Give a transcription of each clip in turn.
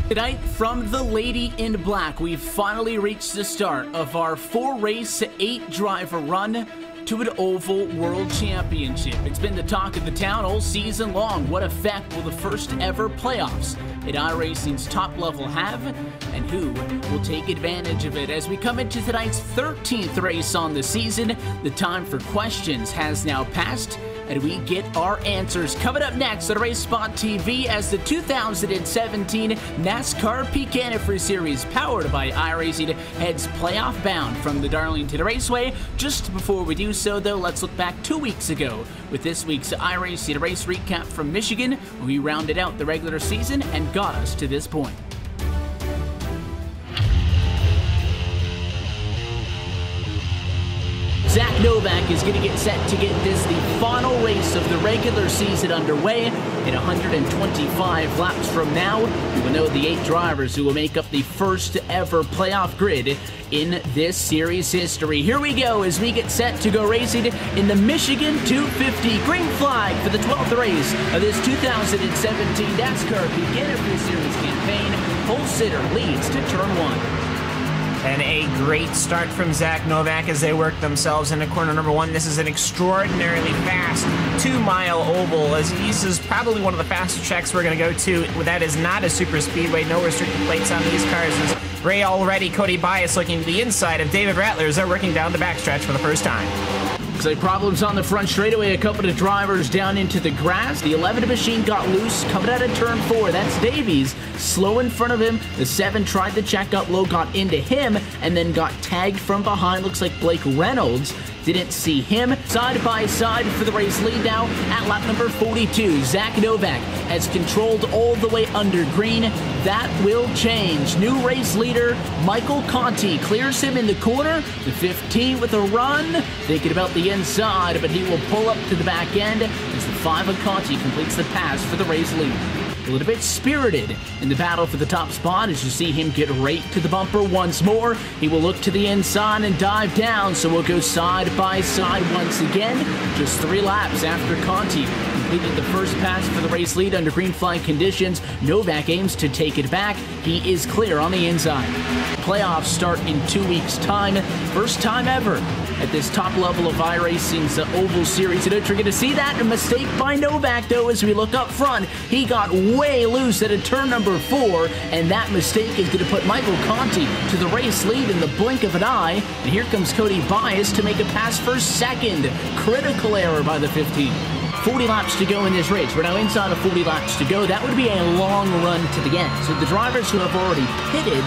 Tonight, from the Lady in Black, we've finally reached the start of our 4-race, 8-driver run to an Oval World Championship. It's been the talk of the town all season long. What effect will the first ever playoffs at iRacing's top level have, and who will take advantage of it? As we come into tonight's 13th race on the season, the time for questions has now passed, and we get our answers. Coming up next on Race Spot TV as the 2017 NASCAR Peak Antifreeze Series, powered by iRacing, heads playoff bound from the Darlington Raceway. Just before we do so, though, let's look back 2 weeks ago with this week's iRacing race recap from Michigan, where we rounded out the regular season and got us to this point. Zach Novak is going to get set to get this the final race of the regular season underway. In 125 laps from now, we will know the 8 drivers who will make up the first ever playoff grid in this series history. Here we go as we get set to go racing in the Michigan 250. Green flag for the 12th race of this 2017 NASCAR Peak Antifreeze Series campaign. Pole sitter leads to turn 1. And a great start from Zach Novak as they work themselves into corner number 1. This is an extraordinarily fast 2-mile oval, as this is probably one of the fastest tracks we're going to go to. That is not a super speedway, no restricted plates on these cars. As Ray already, Cody Bias looking to the inside of David Rattler as they're working down the backstretch for the first time. Looks like problems on the front straightaway. A couple of drivers down into the grass. The 11 machine got loose coming out of turn 4. That's Davies. Slow in front of him. The 7 tried to check up low, got into him, and then got tagged from behind. Looks like Blake Reynolds didn't see him. Side by side for the race lead now at lap number 42. Zach Novak has controlled all the way under green. That will change. New race leader Michael Conti clears him in the corner. The 15 with a run. Thinking about the inside, but he will pull up to the back end as the 5 of Conti completes the pass for the race lead. A little bit spirited in the battle for the top spot as you see him get right to the bumper once more. He will look to the inside and dive down, so we'll go side by side once again. Just 3 laps after Conti completed the first pass for the race lead under green flag conditions. Novak aims to take it back. He is clear on the inside. Playoffs start in 2 weeks' time. First time ever at this top level of iRacing's Oval Series. And you're going to see that a mistake by Novak, though, as we look up front. He got way loose at a turn number 4, and that mistake is going to put Michael Conti to the race lead in the blink of an eye. And here comes Cody Bias to make a pass for second. Critical error by the 15. 40 laps to go in this race. We're now inside of 40 laps to go. That would be a long run to the end. So the drivers who have already pitted,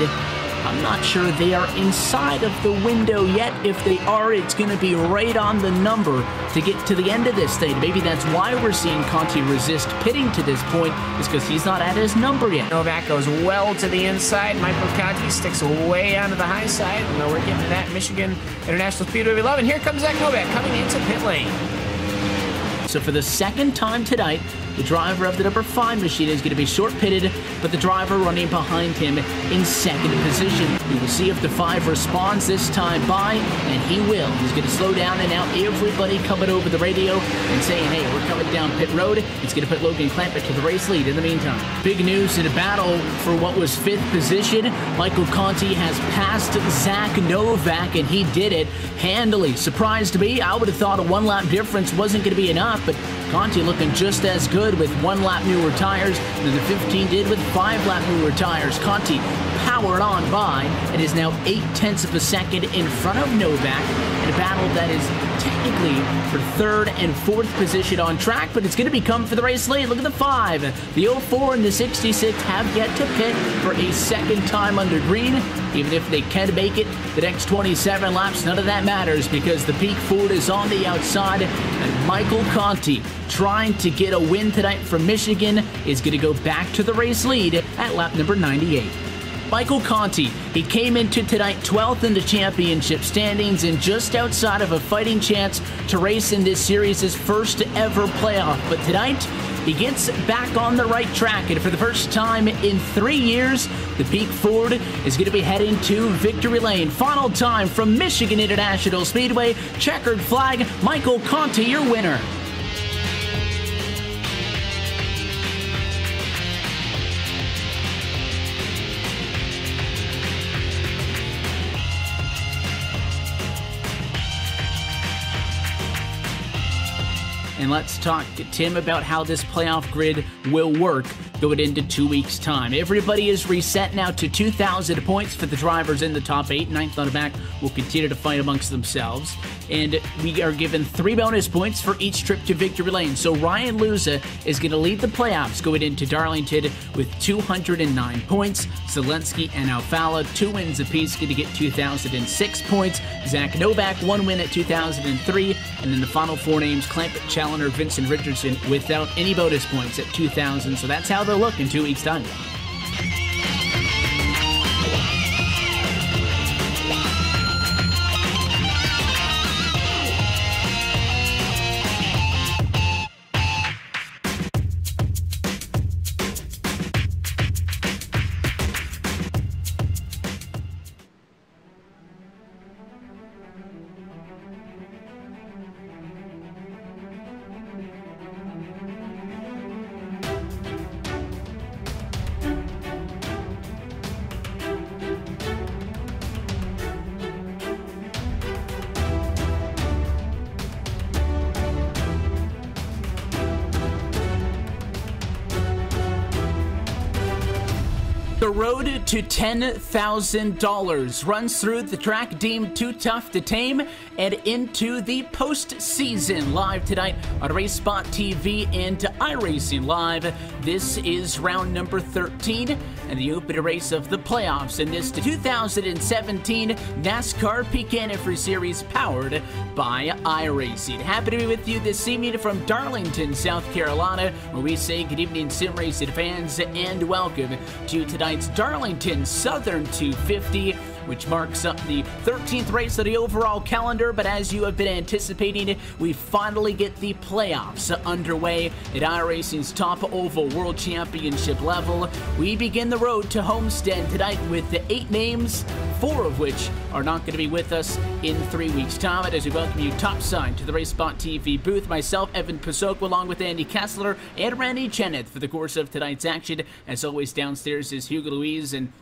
I'm not sure they are inside of the window yet. If they are, it's going to be right on the number to get to the end of this thing. Maybe that's why we're seeing Conti resist pitting to this point, is because he's not at his number yet. Novak goes well to the inside. Michael Conti sticks way onto the high side. And we're getting to that Michigan International Speedway we love. And here comes Zach Novak coming into pit lane. So for the second time tonight, the driver of the number 5 machine is going to be short pitted, but the driver running behind him in second position. We will see if the 5 responds this time by, and he will. He's going to slow down, and now everybody coming over the radio and saying, hey, we're coming down pit road. It's going to put Logan Clampett to the race lead in the meantime. Big news in a battle for what was 5th position. Michael Conti has passed Zach Novak, and he did it handily. Surprised me. I would have thought a 1-lap difference wasn't going to be enough, but Conti looking just as good with 1-lap newer tires than the 15 did with 5-lap newer tires. Conti powered on by and is now 0.8 of a second in front of Novak in a battle that is technically for 3rd and 4th position on track, but it's going to become for the race lead. Look at the 5. The 04 and the 66 have yet to pit for a second time under green. Even if they can make it the next 27 laps, none of that matters because the Peak Ford is on the outside, and Michael Conti, trying to get a win tonight from Michigan, is going to go back to the race lead at lap number 98. Michael Conti, he came into tonight 12th in the championship standings and just outside of a fighting chance to race in this series' first ever playoff. But tonight, he gets back on the right track, and for the first time in 3 years, the Peak Ford is going to be heading to victory lane. Final time from Michigan International Speedway. Checkered flag, Michael Conti, your winner. and let's talk to Tim about how this playoff grid will work going into 2 weeks' time. Everybody is reset now to 2,000 points for the drivers in the top 8. Ninth on the back will continue to fight amongst themselves. And we are given 3 bonus points for each trip to victory lane. So Ryan Luza is going to lead the playoffs going into Darlington with 209 points. Zelensky and Alfala, 2 wins apiece, going to get 2,006 points. Zach Novak, 1 win at 2,003. And then the final 4 names, Clampett, Challoner, Vincent Richardson, without any bonus points at 2,000. So that's how they'll look in 2 weeks' time. The road to $10,000 runs through the track deemed too tough to tame and into the postseason. Live tonight on RaceSpot TV and iRacing Live. This is round number 13 and the opening race of the playoffs in this 2017 NASCAR PEAK Antifreeze Series powered by iRacing. Happy to be with you this evening from Darlington, South Carolina, where we say good evening sim racing fans and welcome to tonight's Darlington Southern 250, which marks up the 13th race of the overall calendar. But as you have been anticipating, we finally get the playoffs underway at iRacing's top oval world championship level. We begin the road to Homestead tonight with the 8 names, 4 of which are not going to be with us in 3 weeks' time. And as we welcome you topside to the RaceSpot TV booth, myself, Evan Pasoko, along with Andy Kessler and Randy Cheneth for the course of tonight's action. As always, downstairs is Hugo Louise, and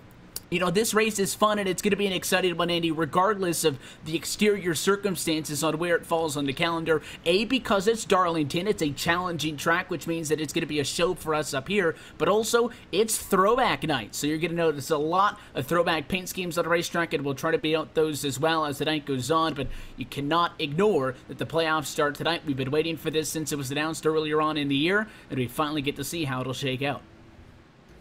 you know, this race is fun, and it's going to be an exciting one, Andy, regardless of the exterior circumstances on where it falls on the calendar. A, because it's Darlington, it's a challenging track, which means that it's going to be a show for us up here, but also it's throwback night, so you're going to notice a lot of throwback paint schemes on the racetrack, and we'll try to be out those as well as the night goes on. But you cannot ignore that the playoffs start tonight. We've been waiting for this since it was announced earlier on in the year, and we finally get to see how it'll shake out.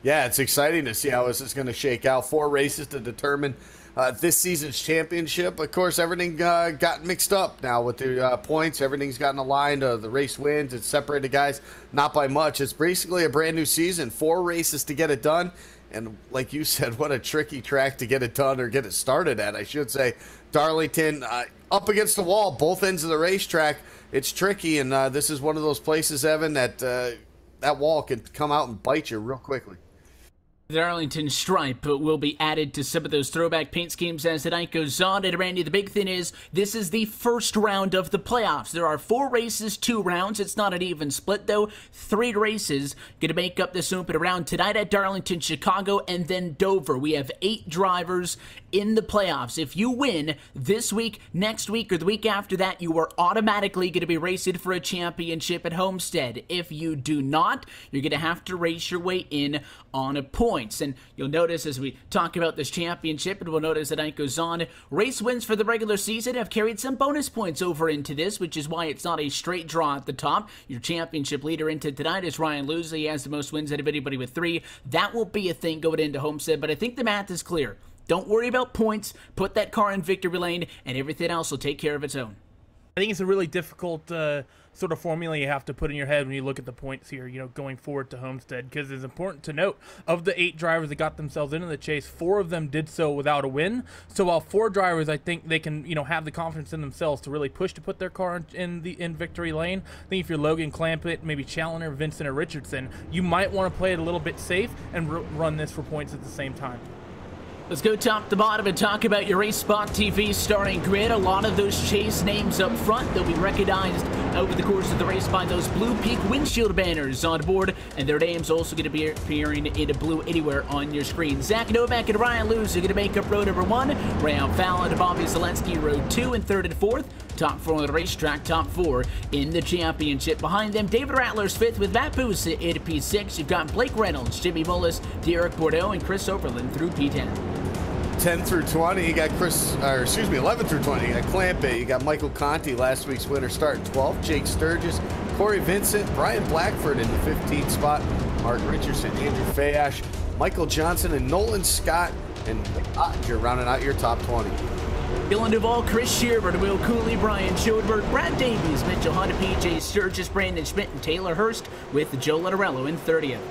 Yeah, it's exciting to see how this is going to shake out. 4 races to determine this season's championship. Of course, everything got mixed up now with the points. Everything's gotten aligned. The race wins. It's separated guys, not by much. It's basically a brand new season. 4 races to get it done. And like you said, what a tricky track to get it done, or get it started at, I should say. Darlington, up against the wall, both ends of the racetrack. It's tricky, and this is one of those places, Evan, that that wall can come out and bite you real quickly. The Darlington stripe will be added to some of those throwback paint schemes as the night goes on. And Randy, the big thing is, this is the first round of the playoffs. There are 4 races, 2 rounds. It's not an even split, though. 3 races going to make up this opening round tonight at Darlington, Chicago, and then Dover. We have 8 drivers in the playoffs. If you win this week, next week, or the week after that, you are automatically going to be racing for a championship at Homestead. If you do not, you're going to have to race your way in on a point. And you'll notice as we talk about this championship, and we'll notice that night goes on, race wins for the regular season have carried some bonus points over into this, which is why it's not a straight draw at the top. Your championship leader into tonight is Ryan Luza. He has the most wins out of anybody with 3. That will be a thing going into Homestead, but I think the math is clear. Don't worry about points. Put that car in victory lane, and everything else will take care of its own. I think it's a really difficult sort of formula you have to put in your head when you look at the points here, you know, going forward to Homestead, because it's important to note, of the 8 drivers that got themselves into the chase, 4 of them did so without a win. So while 4 drivers, I think they can, you know, have the confidence in themselves to really push to put their car in victory lane. I think if you're Logan Clampett, maybe Challoner, Vincent, or Richardson, you might want to play it a little bit safe and run this for points at the same time. Let's go top to bottom and talk about your RaceSpot TV starting grid. A lot of those chase names up front, they'll be recognized over the course of the race by those blue Peak windshield banners on board, and their names also going to be appearing in blue anywhere on your screen. Zach Novak and Ryan Luza are going to make up row number 1. Ray Alfala and Bobby Zelensky row 2, and 3rd and 4th. top 4 on the racetrack, top 4 in the championship. Behind them, David Rattler's 5th with Matt Booth in P6. You've got Blake Reynolds, Jimmy Mullis, Derek Bordeaux, and Chris Oberlin through P10. 10 through 20, you got 11 through 20, you got Clampett, you got Michael Conti, last week's winner, starting 12, Jake Sturgis, Corey Vincent, Brian Blackford in the 15th spot, Mark Richardson, Andrew Fayash, Michael Johnson, and Nolan Scott, and you're rounding out your top 20. Dylan Duvall, Chris Shearbird, Will Cooley, Brian Schoenberg, Brad Davies, Mitchell Honda, PJ Sturgis, Brandon Schmidt, and Taylor Hurst with Joe Letterello in 30th.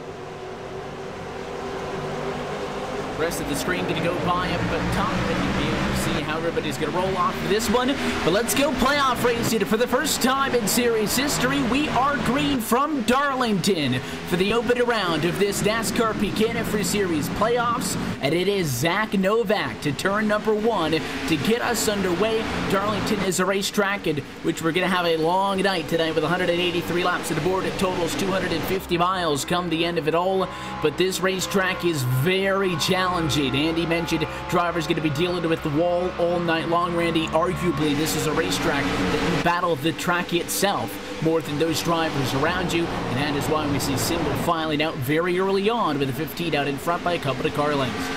Rest of the screen going to go by up at top, and you'll be able to see how everybody's going to roll off for this one. But let's go playoff racing. For the first time in series history, we are green from Darlington for the opening round of this NASCAR Peak Antifreeze Series playoffs, and it is Zach Novak to turn number 1 to get us underway. Darlington is a racetrack in which we're going to have a long night tonight with 183 laps of the board. It totals 250 miles come the end of it all, but this racetrack is very challenging. Andy mentioned drivers going to be dealing with the wall all night long. Randy, arguably this is a racetrack that you battle the track itself more than those drivers around you, and that is why we see single filing out very early on with the 15 out in front by a couple of car lengths.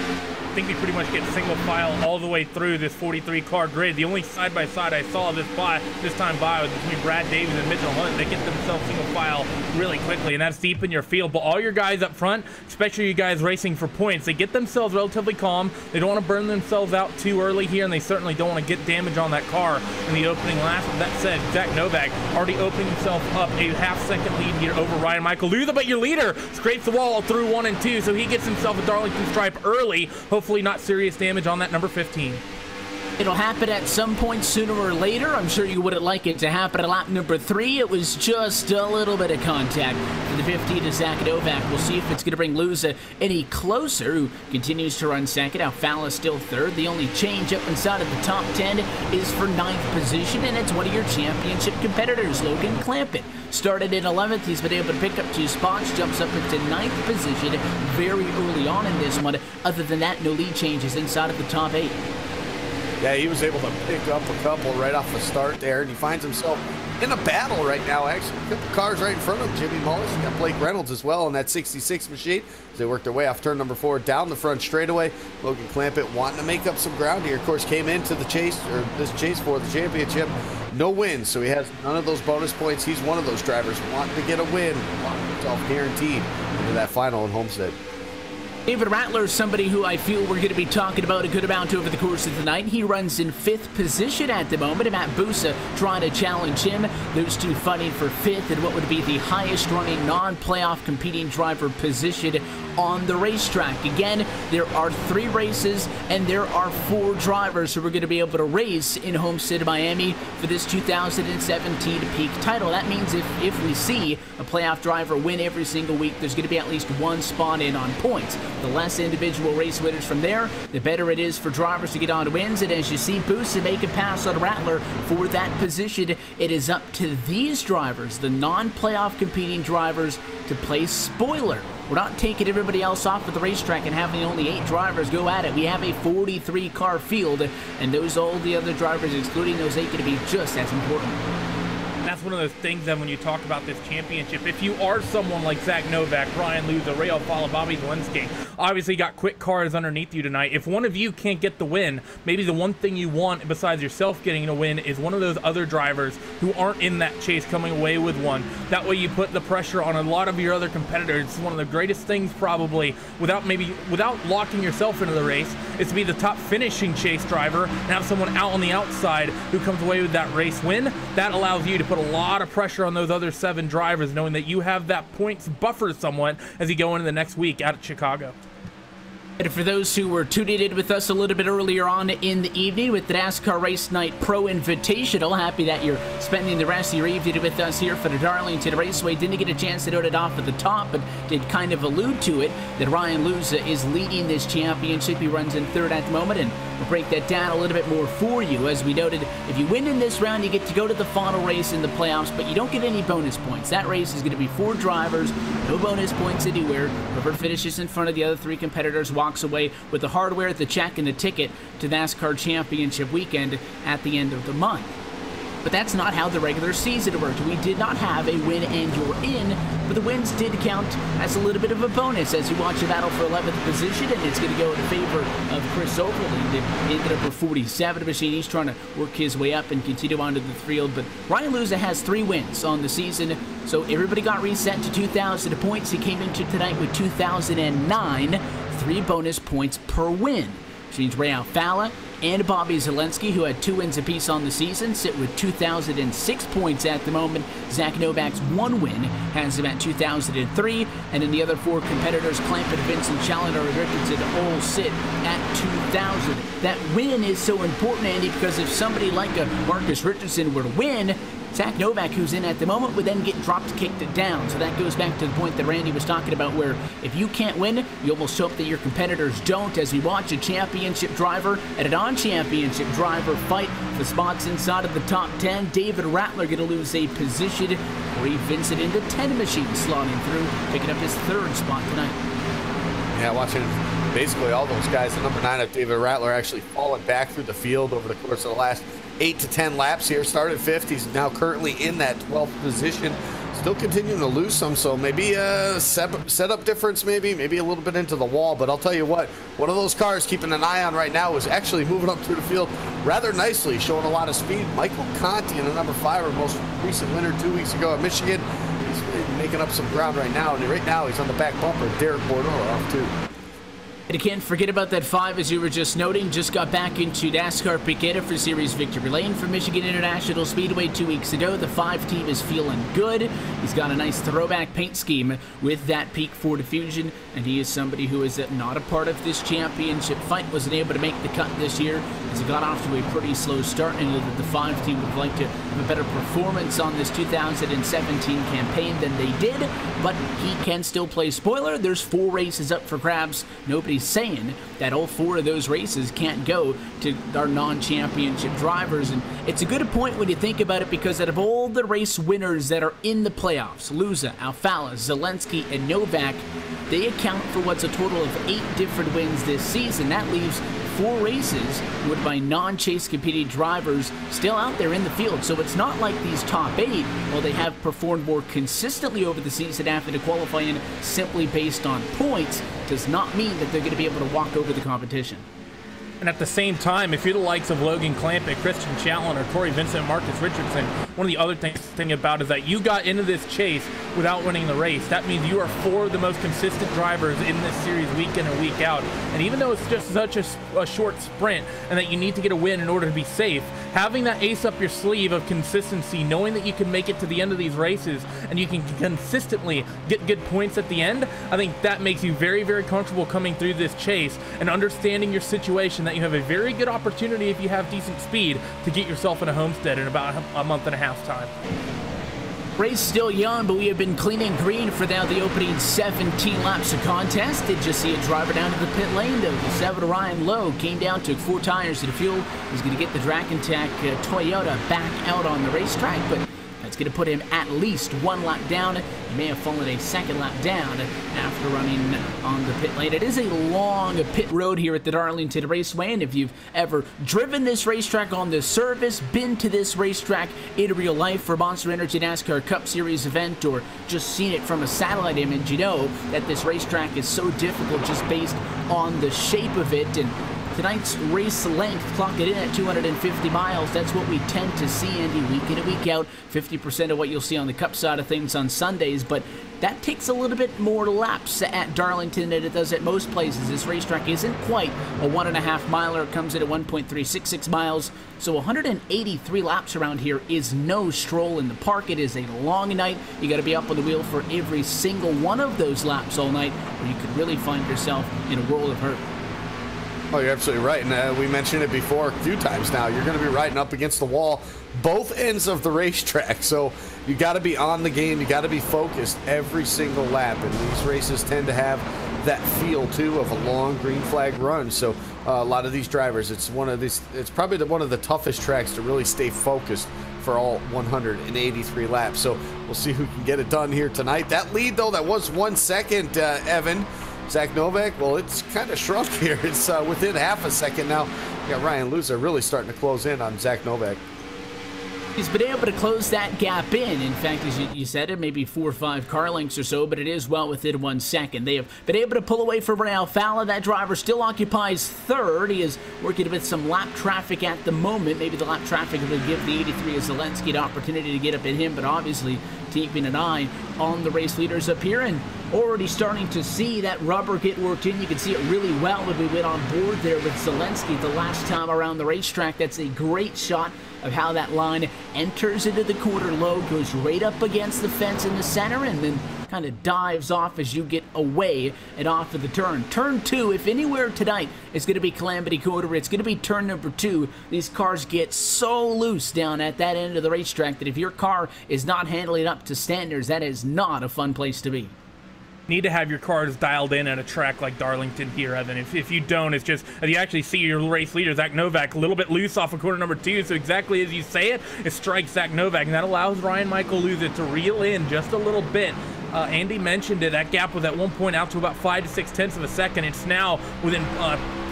I think we pretty much get single file all the way through this 43 car grid. The only side-by-side I saw this time by was between Brad Davies and Mitchell Hunt. They get themselves single file really quickly, and that's deep in your field. But all your guys up front, especially you guys racing for points, they get themselves relatively calm. They don't want to burn themselves out too early here, and they certainly don't want to get damage on that car in the opening lap. With that said, Zach Novak already opening himself up a half-second lead here over Ryan Michael Luther, but your leader scrapes the wall through 1 and 2, so he gets himself a Darlington stripe early. Hopefully not serious damage on that number 15. It'll happen at some point sooner or later. I'm sure you wouldn't like it to happen at lap number 3. It was just a little bit of contact for the 15 to Zach Novak. We'll see if it's going to bring Luza any closer, who continues to run second. Alfala still third. The only change up inside of the top 10 is for 9th position, and it's one of your championship competitors, Logan Clampett. Started in 11th. He's been able to pick up 2 spots, jumps up into 9th position very early on in this one. Other than that, no lead changes inside of the top 8. Yeah, he was able to pick up a couple right off the start there, and he finds himself in a battle right now, actually. A couple cars right in front of him. Jimmy Mullis, you got Blake Reynolds as well in that 66 machine. As they work their way off turn number 4 down the front straightaway. Logan Clampett wanting to make up some ground here. Of course, came into the chase, or this chase for the championship. No wins, so he has none of those bonus points. He's one of those drivers wanting to get a win, wanting himself guaranteed into that final in Homestead. David Rattler is somebody who I feel we're going to be talking about a good amount over the course of the night. He runs in 5th position at the moment, and Matt Busa trying to challenge him. Those two fighting for 5th and what would be the highest running non-playoff competing driver position on the racetrack. Again, there are 3 races and there are 4 drivers who are going to be able to race in Homestead, Miami for this 2017 Peak title. That means if we see a playoff driver win every single week, there's going to be at least 1 spot in on points. The less individual race winners from there, the better it is for drivers to get on to wins. And as you see, Boosa make a pass on Rattler for that position. It is up to these drivers, the non-playoff competing drivers, to play spoiler. We're not taking everybody else off of the racetrack and having only 8 drivers go at it. We have a 43-car field, and all the other drivers, excluding those 8, going to be just as important. That's one of those things that when you talk about this championship, if you are someone like Zach Novak, Ryan Luza, Ray Alfala, Bobby Zielinski, obviously got quick cars underneath you tonight. If one of you can't get the win, maybe the one thing you want besides yourself getting a win is one of those other drivers who aren't in that chase coming away with one. That way you put the pressure on a lot of your other competitors. It's one of the greatest things probably, without locking yourself into the race, is to be the top finishing chase driver and have someone out on the outside who comes away with that race win. That allows you to put a lot of pressure on those other 7 drivers, knowing that you have that points buffer somewhat as you go into the next week out at Chicago. And for those who were tuning in with us a little bit earlier on in the evening with the NASCAR Race Night Pro Invitational, happy that you're spending the rest of your evening with us here for the Darlington Raceway. Didn't get a chance to note it off at the top, but did kind of allude to it, that Ryan Luza is leading this championship. He runs in 3rd at the moment, and we'll break that down a little bit more for you. As we noted, if you win in this round, you get to go to the final race in the playoffs, but you don't get any bonus points. That race is going to be 4 drivers, no bonus points anywhere. Whoever finishes in front of the other 3 competitors walks away with the hardware, the check, and the ticket to NASCAR Championship weekend at the end of the month. But that's not how the regular season worked. We did not have a win and you're in, but the wins did count as a little bit of a bonus as you watch a battle for 11th position, and it's going to go in favor of Chris Overland. It ended up with 47 machine. He's trying to work his way up and continue onto the field, but Ryan Luza has 3 wins on the season, so everybody got reset to 2,000 points. He came into tonight with 2,009, 3 bonus points per win, which means Ray Alfala and Bobby Zelensky, who had 2 wins apiece on the season, sit with 2,006 points at the moment. Zach Novak's 1 win has him at 2,003, and then the other 4 competitors, Clampett, Vincent, Challenger, and Richardson, all sit at 2,000. That win is so important, Andy, because if somebody like a Marcus Richardson were to win, Zach Novak, who's in at the moment, would then get dropped, kicked it down. So that goes back to the point that Randy was talking about, where if you can't win, you almost hope that your competitors don't, as we watch a championship driver and a non-championship driver fight for spots inside of the top 10. David Rattler going to lose a position. Corey Vincent in the 10 machine slotting through, picking up his 3rd spot tonight. Yeah, watching basically all those guys. The number 9 of David Rattler actually falling back through the field over the course of the last 8 to 10 laps here. Started 5th. He's now currently in that 12th position. Still continuing to lose some, so maybe a setup difference, maybe a little bit into the wall. But I'll tell you what, one of those cars keeping an eye on right now is actually moving up through the field rather nicely, showing a lot of speed. Michael Conti in the number 5, our most recent winner 2 weeks ago at Michigan. He's making up some ground right now, and right now he's on the back bumper. Derek Bordeaux off too. And again, forget about that 5, as you were just noting. Just got back into NASCAR PEAK Antifreeze Series victory lane for Michigan International Speedway 2 weeks ago. The 5 team is feeling good. He's got a nice throwback paint scheme with that Peak 4 diffusion, and he is somebody who is not a part of this championship fight. Wasn't able to make the cut this year as he got off to a pretty slow start, and that the 5 team would like to have a better performance on this 2017 campaign than they did, but he can still play spoiler. There's 4 races up for grabs. Nobody's saying that all 4 of those races can't go to our non-championship drivers, and it's a good point when you think about it, because out of all the race winners that are in the playoffs, Luza, Alfala, Zelensky, and Novak, they account for what's a total of 8 different wins this season. That leaves 4 races with by non-chase competing drivers still out there in the field. So it's not like these top 8, while they have performed more consistently over the season after the qualifying simply based on points, does not mean that they're going to be able to walk over the competition. And at the same time, if you're the likes of Logan Clampett, Christian Challenger, Corey Vincent, Marcus Richardson, one of the other thing about is that you got into this chase without winning the race. That means you are 4 of the most consistent drivers in this series week in and week out. And even though it's just such a short sprint and that you need to get a win in order to be safe, having that ace up your sleeve of consistency, knowing that you can make it to the end of these races and you can consistently get good points at the end, I think that makes you very, very comfortable coming through this chase and understanding your situation, that you have a very good opportunity, if you have decent speed, to get yourself in a homestead in about a month and a half time. Race still young, but we have been cleaning green for now the opening 17 laps of contest. Did just see a driver down to the pit lane, though. The 7 Ryan Lowe came down, took 4 tires to the fuel. He's going to get the Dragon Tech Toyota back out on the racetrack, but that's going to put him at least 1 lap down. He may have fallen a 2nd lap down after running on the pit lane. It is a long pit road here at the Darlington Raceway, and if you've ever driven this racetrack on the service, been to this racetrack in real life for Monster Energy NASCAR Cup Series event, or just seen it from a satellite image, you know that this racetrack is so difficult just based on the shape of it. And tonight's race length, clock it in at 250 miles. That's what we tend to see, Andy, week in and week out. 50% of what you'll see on the Cup side of things on Sundays, but that takes a little bit more laps at Darlington than it does at most places. This racetrack isn't quite a 1.5 miler. It comes in at 1.366 miles. So 183 laps around here is no stroll in the park. It is a long night. You got to be up on the wheel for every single one of those laps all night, or you could really find yourself in a world of hurt. Oh, you're absolutely right, and we mentioned it before a few times now. You're going to be riding up against the wall both ends of the racetrack, so you got to be on the game. You got to be focused every single lap, and these races tend to have that feel too of a long green flag run. So a lot of these drivers, it's probably one of the toughest tracks to really stay focused for all 183 laps. So we'll see who can get it done here tonight. That lead, though, that was 1 second, Evan. Zach Novak, well, it's kind of shrunk here. It's within half a second now. You got Ryan Luza really starting to close in on Zach Novak. He's been able to close that gap in fact, as you said, it may be 4 or 5 car lengths or so, but it is well within 1 second. They have been able to pull away from Real Falla. That driver still occupies third. He is working with some lap traffic at the moment. Maybe the lap traffic will give the 83 of Zelensky an opportunity to get up at him, but obviously keeping an eye on the race leaders up here and already starting to see that rubber get worked in. You can see it really well when we went on board there with Zelensky the last time around the racetrack. That's a great shot of how that line enters into the corner low, goes right up against the fence in the center, and then kind of dives off as you get away and off of the turn. Turn 2, if anywhere tonight, is going to be Calamity Corner. It's going to be turn number 2. These cars get so loose down at that end of the racetrack that if your car is not handling up to standards, that is not a fun place to be. Need to have your cars dialed in at a track like Darlington here, Evan. If you don't, it's just, you actually see your race leader, Zach Novak, a little bit loose off of corner number 2, so exactly as you say it, it strikes Zach Novak, and that allows Ryan Michael Luza to reel in just a little bit. Andy mentioned it, that gap was at one point out to about 5 to 6 tenths of a second. It's now within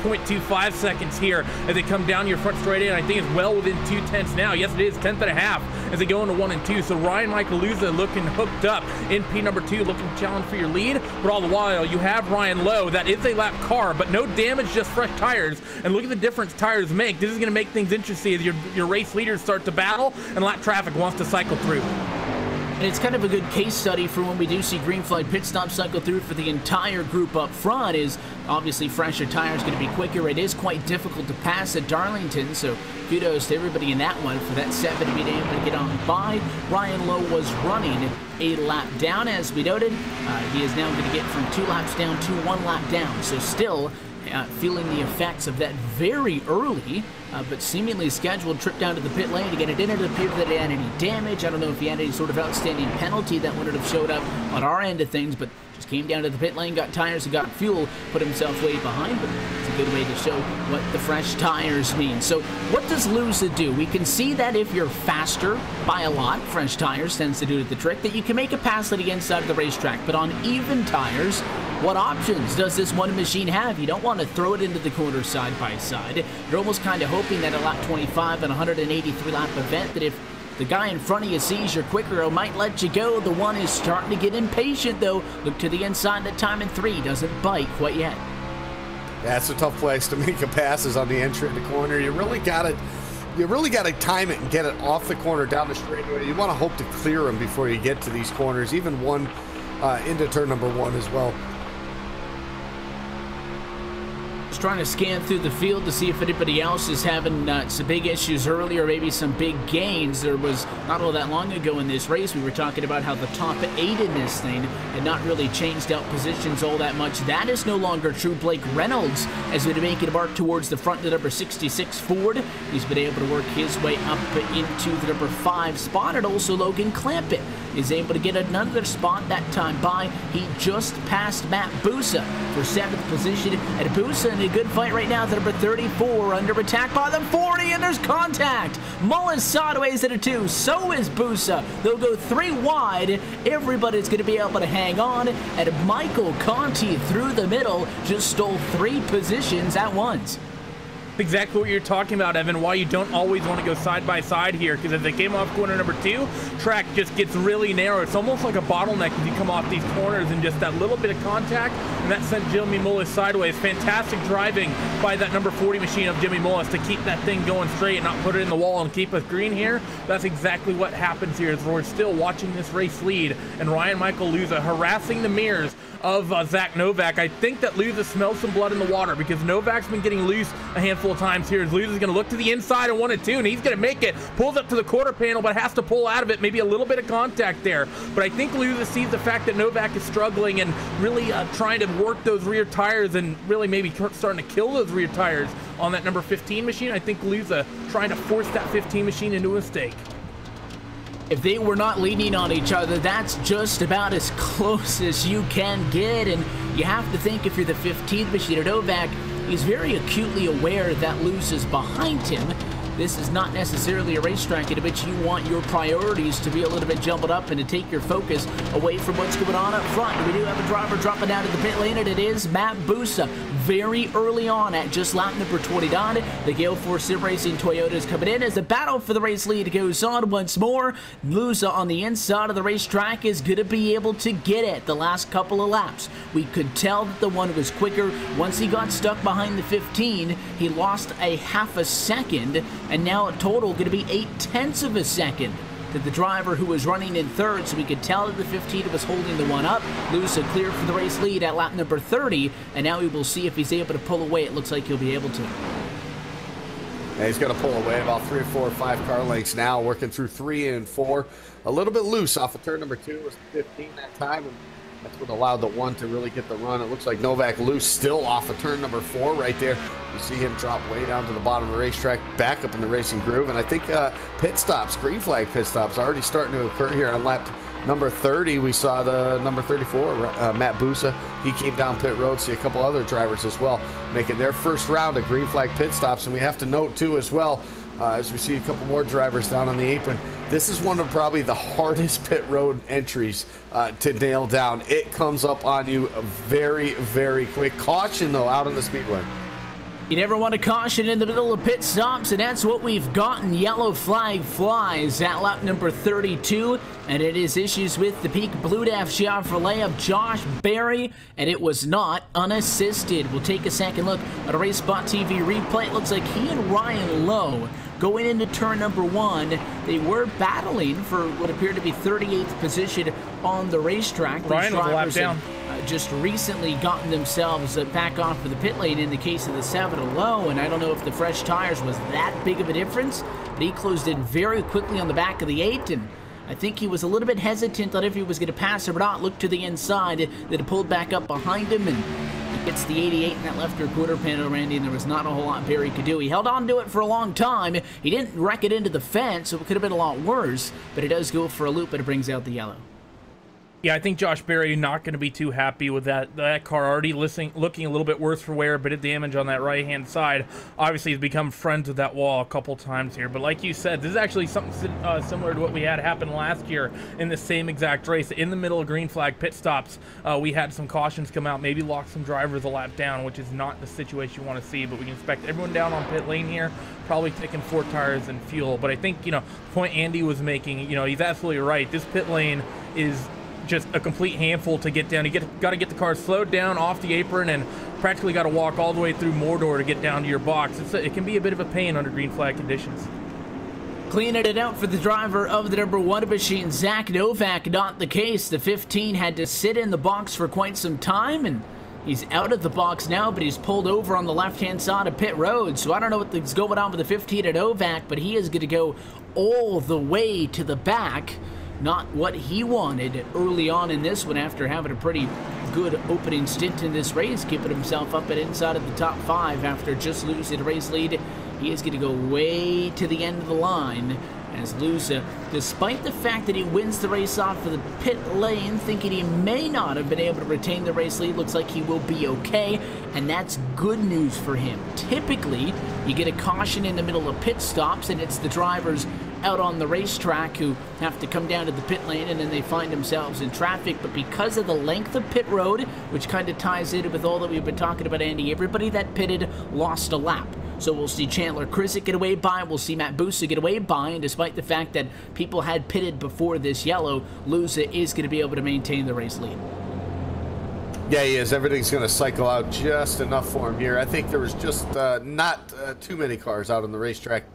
0.25 seconds here as they come down your front straight in. I think it's well within 2 tenths now. Yes, it is, 10.5 as they go into 1 and 2. So Ryan Michael Luza looking hooked up in P number 2, looking to challenge for your lead. But all the while, you have Ryan Lowe. That is a lap car, but no damage, just fresh tires. And look at the difference tires make. This is going to make things interesting as your race leaders start to battle and lap traffic wants to cycle through. And it's kind of a good case study for when we do see green flag pit stop cycle through for the entire group up front. Is obviously fresher tires going to be quicker. It is quite difficult to pass at Darlington, so kudos to everybody in that one for that 7 to be able to get on by. Ryan Lowe was running a lap down, as we noted. He is now going to get from 2 laps down to 1 lap down, so still feeling the effects of that very early but seemingly scheduled trip down to the pit lane. Again, it didn't appear that he had any damage. I don't know if he had any sort of outstanding penalty that would have showed up on our end of things, but just came down to the pit lane, got tires and got fuel, put himself way behind, but it's a good way to show what the fresh tires mean. So what does Luza do? We can see that if you're faster by a lot, fresh tires tends to do the trick, that you can make a pass at the inside of the racetrack, but on even tires, what options does this one machine have? You don't want to throw it into the corner side by side. You're almost kind of hoping that at lap 25 and 183 lap event that if the guy in front of you sees you're quicker, it might let you go. The one is starting to get impatient though. Look to the inside at time in 3. Doesn't bite quite yet. Yeah, it's a tough place to make a passes on the entry of the corner. You really got to time it and get it off the corner down the straightaway. You want to hope to clear them before you get to these corners, even one into turn number 1 as well. Just trying to scan through the field to see if anybody else is having some big issues early or maybe some big gains. There was not all that long ago in this race, we were talking about how the top 8 in this thing had not really changed out positions all that much. That is no longer true. Blake Reynolds has been making a mark towards the front, the number 66 Ford. He's been able to work his way up into the number 5 spot, and also Logan Clampett is able to get another spot that time by. He just passed Matt Busa for 7th position, and Busa in a good fight right now at the number 34, under attack by the 40, and there's contact. Mullen sideways at a 2, so is Busa. They'll go 3 wide. Everybody's going to be able to hang on, and Michael Conti through the middle just stole 3 positions at once. Exactly what you're talking about, Evan, why you don't always want to go side by side here, because as they came off corner number 2, track just gets really narrow. It's almost like a bottleneck as you come off these corners, and just that little bit of contact, and that sent Jimmy Mullis sideways. Fantastic driving by that number 40 machine of Jimmy Mullis to keep that thing going straight and not put it in the wall and keep us green here. That's exactly what happens here, as we're still watching this race lead, and Ryan Michael Luza harassing the mirrors of Zach Novak. I think that Luza smells some blood in the water, because Novak's been getting loose a handful of times here. Luza's going to look to the inside and 1 and 2, and he's going to make it. Pulls up to the quarter panel, but has to pull out of it. Maybe a little bit of contact there. But I think Luza sees the fact that Novak is struggling and really trying to work those rear tires and really maybe starting to kill those rear tires on that number 15 machine. I think Luza trying to force that 15 machine into a mistake. If they were not leaning on each other, that's just about as close as you can get. And you have to think, if you're the 15th machine, Novak, he's very acutely aware that Luza's behind him. this is not necessarily a racetrack in which you want your priorities to be a little bit jumbled up and to take your focus away from what's going on up front. We do have a driver dropping down to the pit lane, and it is Matt Busa. Very early on at just lap number 29. The Gale Force Sim Racing Toyota is coming in as the battle for the race lead goes on once more. Lusa on the inside of the racetrack is going to be able to get it the last couple of laps. We could tell that the one was quicker. Once he got stuck behind the 15, he lost a half a second, and now a total going to be 0.8 of a second to the driver who was running in third, so we could tell that the 15 was holding the one up. Lusa clear for the race lead at lap number 30, and now we will see if he's able to pull away. It looks like he'll be able to. Yeah, he's going to pull away about 3 or 4 or 5 car lengths now, working through 3 and 4. A little bit loose off of turn number 2, was 15 that time, and that's what allowed the 1 to really get the run. It looks like Novak loose still off of turn number 4 right there. You see him drop way down to the bottom of the racetrack, back up in the racing groove, and I think pit stops, green flag pit stops, already starting to occur here on lap number 30. We saw the number 34, Matt Busa. He came down pit road. See a couple other drivers as well making their first round of green flag pit stops, and we have to note too as well, as we see a couple more drivers down on the apron, this is one of probably the hardest pit road entries to nail down. It comes up on you very, very quick. Caution, though, out on the speedway. You never want to caution in the middle of pit stops, and that's what we've gotten. Yellow flag flies at lap number 32, and it is issues with the Peak Blue Daff Chevrolet of Josh Berry, and it was not unassisted. We'll take a second look at a Race Spot TV replay. It looks like he and Ryan Lowe going into turn number 1, they were battling for what appeared to be 38th position on the racetrack. Ryan was a lap down. Just recently gotten themselves back off of the pit lane in the case of the 7 Lowe, and I don't know if the fresh tires was that big of a difference, but he closed in very quickly on the back of the 8, and I think he was a little bit hesitant on if he was going to pass or not. Looked to the inside, that it pulled back up behind him, and gets the 88 in that left rear quarter panel, Randy, and there was not a whole lot Barry could do. He held on to it for a long time. He didn't wreck it into the fence, so it could have been a lot worse, but it does go for a loop, but it brings out the yellow. Yeah, I think Josh Berry not going to be too happy with that. That car already looking a little bit worse for wear, bit of damage on that right-hand side. Obviously, he's become friends with that wall a couple times here. But like you said, this is actually something similar to what we had happen last year in the same exact race. In the middle of green flag pit stops, we had some cautions come out, maybe lock some drivers a lap down, which is not the situation you want to see. But we can expect everyone down on pit lane here, probably taking 4 tires and fuel. But I think, the point Andy was making, he's absolutely right. This pit lane is just a complete handful to get down. You got to get the car slowed down off the apron and practically got to walk all the way through Mordor to get down to your box. It can be a bit of a pain under green flag conditions. Cleaning it out for the driver of the number 1 machine, Zach Novak. Not the case. The 15 had to sit in the box for quite some time, and he's out of the box now, but he's pulled over on the left-hand side of pit road. So I don't know what's going on with the 15 at Novak, but he is going to go all the way to the back. Not what he wanted early on in this one after having a pretty good opening stint in this race, keeping himself up at inside of the top 5 after just losing a race lead. He is going to go way to the end of the line as Lusa, despite the fact that he wins the race off of the pit lane, thinking he may not have been able to retain the race lead, looks like he will be okay, and that's good news for him. Typically, you get a caution in the middle of pit stops, and it's the drivers out on the racetrack who have to come down to the pit lane, and then they find themselves in traffic. But because of the length of pit road, which kind of ties in with all that we've been talking about, Andy, everybody that pitted lost a lap. So we'll see Chandler Krizik get away by, we'll see Matt Busa get away by, and despite the fact that people had pitted before this yellow, Lusa is going to be able to maintain the race lead. Yeah, he is. Everything's going to cycle out just enough for him here. I think there was just not too many cars out on the racetrack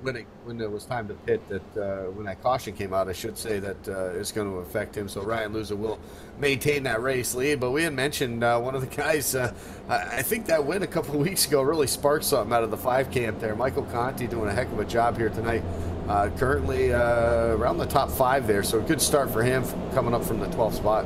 when it was time to pit, that when that caution came out, I should say, that is going to affect him. So Ryan Lusa will maintain that race lead. But we had mentioned one of the guys, I think that win a couple of weeks ago really sparked something out of the 5 camp there. Michael Conti doing a heck of a job here tonight. Currently around the top 5 there, so a good start for him coming up from the 12th spot.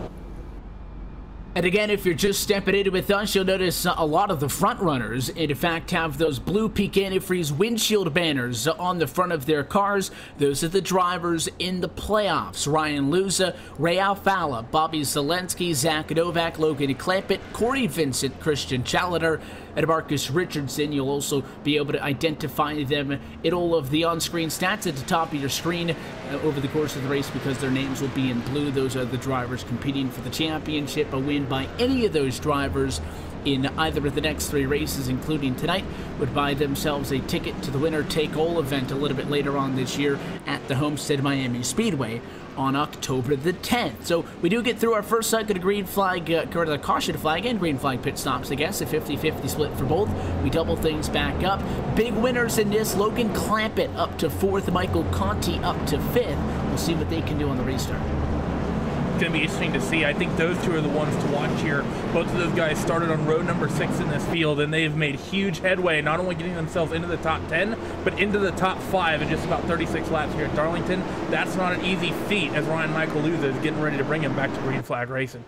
And again, if you're just stepping in with us, you'll notice a lot of the front runners, in fact, have those blue Peak Antifreeze windshield banners on the front of their cars. Those are the drivers in the playoffs. Ryan Luza, Ray Alfala, Bobby Zelensky, Zach Novak, Logan Clampett, Corey Vincent, Christian Chalater, and Marcus Richardson. You'll also be able to identify them in all of the on-screen stats at the top of your screen over the course of the race, because their names will be in blue. Those are the drivers competing for the championship. A win by any of those drivers in either of the next 3 races, including tonight, would buy themselves a ticket to the winner-take-all event a little bit later on this year at the Homestead Miami Speedway on October the 10th. So we do get through our first cycle of green flag, or the caution flag and green flag pit stops, I guess, a 50-50 split for both. We double things back up. Big winners in this: Logan Clampett up to 4th, Michael Conti up to 5th. We'll see what they can do on the restart. Going to be interesting to see. I think those two are the ones to watch here. Both of those guys started on row number 6 in this field, and they've made huge headway, not only getting themselves into the top 10, but into the top 5 in just about 36 laps here at Darlington. That's not an easy feat, as Ryan Michael Luza is getting ready to bring him back to green flag racing.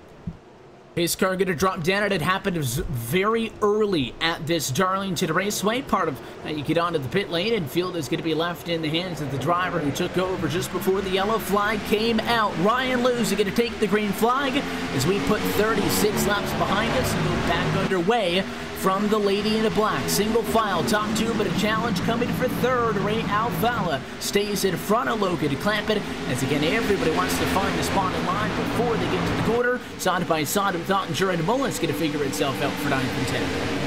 His car going to drop down, and it happened very early at this Darlington Raceway. Part of how you get onto the pit lane, and field is going to be left in the hands of the driver who took over just before the yellow flag came out. Ryan Luza going to take the green flag as we put 36 laps behind us and go back underway from the lady in the black. Single file, top 2, but a challenge coming for 3rd. Ray Alfala stays in front of Logan Clampett, as again everybody wants to find a spot in line before they get to the quarter. Side by side with Ottinger and Mullins going to figure itself out for 9th and 10th.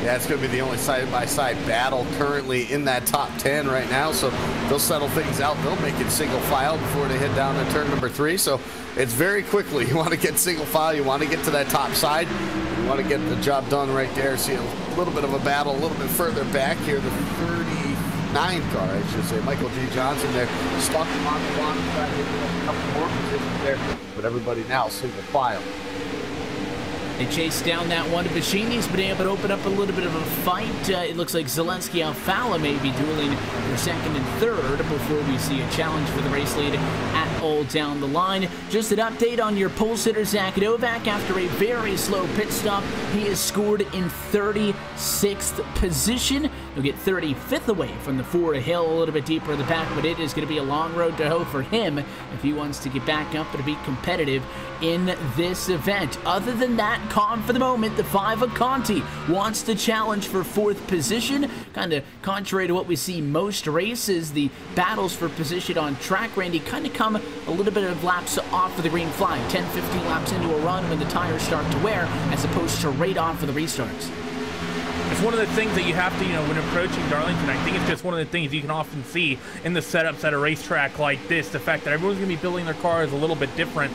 Yeah, it's going to be the only side-by-side battle currently in that top 10 right now, so they'll settle things out. They'll make it single file before they head down to turn number 3, so it's very quickly. You want to get single file, you want to get to that top side, you want to get the job done right there. See a little bit of a battle a little bit further back here, the 39 car, I should say. Michael G. Johnson there, stuck him on the bottom side, a couple more positions there, but everybody now single file. They chase down that one. Bashini's been able to open up a little bit of a fight. It looks like Zelensky Alfala may be dueling for 2nd and 3rd before we see a challenge for the race lead at all down the line. Just an update on your pole sitter, Zach Novak. After a very slow pit stop, he is scored in 36th position. He'll get 35th away from the 4 hill, a little bit deeper in the back, but it is going to be a long road to hoe for him if he wants to get back up and be competitive in this event. Other than that, calm for the moment. The 5 of Conti wants to challenge for 4th position. Kind of contrary to what we see most races, the battles for position on track, Randy, kind of come a little bit of laps off of the green flag, 10-15 laps into a run when the tires start to wear, as opposed to right off of the restarts. It's one of the things that you have to, when approaching Darlington, I think it's just one of the things you can often see in the setups at a racetrack like this, the fact that everyone's going to be building their cars a little bit different.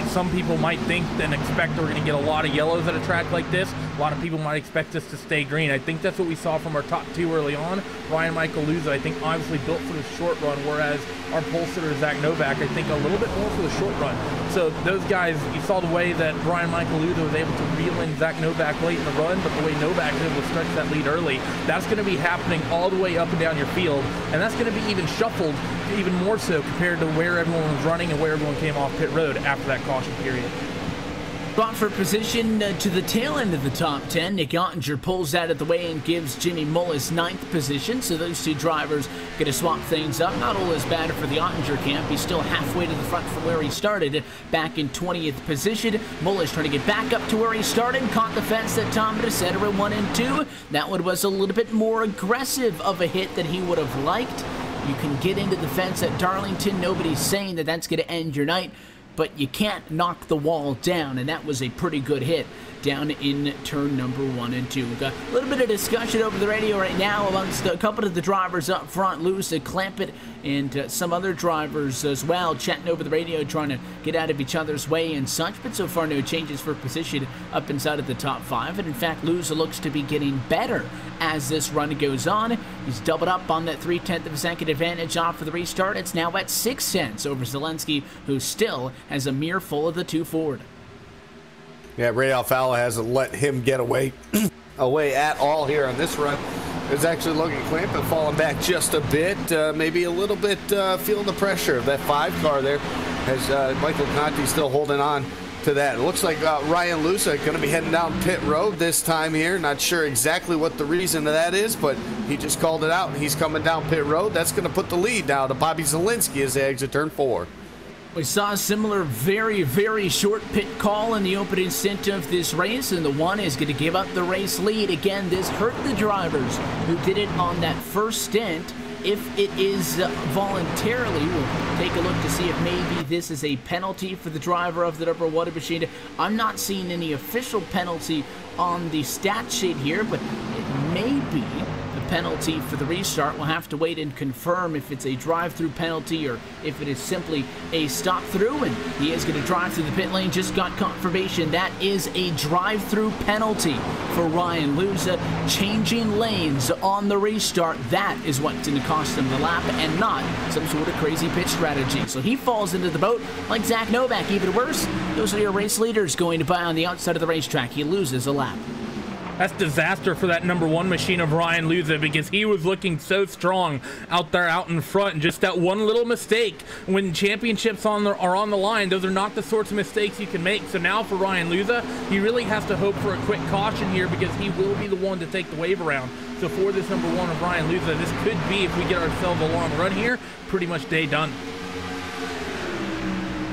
Some people might think and expect that we're going to get a lot of yellows at a track like this. A lot of people might expect us to stay green. I think that's what we saw from our top 2 early on. Ryan Michael Luza, I think, obviously built for the short run, whereas our pole sitter, Zach Novak, I think a little bit more for the short run. So those guys, you saw the way that Ryan Michael Luza was able to reel in Zach Novak late in the run, but the way Novak was able to stretch that lead early, that's going to be happening all the way up and down your field, and that's going to be even shuffled even more so compared to where everyone was running and where everyone came off pit road after that caution period. Brought for position to the tail end of the top 10. Nick Ottinger pulls out of the way and gives Jimmy Mullis 9th position, so those 2 drivers going to swap things up. Not all as bad for the Ottinger camp. He's still halfway to the front from where he started, back in 20th position. Mullis trying to get back up to where he started, caught the fence at Tom DeCetera 1 and 2. That one was a little bit more aggressive of a hit than he would have liked. You can get into the fence at Darlington. Nobody's saying that that's going to end your night, but you can't knock the wall down, and that was a pretty good hit down in turn number 1 and 2. We've got a little bit of discussion over the radio right now amongst a couple of the drivers up front, Luza, Clampett, and some other drivers as well, chatting over the radio, trying to get out of each other's way and such, but so far no changes for position up inside of the top 5, and in fact Luza looks to be getting better as this run goes on. He's doubled up on that 3/10 of a second advantage off of the restart. It's now at 6/10 over Zelensky, who still has a mere full of the 2 forward. Yeah, Ray Alfala hasn't let him get away at all here on this run. There's actually Logan Clampett falling back just a bit, maybe a little bit feeling the pressure of that 5 car there, as Michael Conti still holding on to that. It looks like Ryan Lusa going to be heading down pit road this time here. Not sure exactly what the reason of that is, but he just called it out. He's coming down pit road. That's going to put the lead now to Bobby Zielinski as they exit turn 4. We saw a similar very, very short pit call in the opening stint of this race, and the one is going to give up the race lead. Again, this hurt the drivers who did it on that first stint. If it is voluntarily, we'll take a look to see if maybe this is a penalty for the driver of the number 1 machine. I'm not seeing any official penalty on the stat sheet here, but it may be a penalty for the restart. We'll have to wait and confirm if it's a drive-through penalty or if it is simply a stop-through, and he is going to drive through the pit lane. Just got confirmation that is a drive-through penalty for Ryan Lusa. Changing lanes on the restart, that is what's going to cost him the lap and not some sort of crazy pit strategy. So he falls into the boat like Zach Novak. Even worse, those are your race leaders going by on the outside of the racetrack. He loses a lap. That's disaster for that number 1 machine of Ryan Lusa, because he was looking so strong out there out in front, and just that one little mistake when championships are on the line, those are not the sorts of mistakes you can make. So now for Ryan Lusa, he really has to hope for a quick caution here, because he will be the one to take the wave around. So for this number 1 of Ryan Lusa, this could be, if we get ourselves a long run here, pretty much day done.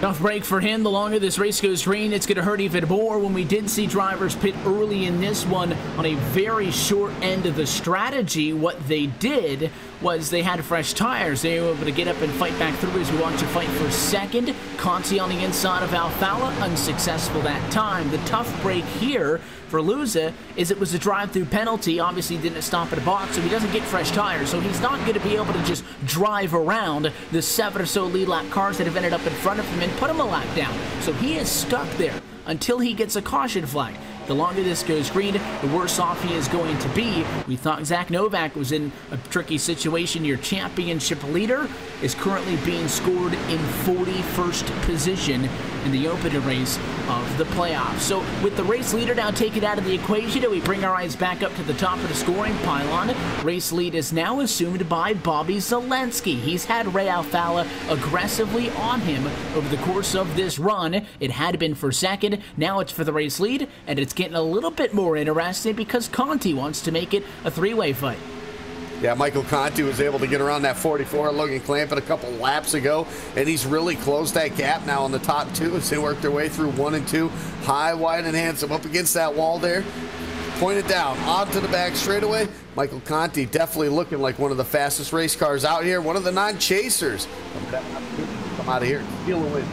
Tough break for him. The longer this race goes green, it's going to hurt even more. When we did see drivers pit early in this one on a very short end of the strategy, what they did was they had fresh tires. They were able to get up and fight back through as we watch a fight for second. Conti on the inside of Alfala, unsuccessful that time. The tough break here for Lusa is it was a drive-through penalty. Obviously didn't stop at a box, so he doesn't get fresh tires. So he's not going to be able to just drive around the 7 or so lead lap cars that have ended up in front of him and put him a lap down. So he is stuck there until he gets a caution flag. The longer this goes green, the worse off he is going to be. We thought Zach Novak was in a tricky situation. Your championship leader is currently being scored in 41st position in the opening race of the playoffs. So with the race leader now taken out of the equation, we bring our eyes back up to the top of the scoring pylon. Race lead is now assumed by Bobby Zielinski. He's had Ray Alfala aggressively on him over the course of this run. It had been for second. Now it's for the race lead, and it's getting a little bit more interesting because Conti wants to make it a 3-way fight. Yeah, Michael Conti was able to get around that 44 Logan Clampett a couple laps ago, and he's really closed that gap now on the top 2 as they work their way through 1 and 2. High, wide, and handsome up against that wall there. Pointed down, onto the back straightaway. Michael Conti definitely looking like one of the fastest race cars out here, one of the non-chasers. Come out of here, steal a win.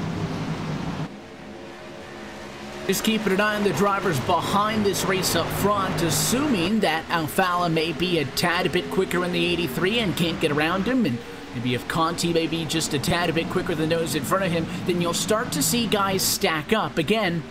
Just keeping an eye on the drivers behind this race up front, assuming that Alfala may be a tad bit quicker in the 83 and can't get around him, and maybe if Conti may be just a tad bit quicker than those in front of him, then you'll start to see guys stack up. Again,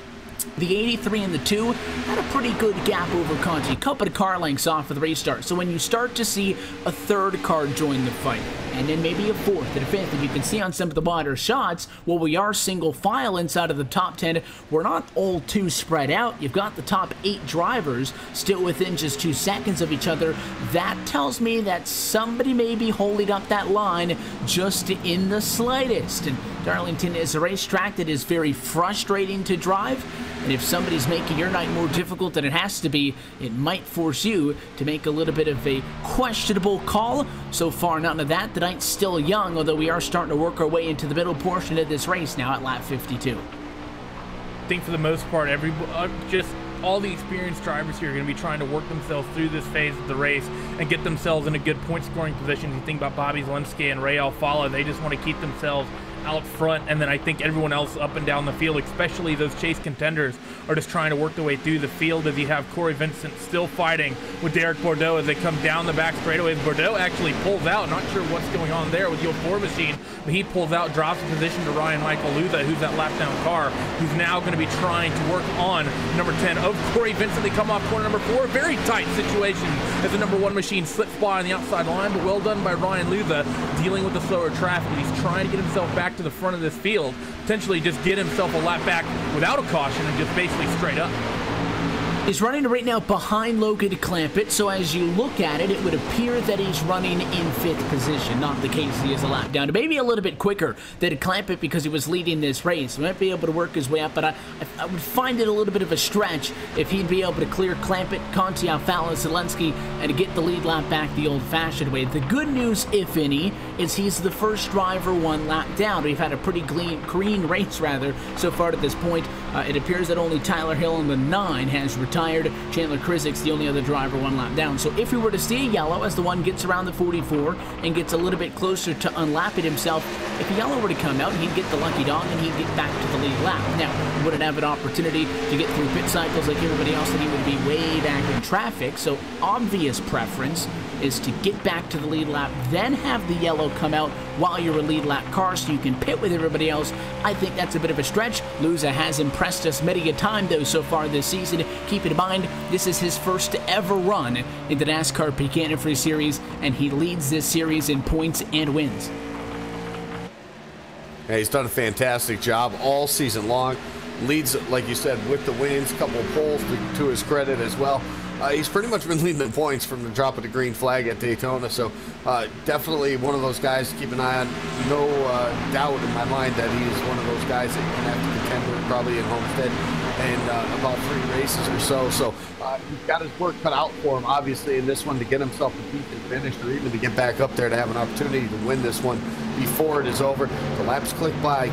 the 83 and the 2 had a pretty good gap over Conti, a couple of car lengths off for the restart. So when you start to see a third car join the fight, and then maybe a fourth and a fifth, and you can see on some of the wider shots, well, we are single file inside of the top 10. We're not all too spread out. You've got the top 8 drivers still within just 2 seconds of each other. That tells me that somebody may be holding up that line just in the slightest. And Darlington is a racetrack that is very frustrating to drive. And if somebody's making your night more difficult than it has to be, it might force you to make a little bit of a questionable call. So far, none of that. The night's still young, although we are starting to work our way into the middle portion of this race now at lap 52. I think for the most part, just all the experienced drivers here are going to be trying to work themselves through this phase of the race and get themselves in a good point scoring position. You think about Bobby Zielinski and Ray Alfala, they just want to keep themselves out front, and then I think everyone else up and down the field, especially those chase contenders, are just trying to work their way through the field as you have Corey Vincent still fighting with Derek Bordeaux as they come down the back straightaways. Bordeaux actually pulls out, not sure what's going on there with the 04 machine, but he pulls out, drops the position to Ryan Michael Lusa, who's that lap down car, who's now going to be trying to work on number 10 of Corey Vincent. They come off corner number 4, very tight situation as the number 1 machine slips by on the outside line, but well done by Ryan Lusa dealing with the slower traffic. He's trying to get himself back to the front of this field, potentially just get himself a lap back without a caution and just basically straight up. He's running right now behind Logan Clampett, so as you look at it, it would appear that he's running in 5th position. Not the case. He is a lap down. Maybe a little bit quicker than Clampett because he was leading this race. He might be able to work his way up, but I would find it a little bit of a stretch if he'd be able to clear Clampett, Conti, Alfala, Zelensky, and get the lead lap back the old-fashioned way. The good news, if any, is he's the first driver 1 lap down. We've had a pretty clean race, rather, so far to this point. It appears that only Tyler Hill on the 9 has retired. Chandler Krisik's the only other driver 1 lap down. So if we were to see a yellow as the one gets around the 44 and gets a little bit closer to unlapping himself, if a yellow were to come out, he'd get the lucky dog and he'd get back to the lead lap. Now, he wouldn't have an opportunity to get through pit cycles like everybody else, and he would be way back in traffic. So obvious preference is to get back to the lead lap, then have the yellow come out while you're a lead lap car so you can pit with everybody else. I think that's a bit of a stretch. Luza has impressed us many a time, though, so far this season. Keep in mind, this is his first ever run in the NASCAR Peak Antifreeze Series, and he leads this series in points and wins. Yeah, he's done a fantastic job all season long. Leads, like you said, with the wins, couple of poles to his credit as well. He's pretty much been leading the points from the drop of the green flag at Daytona, so definitely one of those guys to keep an eye on. No doubt in my mind that he's one of those guys that you can have to contend with probably in Homestead in about 3 races or so. So he's got his work cut out for him, obviously, in this one to get himself a decent finish or even to get back up there to have an opportunity to win this one before it is over. The laps click by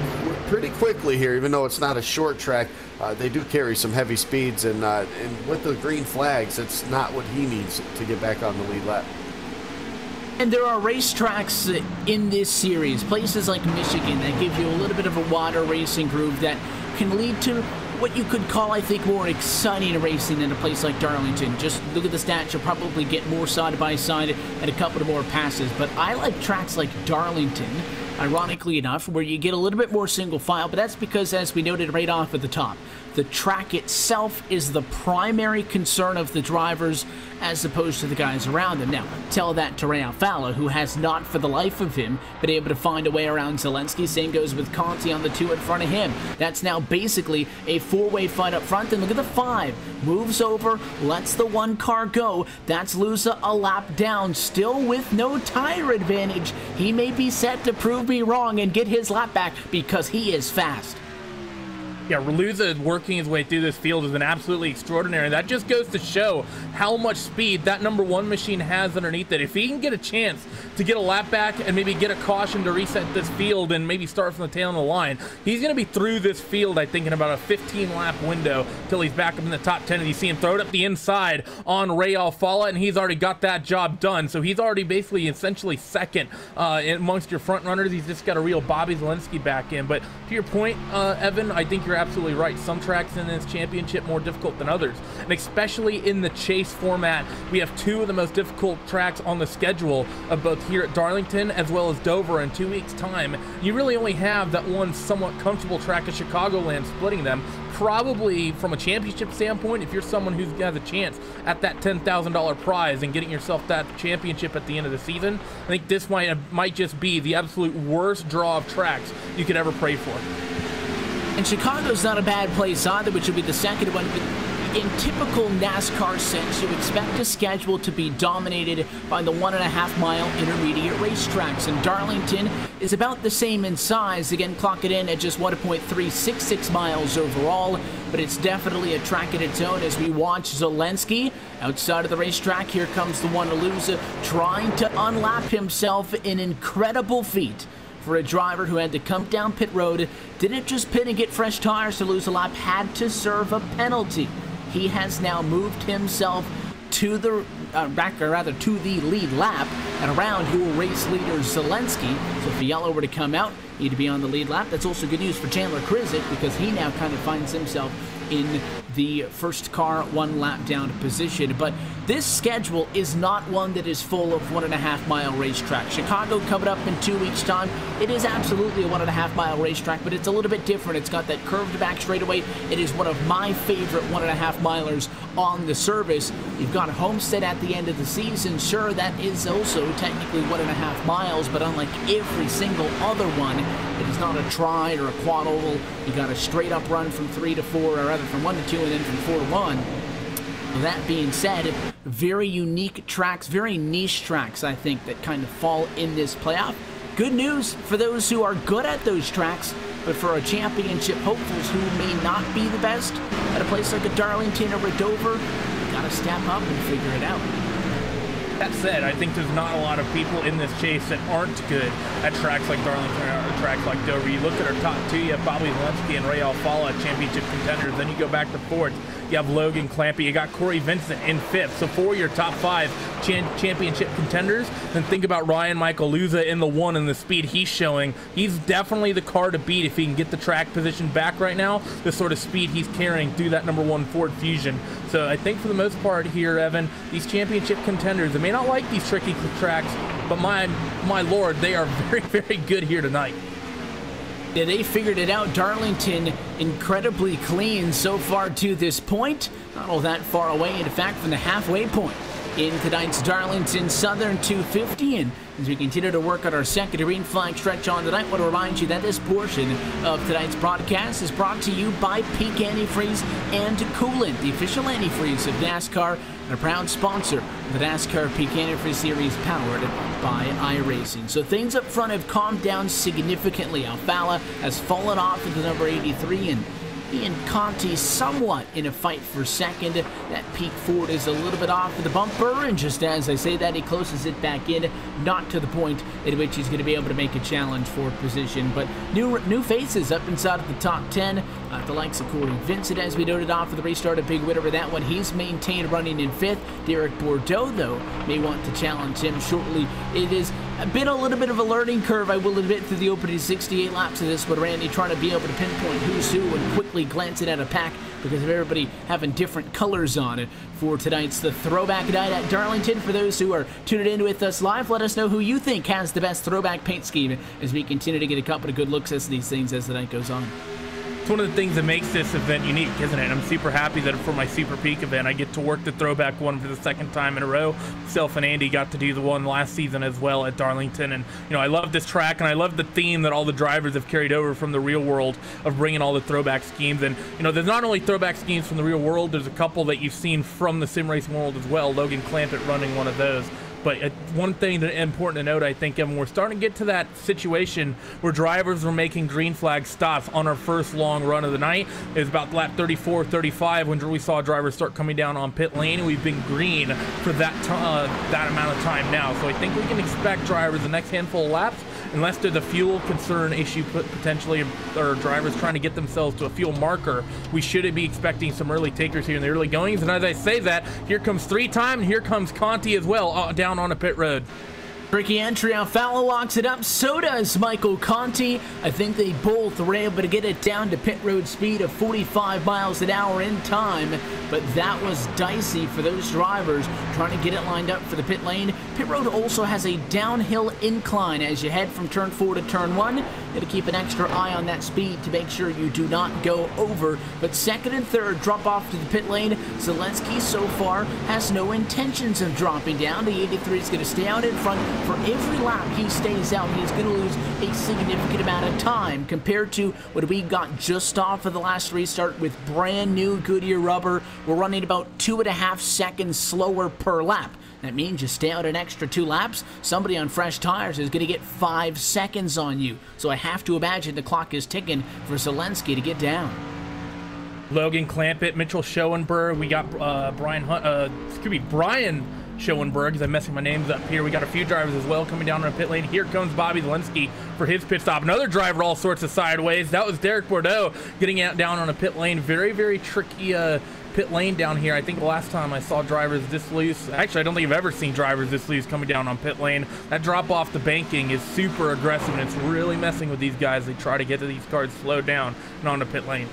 pretty quickly here, even though it's not a short track. They do carry some heavy speeds, and with the green flags, it's not what he needs to get back on the lead lap. And there are racetracks in this series, places like Michigan, that give you a little bit of a water racing groove that can lead to what you could call, I think, more exciting racing than a place like Darlington. Just look at the stats. You'll probably get more side-by-side and a couple of more passes. But I like tracks like Darlington, ironically enough, where you get a little bit more single file, but that's because, as we noted right off at the top, the track itself is the primary concern of the drivers as opposed to the guys around them. Now, tell that to Ray Alfala, who has not for the life of him been able to find a way around Zelensky. Same goes with Conti on the 2 in front of him. That's now basically a 4-way fight up front. And look at the 5. Moves over, lets the 1 car go. That's Luza a lap down, still with no tire advantage. He may be set to prove me wrong and get his lap back because he is fast. Yeah, Reluza working his way through this field has been absolutely extraordinary. That just goes to show how much speed that number 1 machine has underneath it. If he can get a chance to get a lap back and maybe get a caution to reset this field and maybe start from the tail of the line, he's going to be through this field, I think, in about a 15-lap window till he's back up in the top 10. And you see him throw it up the inside on Ray Alfala, and he's already got that job done. So he's already basically essentially second amongst your front runners. He's just got to reel Bobby Zelensky back in. But to your point, Evan, I think you're absolutely right. Some tracks in this championship more difficult than others, and especially in the chase format, we have 2 of the most difficult tracks on the schedule of both here at Darlington as well as Dover in 2 weeks' time. You really only have that one somewhat comfortable track at Chicagoland splitting them. Probably from a championship standpoint, if you're someone who has a chance at that $10,000 prize and getting yourself that championship at the end of the season, I think this might just be the absolute worst draw of tracks you could ever pray for. And Chicago's not a bad place either, which will be the second one. But in typical NASCAR sense, you expect a schedule to be dominated by the 1.5-mile intermediate racetracks. And Darlington is about the same in size, again clocking in at just 1.366 miles overall. But it's definitely a track in its own as we watch Zelensky outside of the racetrack. Here comes the one to lose, trying to unlap himself, an incredible feat for a driver who had to come down pit road, didn't just pit and get fresh tires to lose a lap, had to serve a penalty. He has now moved himself to the to the lead lap and around your race leader Zelensky. So if the yellow were to come out, he'd be on the lead lap. That's also good news for Chandler Krizik because he now kind of finds himself in the first car 1 lap down position. But this schedule is not one that is full of 1.5-mile racetrack. Chicago coming up in 2 weeks' time. It is absolutely a 1.5-mile racetrack, but it's a little bit different. It's got that curved back straightaway. It is one of my favorite 1.5-milers on the service. You've got Homestead at the end of the season. Sure, that is also technically 1.5 miles, but unlike every single other one, it is not a tri or a quad oval. You got a straight up run from 3 to 4, or rather from 1 to 2 and then from 4 to 1. That being said, very unique tracks, very niche tracks, I think, that kind of fall in this playoff. Good news for those who are good at those tracks, but for our championship hopefuls who may not be the best at a place like a Darlington or a Dover, you gotta step up and figure it out. That said, I think there's not a lot of people in this chase that aren't good at tracks like Darlington or tracks like Dover. You look at our top two, you have Bobby Valensky and Ray Alfala, championship contenders. Then you go back to fourth, you have Logan Clampy, you got Corey Vincent in fifth. So for your top five championship contenders, then think about Ryan Michael Luza in the one and the speed he's showing. He's definitely the car to beat if he can get the track position back right now, the sort of speed he's carrying through that number one Ford Fusion. So I think for the most part here, Evan, these championship contenders, they may not like these tricky tracks, but my lord, they are very, very good here tonight. Yeah, they figured it out. Darlington incredibly clean so far to this point. Not all that far away, in fact, from the halfway point in tonight's Darlington Southern 250. And as we continue to work on our second green flag stretch on tonight, I want to remind you that this portion of tonight's broadcast is brought to you by Peak Antifreeze and Coolant, the official antifreeze of NASCAR and a proud sponsor of the NASCAR Peak Antifreeze Series powered by iRacing. So things up front have calmed down significantly. Alfala has fallen off into number 83, and he and Conti somewhat in a fight for second. That Peak Ford is a little bit off of the bumper, and just as I say that, he closes it back in, not to the point at which he's going to be able to make a challenge for position. But new faces up inside of the top 10. The likes of Corey Vincent, as we noted off of the restart, a big winner with that one. He's maintained running in fifth. Derek Bordeaux, though, may want to challenge him shortly. It is been a little bit of a learning curve, I will admit, through the opening 68 laps of this, but Randy trying to be able to pinpoint who's who and quickly glancing at a pack because of everybody having different colors on it. For tonight's the throwback night at Darlington. For those who are tuning in with us live, let us know who you think has the best throwback paint scheme as we continue to get a couple of good looks at these things as the night goes on. It's one of the things that makes this event unique, isn't it? And I'm super happy that for my Super Peak event, I get to work the throwback one for the second time in a row. Myself and Andy got to do the one last season as well at Darlington. And, you know, I love this track, and I love the theme that all the drivers have carried over from the real world of bringing all the throwback schemes. And, you know, there's not only throwback schemes from the real world, there's a couple that you've seen from the sim racing world as well. Logan Clampett running one of those. But one thing that's important to note, I think, Evan, we're starting to get to that situation where drivers were making green flag stops on our first long run of the night. It was about lap 34, 35 when we saw drivers start coming down on pit lane, and we've been green for that amount of time now. So I think we can expect drivers the next handful of laps, unless there's a fuel concern issue potentially, or drivers trying to get themselves to a fuel marker, we should be expecting some early takers here in the early goings. And as I say that, here comes 3-time, and here comes Conti as well, down on a pit road. Tricky entry. Alfala locks it up. So does Michael Conti. I think they both were able to get it down to pit road speed of 45 miles an hour in time, but that was dicey for those drivers trying to get it lined up for the pit lane. Pit road also has a downhill incline as you head from turn 4 to turn 1. You got to keep an extra eye on that speed to make sure you do not go over. But second and third drop off to the pit lane. Zelensky so far has no intentions of dropping down. The 83 is going to stay out in front. For every lap he stays out, he's going to lose a significant amount of time compared to what we got just off of the last restart with brand new Goodyear rubber. We're running about 2.5 seconds slower per lap. That means you stay out an extra 2 laps, somebody on fresh tires is going to get 5 seconds on you. So I have to imagine the clock is ticking for Zelensky to get down. Logan Clampett, Mitchell Schoenberg, we got Brian Schoenberg, because I'm messing my names up here. We got a few drivers as well coming down on the pit lane. Here comes Bobby Valensky for his pit stop. Another driver all sorts of sideways. That was Derek Bordeaux getting out down on a pit lane. Very, very tricky pit lane down here. I think the last time I saw drivers this loose, actually I don't think I've ever seen drivers this loose coming down on pit lane. That drop off the banking is super aggressive, and it's really messing with these guys. They try to get to these cars slowed down and on the pit lane.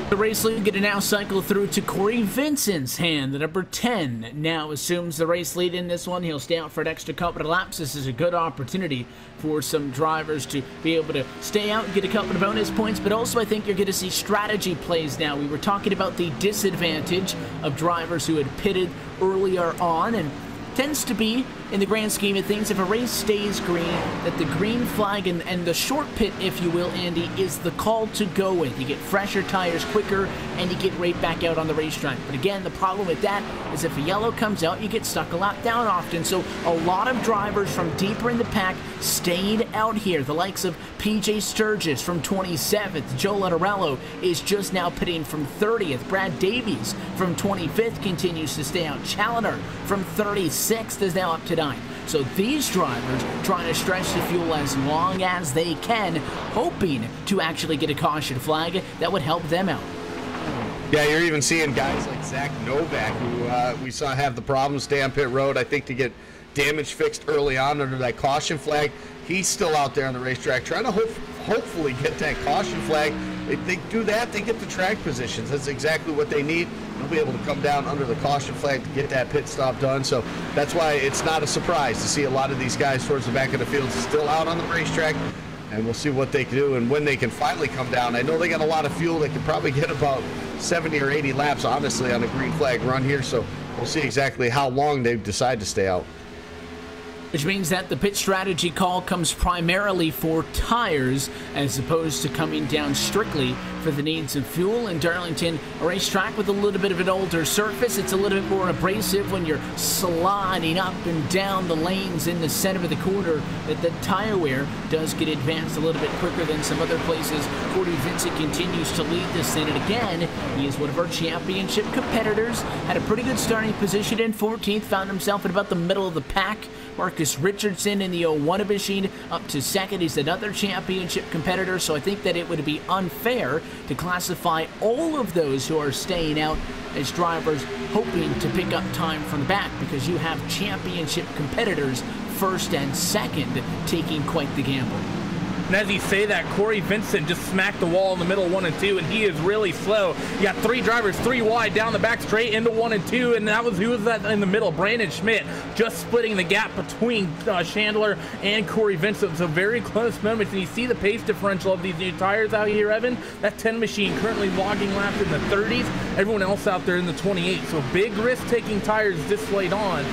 The race lead going to now cycle through to Corey Vincent's hand. The number 10 now assumes the race lead in this one. He'll stay out for an extra couple of laps. This is a good opportunity for some drivers to be able to stay out and get a couple of bonus points, but also I think you're going to see strategy plays now. We were talking about the disadvantage of drivers who had pitted earlier on, and tends to be in the grand scheme of things, if a race stays green, that the green flag and the short pit, if you will, Andy, is the call to go with. You get fresher tires quicker, and you get right back out on the racetrack. But again, the problem with that is if a yellow comes out, you get stuck a lap down often. So a lot of drivers from deeper in the pack stayed out here. The likes of PJ Sturgis from 27th. Joe Letterello is just now pitting from 30th. Brad Davies from 25th continues to stay out. Challoner from 36th is now up to 9th. So these drivers trying to stretch the fuel as long as they can, hoping to actually get a caution flag that would help them out. Yeah, you're even seeing guys like Zach Novak, who we saw have the problem stay on pit road, I think, to get damage fixed early on under that caution flag. He's still out there on the racetrack trying to hopefully get that caution flag. If they do that, they get the track positions. That's exactly what they need. They'll be able to come down under the caution flag to get that pit stop done. So that's why it's not a surprise to see a lot of these guys towards the back of the field still out on the racetrack. And we'll see what they can do and when they can finally come down. I know they got a lot of fuel. They can probably get about 70 or 80 laps, honestly, on a green flag run here. So we'll see exactly how long they decide to stay out. Which means that the pit strategy call comes primarily for tires as opposed to coming down strictly for the needs of fuel. In Darlington, a racetrack with a little bit of an older surface, it's a little bit more abrasive when you're sliding up and down the lanes in the center of the corner, that the tire wear does get advanced a little bit quicker than some other places. Corey Vincent continues to lead this thing, and again, he is one of our championship competitors. Had a pretty good starting position in 14th, found himself at about the middle of the pack. Marcus Richardson in the 01 machine up to second. He's another championship competitor, so I think that it would be unfair to classify all of those who are staying out as drivers hoping to pick up time from the back, because you have championship competitors first and second taking quite the gamble. And as you say that, Corey Vincent just smacked the wall in the middle 1 and 2, and he is really slow. You got 3 drivers, 3 wide down the back straight into 1 and 2, and who was that in the middle? Brandon Schmidt just splitting the gap between Chandler and Corey Vincent. So very close moments, and you see the pace differential of these new tires out here, Evan. That 10 machine currently logging laps in the 30s. Everyone else out there in the 28. So big risk taking tires this late on.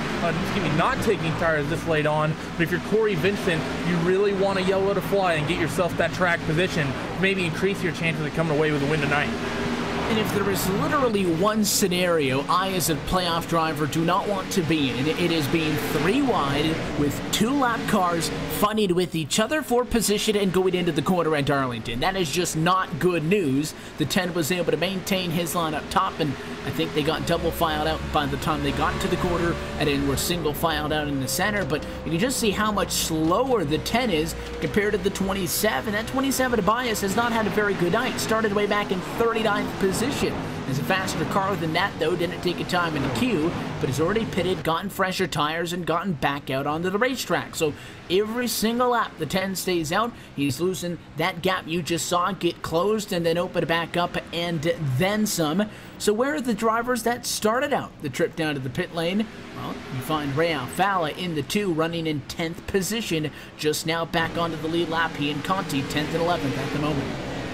Not taking tires this late on. But if you're Corey Vincent, you really want a yellow to fly and get yourself that track position, maybe increase your chances of coming away with a win tonight. And if there is literally one scenario I, as a playoff driver, do not want to be in, it is being 3 wide with 2 lap cars fighting with each other for position and going into the corner at Darlington. That is just not good news. The 10 was able to maintain his line up top, and I think they got double filed out by the time they got to the corner, and then were single filed out in the center. But you can just see how much slower the 10 is compared to the 27. That 27 Tobias has not had a very good night. Started way back in 39th position. Is a faster car than that, though. Didn't take a time in the queue, but has already pitted, gotten fresher tires, and gotten back out onto the racetrack. So every single lap the 10 stays out, he's losing that gap you just saw get closed and then open back up and then some. So where are the drivers that started out the trip down to the pit lane? Well, you find Ray Alfala in the 2 running in 10th position, just now back onto the lead lap. He and Conti 10th and 11th at the moment.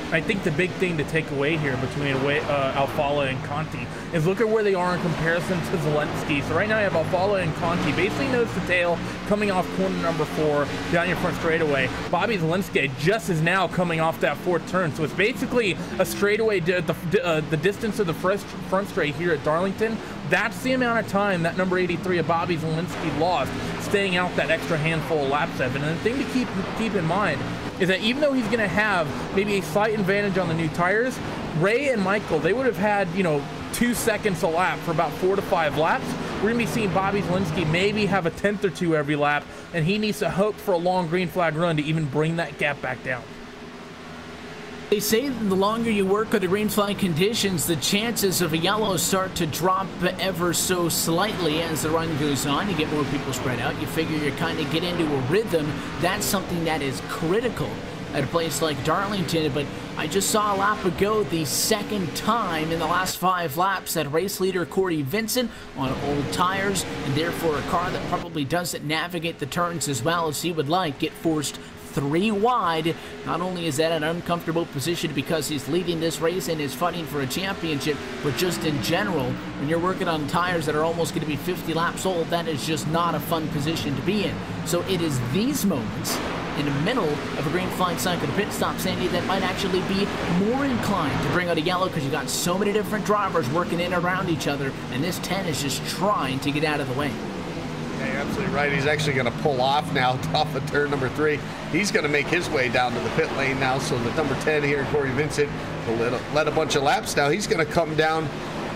I think the big thing to take away here between Alfala and Conti is look at where they are in comparison to Zelensky. So right now you have Alfala and Conti basically nose to tail coming off corner number 4 down your front straightaway. Bobby Zelensky just is now coming off that 4th turn. So it's basically a straightaway, the distance of the front straight here at Darlington. That's the amount of time that number 83 of Bobby Zelensky lost, staying out that extra handful of laps, Evan. And the thing to keep in mind is that even though he's going to have maybe a slight advantage on the new tires, Ray and Michael, they would have had, 2 seconds a lap for about 4 to 5 laps. We're going to be seeing Bobby Zelensky maybe have a 10th or 2 every lap, and he needs to hope for a long green flag run to even bring that gap back down. They say the longer you work with the green flag conditions, the chances of a yellow start to drop ever so slightly as the run goes on. You get more people spread out. You figure you kind of get into a rhythm. That's something that is critical at a place like Darlington. But I just saw a lap ago the 2nd time in the last 5 laps that race leader Corey Vincent on old tires, and therefore a car that probably doesn't navigate the turns as well as he would like, get forced 3 wide. Not only is that an uncomfortable position because he's leading this race and is fighting for a championship, but just in general, when you're working on tires that are almost going to be 50 laps old, that is just not a fun position to be in. So it is these moments in the middle of a green flag cycle to pit stop, Sandy, that might actually be more inclined to bring out a yellow because you got so many different drivers working in and around each other, and this 10 is just trying to get out of the way. Yeah, you're absolutely right. He's actually going to pull off now off of turn number 3. He's going to make his way down to the pit lane now, so the number 10 here, Corey Vincent, will let a bunch of laps. Now he's going to come down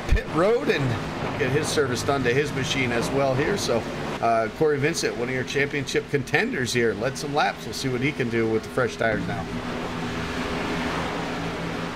pit road and get his service done to his machine as well here. So Corey Vincent, one of your championship contenders here, led some laps. We'll see what he can do with the fresh tires now.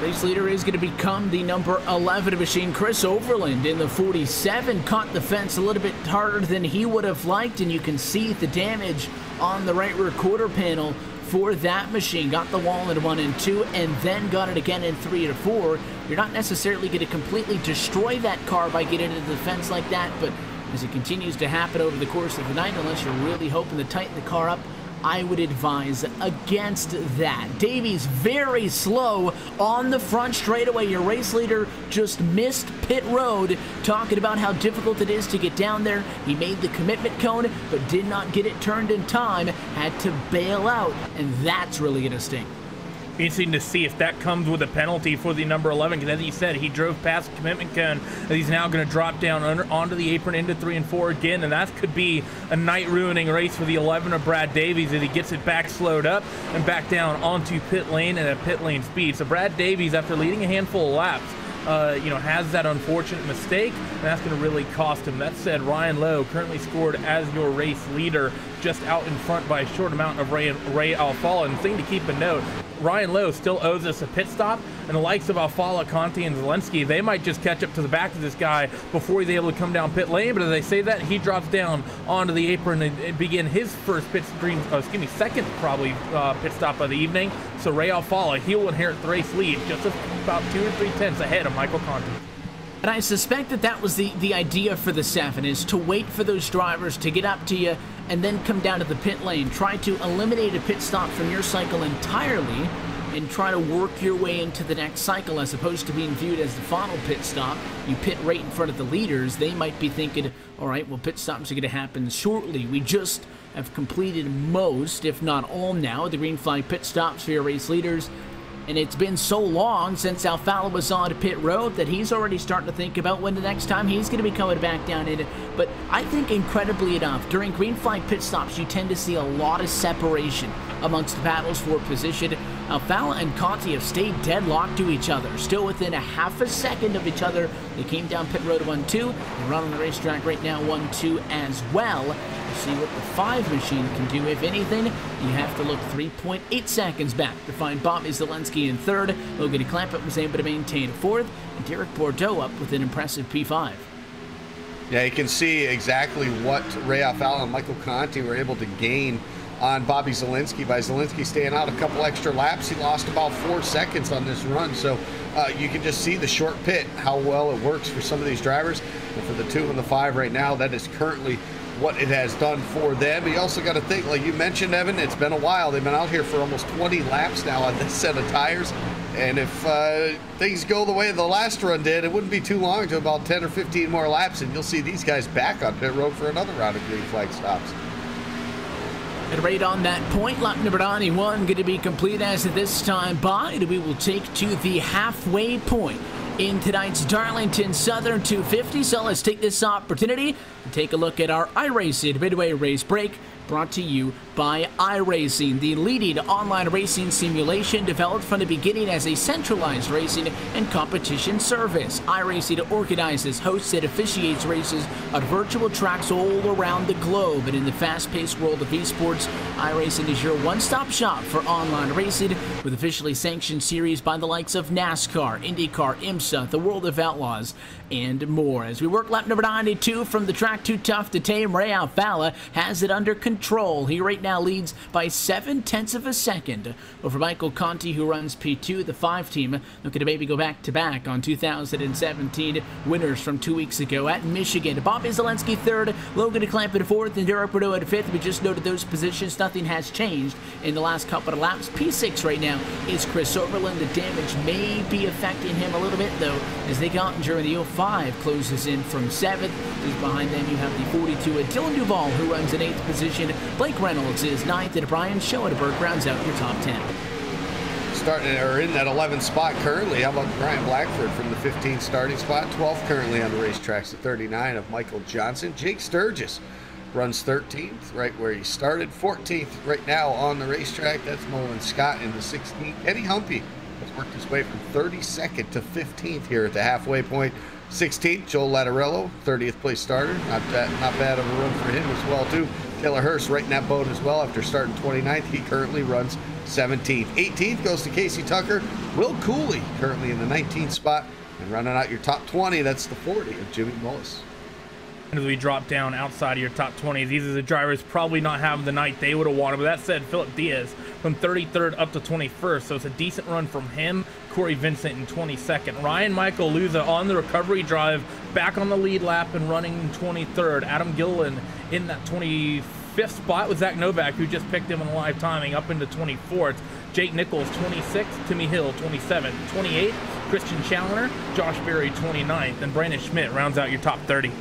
Race leader is going to become the number 11 machine. Chris Overland in the 47 caught the fence a little bit harder than he would have liked, and you can see the damage on the right rear quarter panel for that machine. Got the wall in 1 and 2, and then got it again in 3 and 4. You're not necessarily going to completely destroy that car by getting into the fence like that, but as it continues to happen over the course of the night, unless you're really hoping to tighten the car up, I would advise against that. Davies very slow on the front straightaway. Your race leader just missed pit road, talking about how difficult it is to get down there. He made the commitment cone, but did not get it turned in time, had to bail out, and that's really going to sting. Interesting to see if that comes with a penalty for the number 11, because as he said, he drove past the commitment cone, and he's now going to drop down onto the apron into 3 and 4 again, and that could be a night-ruining race for the 11 of Brad Davies as he gets it back slowed up and back down onto pit lane at a pit lane speed. So Brad Davies, after leading a handful of laps, has that unfortunate mistake, and that's going to really cost him. That said, Ryan Lowe currently scored as your race leader, just out in front by a short amount of Ray Alfala. And the thing to keep a note, Ryan Lowe still owes us a pit stop, and the likes of Alfala, Conti, and Zelensky, they might just catch up to the back of this guy before he's able to come down pit lane. But as they say that, he drops down onto the apron and begin his first second probably pit stop of the evening. So Ray Alfala, he will inherit the race lead, just about 2 or 3 tenths ahead of Michael Conti. And I suspect that was the idea for the 7, is to wait for those drivers to get up to you and then come down to the pit lane. Try to eliminate a pit stop from your cycle entirely and try to work your way into the next cycle, as opposed to being viewed as the final pit stop. You pit right in front of the leaders. They might be thinking, all right, well, pit stops are going to happen shortly. We just have completed most, if not all now, the green flag pit stops for your race leaders. And it's been so long since Alfala was on pit road that he's already starting to think about when the next time he's going to be coming back down in it. But I think, incredibly enough, during green flag pit stops, you tend to see a lot of separation amongst the battles for position. Alfala and Conti have stayed deadlocked to each other, still within a half a second of each other. They came down pit road 1-2. They run on the racetrack right now 1-2 as well. We'll see what the 5 machine can do. If anything, you have to look 3.8 seconds back to find Bobby Zelensky in 3rd. Logan Clampett was able to maintain 4th, and Derek Bordeaux up with an impressive P5. Yeah, you can see exactly what Ray Alfala and Michael Conti were able to gain on Bobby Zelensky by Zelensky staying out a couple extra laps. He lost about 4 seconds on this run, so you can just see the short pit, how well it works for some of these drivers. And for the 2 and the 5 right now, that is currently what it has done for them. But you also got to think, like you mentioned, Evan, it's been a while. They've been out here for almost 20 laps now on this set of tires, and if things go the way the last run did, it wouldn't be too long to about 10 or 15 more laps, and you'll see these guys back on pit road for another round of green flag stops. And right on that point, lap number 91 going to be complete as this time by. We will take to the halfway point in tonight's Darlington Southern 250. So let's take this opportunity to take a look at our iRacing Midway Race Break, brought to you by iRacing, the leading online racing simulation developed from the beginning as a centralized racing and competition service. iRacing organizes, hosts, and officiates races on virtual tracks all around the globe. And in the fast-paced world of eSports, iRacing is your one-stop shop for online racing, with officially sanctioned series by the likes of NASCAR, IndyCar, IMSA, the World of Outlaws, and more. As we work lap number 92 from the track Too Tough to Tame, Ray Alfala has it under control. He right now leads by 0.7 of a second over Michael Conti, who runs P2, the 5 team, looking to maybe go back-to-back on 2017 winners from 2 weeks ago at Michigan. Bobby Zelensky 3rd, Logan DeClamp in 4th, and Derek Bordeaux at 5th. We just noted those positions. Nothing has changed in the last couple of laps. P6 right now is Chris Overland. The damage may be affecting him a little bit, though, as Nick Ottinger in the 05 closes in from 7th. Just behind them, you have the 42 at Dylan Duval, who runs in 8th position. Blake Reynolds is 9th, and Brian Schoenberg rounds out your top 10. Starting or in that 11th spot currently. How about Brian Blackford from the 15th starting spot? 12th currently on the racetracks at 39 of Michael Johnson. Jake Sturgis runs 13th, right where he started. 14th right now on the racetrack. That's Nolan Scott in the 16th. Eddie Humpy has worked his way from 32nd to 15th here at the halfway point. 16th, Joel Lattarello, 30th place starter. Not bad of a run for him as well, too. Taylor Hurst right in that boat as well after starting 29th. He currently runs 17th. 18th goes to Casey Tucker. Will Cooley currently in the 19th spot. And running out your top 20, that's the 40 of Jimmy Mullis. As we drop down outside of your top 20, these are the drivers probably not having the night they would have wanted. But that said, Philip Diaz from 33rd up to 21st, so it's a decent run from him. Corey Vincent in 22nd. Ryan Michael Luza on the recovery drive, back on the lead lap and running in 23rd. Adam Gilliland in that 25th spot with Zach Novak, who just picked him in the live timing, up into 24th. Jake Nichols 26th, Timmy Hill 27th, 28th, Christian Challoner, Josh Berry 29th, and Brandon Schmidt rounds out your top 30.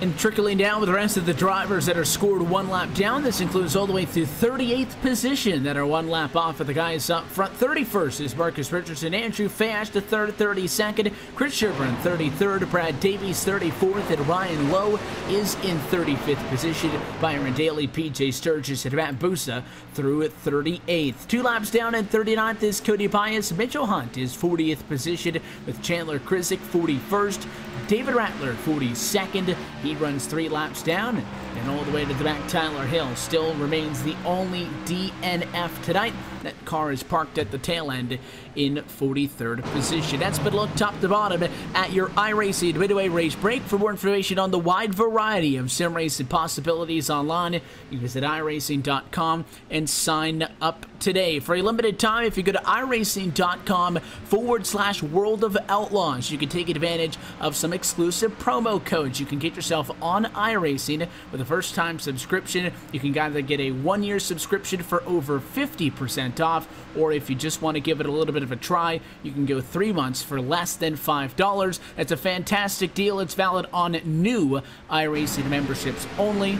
And trickling down with the rest of the drivers that are scored 1 lap down. This includes all the way through 38th position that are 1 lap off of the guys up front. 31st is Marcus Richardson, Andrew Fash to 3rd, 32nd, Chris Sherburne 33rd, Brad Davies 34th, and Ryan Lowe is in 35th position. Byron Daly, PJ Sturgis, and Matt Busa through at 38th. 2 laps down at 39th is Cody Bias. Mitchell Hunt is 40th position with Chandler Krizik 41st. David Rattler 42nd. He runs 3 laps down, and all the way to the back, Tyler Hill still remains the only DNF tonight. That car is parked at the tail end in 43rd position. That's been a look top to bottom at your iRacing midway race break. For more information on the wide variety of sim racing possibilities online, you can visit iRacing.com and sign up today. For a limited time, if you go to iRacing.com/World of Outlaws, you can take advantage of some exclusive promo codes. You can get yourself on iRacing with a first-time subscription. You can either get a 1-year subscription for over 50% off, or if you just want to give it a little bit of a try, you can go 3 months for less than $5. That's a fantastic deal. It's valid on new iRacing memberships only,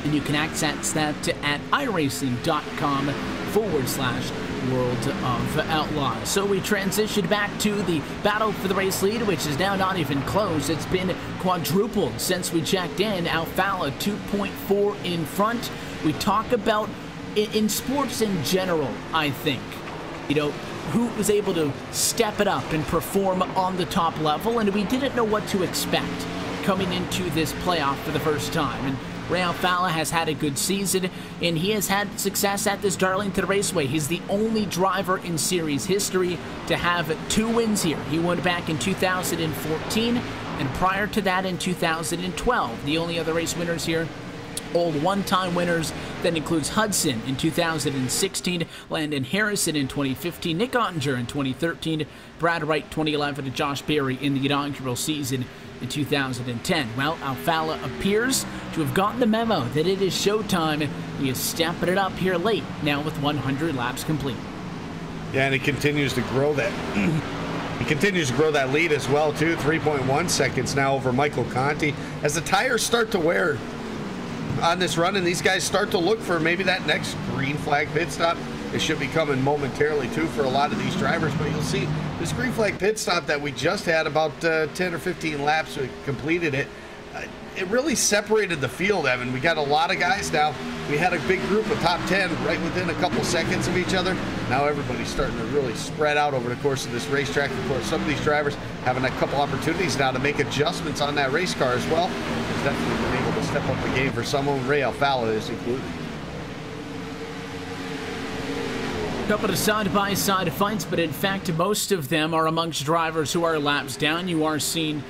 and you can access that at iRacing.com/World of Outlaws. So we transitioned back to the battle for the race lead, which is now not even close. It's been quadrupled since we checked in. Alfala 2.4 in front. We talk about in sports in general, I think, who was able to step it up and perform on the top level, and we didn't know what to expect coming into this playoff for the first time. And Ray Alfala has had a good season, and he has had success at this Darlington Raceway. He's the only driver in series history to have 2 wins here. He won back in 2014, and prior to that in 2012. The only other race winners here, old one-time winners. That includes Hudson in 2016, Landon Harrison in 2015, Nick Ottinger in 2013, Brad Wright 2011, and Josh Berry in the inaugural season in 2010. Well, Alfala appears to have gotten the memo that it is showtime. He is stepping it up here late, now with 100 laps complete. Yeah, and he continues to grow that. He continues to grow that lead as well, too. 3.1 seconds now over Michael Conti. As the tires start to wear on this run, and these guys start to look for maybe that next green flag pit stop. It should be coming momentarily too for a lot of these drivers, but you'll see this green flag pit stop that we just had about 10 or 15 laps, we completed it. It really separated the field, Evan. We got a lot of guys now. We had a big group of top 10 right within a couple seconds of each other. Now everybody's starting to really spread out over the course of this racetrack. Of course, some of these drivers having a couple opportunities now to make adjustments on that race car as well. It's definitely been able to step up the game for someone. Ray Alfala is included. Couple of side-by-side fights, but in fact most of them are amongst drivers who are laps down. You are seeing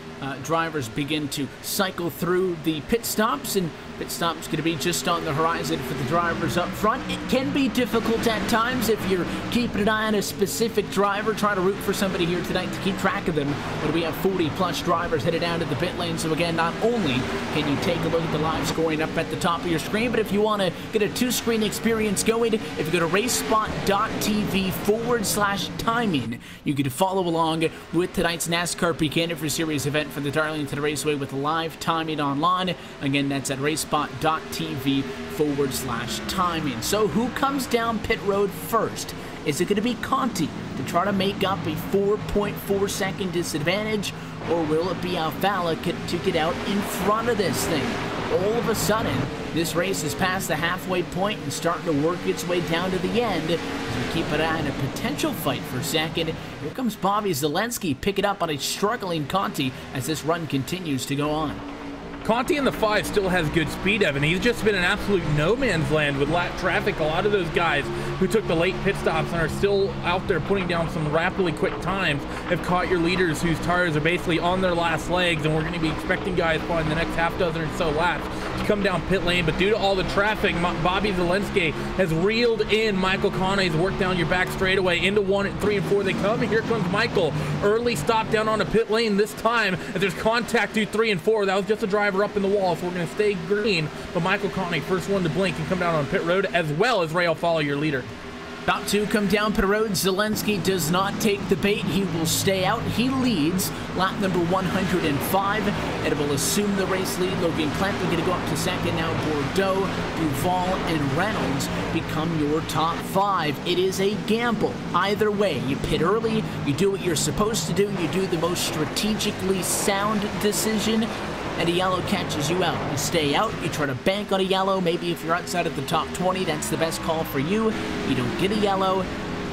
drivers begin to cycle through the pit stops, and Pit stop's going to be just on the horizon for the drivers up front. It can be difficult at times if you're keeping an eye on a specific driver, trying to root for somebody here tonight to keep track of them. But we have 40-plus drivers headed down to the pit lane. So again, not only can you take a look at the live scoring up at the top of your screen, but if you want to get a two-screen experience going, if you go to racespot.tv/timing, you can follow along with tonight's NASCAR PEAK Antifreeze Series event for the Darlington Raceway with live timing online. Again, that's at racespot.tv/timing. So who comes down pit road first? Is it going to be Conti to try to make up a 4.4-second disadvantage, or will it be Alfala to get out in front of this thing? All of a sudden, this race is past the halfway point and starting to work its way down to the end. As we keep an eye on a potential fight for second, here comes Bobby Zelensky picking up on a struggling Conti as this run continues to go on. Conti in the 5 still has good speed, Evan. He's just been in absolute no man's land with lap traffic. A lot of those guys who took the late pit stops and are still out there putting down some rapidly quick times have caught your leaders whose tires are basically on their last legs, and we're going to be expecting guys probably in the next half dozen or so laps to come down pit lane. But due to all the traffic, Bobby Zelensky has reeled in Michael Conne's work down your back straightaway into 1, 3, and 4. They come, and here comes Michael. Early stop down on a pit lane this time as there's contact through 3 and 4. That was just a driver up in the wall, so we're going to stay green. But Michael Conne, first one to blink and come down on pit road, as well as Ray Alfala, your leader. Top 2 come down pit road. Zelensky does not take the bait. He will stay out. He leads lap number 105 and will assume the race lead. Logan Clanton going to go up to second. Now Bordeaux, Duval, and Reynolds become your top 5. It is a gamble. Either way, you pit early, you do what you're supposed to do, you do the most strategically sound decision, and a yellow catches you out. You stay out, you try to bank on a yellow. Maybe if you're outside of the top 20, that's the best call for you. You don't get a yellow,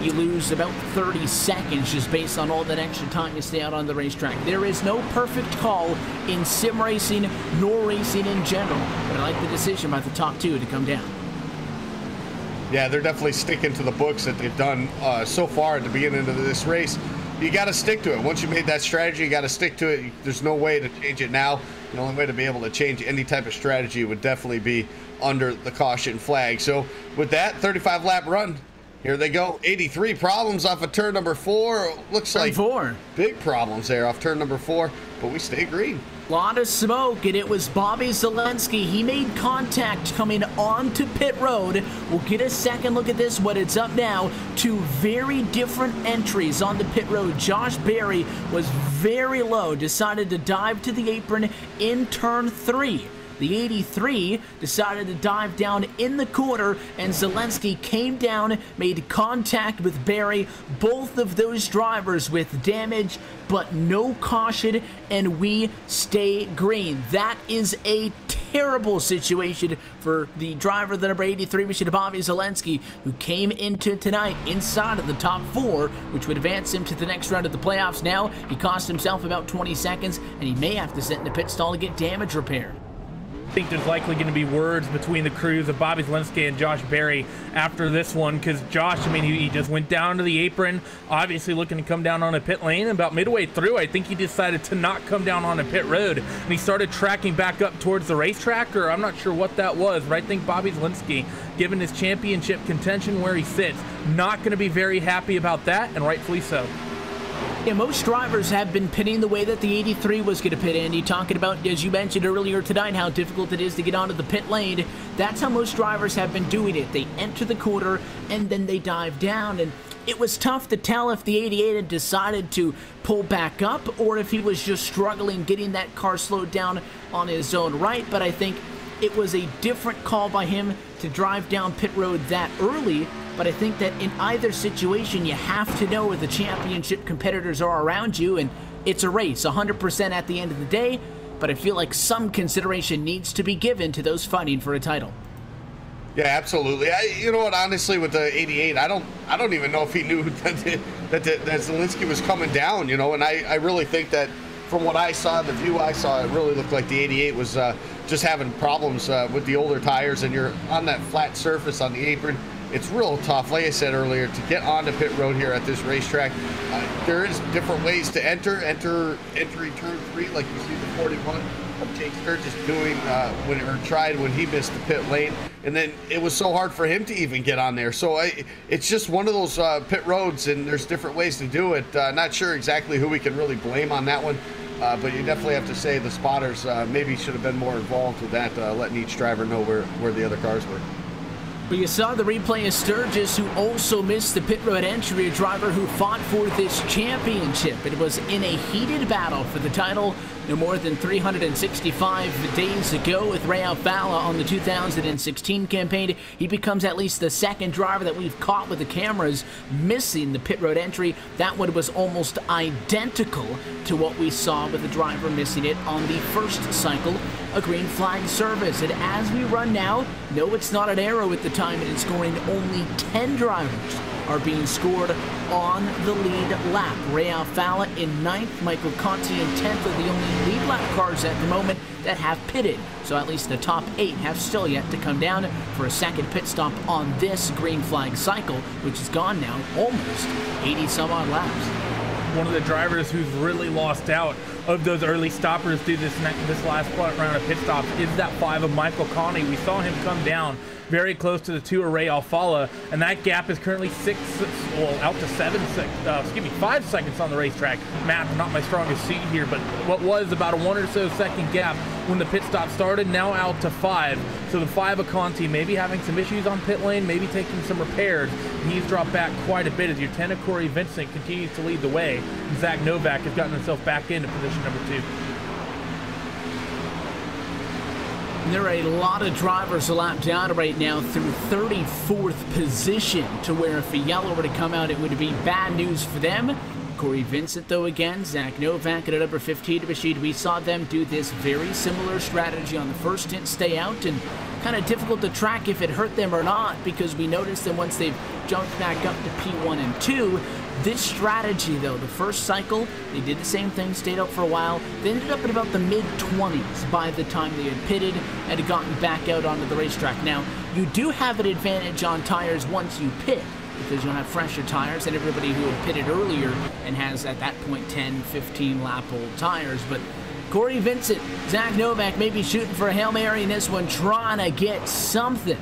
you lose about 30 seconds just based on all that extra time you stay out on the racetrack. There is no perfect call in sim racing nor racing in general, but I like the decision by the top 2 to come down. Yeah, they're definitely sticking to the books that they've done so far at the beginning of this race. You got to stick to it. Once you made that strategy, you got to stick to it. There's no way to change it now. The only way to be able to change any type of strategy would definitely be under the caution flag. So with that 35-lap run, here they go. 83 problems off of turn number 4. Looks like big problems there off turn number 4, but we stay green. Lot of smoke, and it was Bobby Zelensky. He made contact coming onto pit road. We'll get a second look at this, what it's up now. 2 very different entries on the pit road. Josh Berry was very low, decided to dive to the apron in turn 3. The 83 decided to dive down in the corner, and Zelensky came down, made contact with Berry. Both of those drivers with damage, but no caution, and we stay green. That is a terrible situation for the driver, the number 83, Mr. Bobby Zelensky, who came into tonight inside of the top 4, which would advance him to the next round of the playoffs. Now, he cost himself about 20 seconds, and he may have to sit in a pit stall to get damage repaired. I think there's likely going to be words between the crews of Bobby Zelensky and Josh Berry after this one, because Josh, I mean, he just went down to the apron, obviously looking to come down on a pit lane, and about midway through, I think he decided to not come down on a pit road, and he started tracking back up towards the racetrack, or I'm not sure what that was, but I think Bobby Zelensky, given his championship contention where he sits, not going to be very happy about that, and rightfully so. Yeah, most drivers have been pitting the way that the 83 was going to pit, Andy. Talking about, as you mentioned earlier tonight, how difficult it is to get onto the pit lane. That's how most drivers have been doing it. They enter the corner, and then they dive down. And it was tough to tell if the 88 had decided to pull back up or if he was just struggling getting that car slowed down on his own right. But I think it was a different call by him to drive down pit road that early. But I think that in either situation, you have to know where the championship competitors are around you, and it's a race, 100% at the end of the day, but I feel like some consideration needs to be given to those fighting for a title. Yeah, absolutely. You know what, honestly, with the 88, I don't even know if he knew that Zelensky was coming down, you know, and I really think that from what I saw, the view I saw, it really looked like the 88 was just having problems with the older tires, and you're on that flat surface on the apron. it's real tough, like I said earlier, to get onto pit road here at this racetrack. There is different ways to enter entry turn 3, like you see the 41 of Jake Sturgis doing tried when he missed the pit lane, and then it was so hard for him to even get on there. So it's just one of those pit roads, and there's different ways to do it. Not sure exactly who we can really blame on that one, but you definitely have to say the spotters maybe should have been more involved with that, letting each driver know where the other cars were. But you saw the replay of Sturgis, who also missed the pit road entry, a driver who fought for this championship. It was in a heated battle for the title no more than 365 days ago with Ray Alfala on the 2016 campaign. He becomes at least the second driver that we've caught with the cameras missing the pit road entry. That one was almost identical to what we saw with the driver missing it on the first cycle, a green flag service. And as we run now, no, it's not an arrow at the time, and it's scoring only 10 drivers are being scored on the lead lap. Ray Alfala in 9th, Michael Conti in 10th are the only lead lap cars at the moment that have pitted. So at least the top 8 have still yet to come down for a second pit stop on this green flag cycle, which has gone now almost 80 some odd laps. One of the drivers who's really lost out of those early stoppers through this last round of pit stops is that 5 of Michael Conti. We saw him come down very close to the 2 of Ray Alfala, and that gap is currently 5 seconds on the racetrack. Math, not my strongest suit here, but what was about a 1 or so second gap when the pit stop started, now out to 5. So the 5 of Conti maybe having some issues on pit lane, maybe taking some repairs. He's dropped back quite a bit as your 10 of Corey Vincent continues to lead the way. And Zach Novak has gotten himself back into position number 2. There are a lot of drivers lapped down right now through 34th position, to where if a yellow were to come out, it would be bad news for them. Corey Vincent, though, again, Zach Novak at number 15 to Rashid. We saw them do this very similar strategy on the first stint, stay out, and kind of difficult to track if it hurt them or not, because we noticed that once they've jumped back up to P1 and 2, this strategy, though, the first cycle, they did the same thing, stayed out for a while. They ended up at about the mid-20s by the time they had pitted and had gotten back out onto the racetrack. Now, you do have an advantage on tires once you pit, because you'll have fresher tires than everybody who had pitted earlier and has, at that point, 10, 15 lap old tires. But Corey Vincent, Zach Novak may be shooting for a Hail Mary in this one, trying to get something.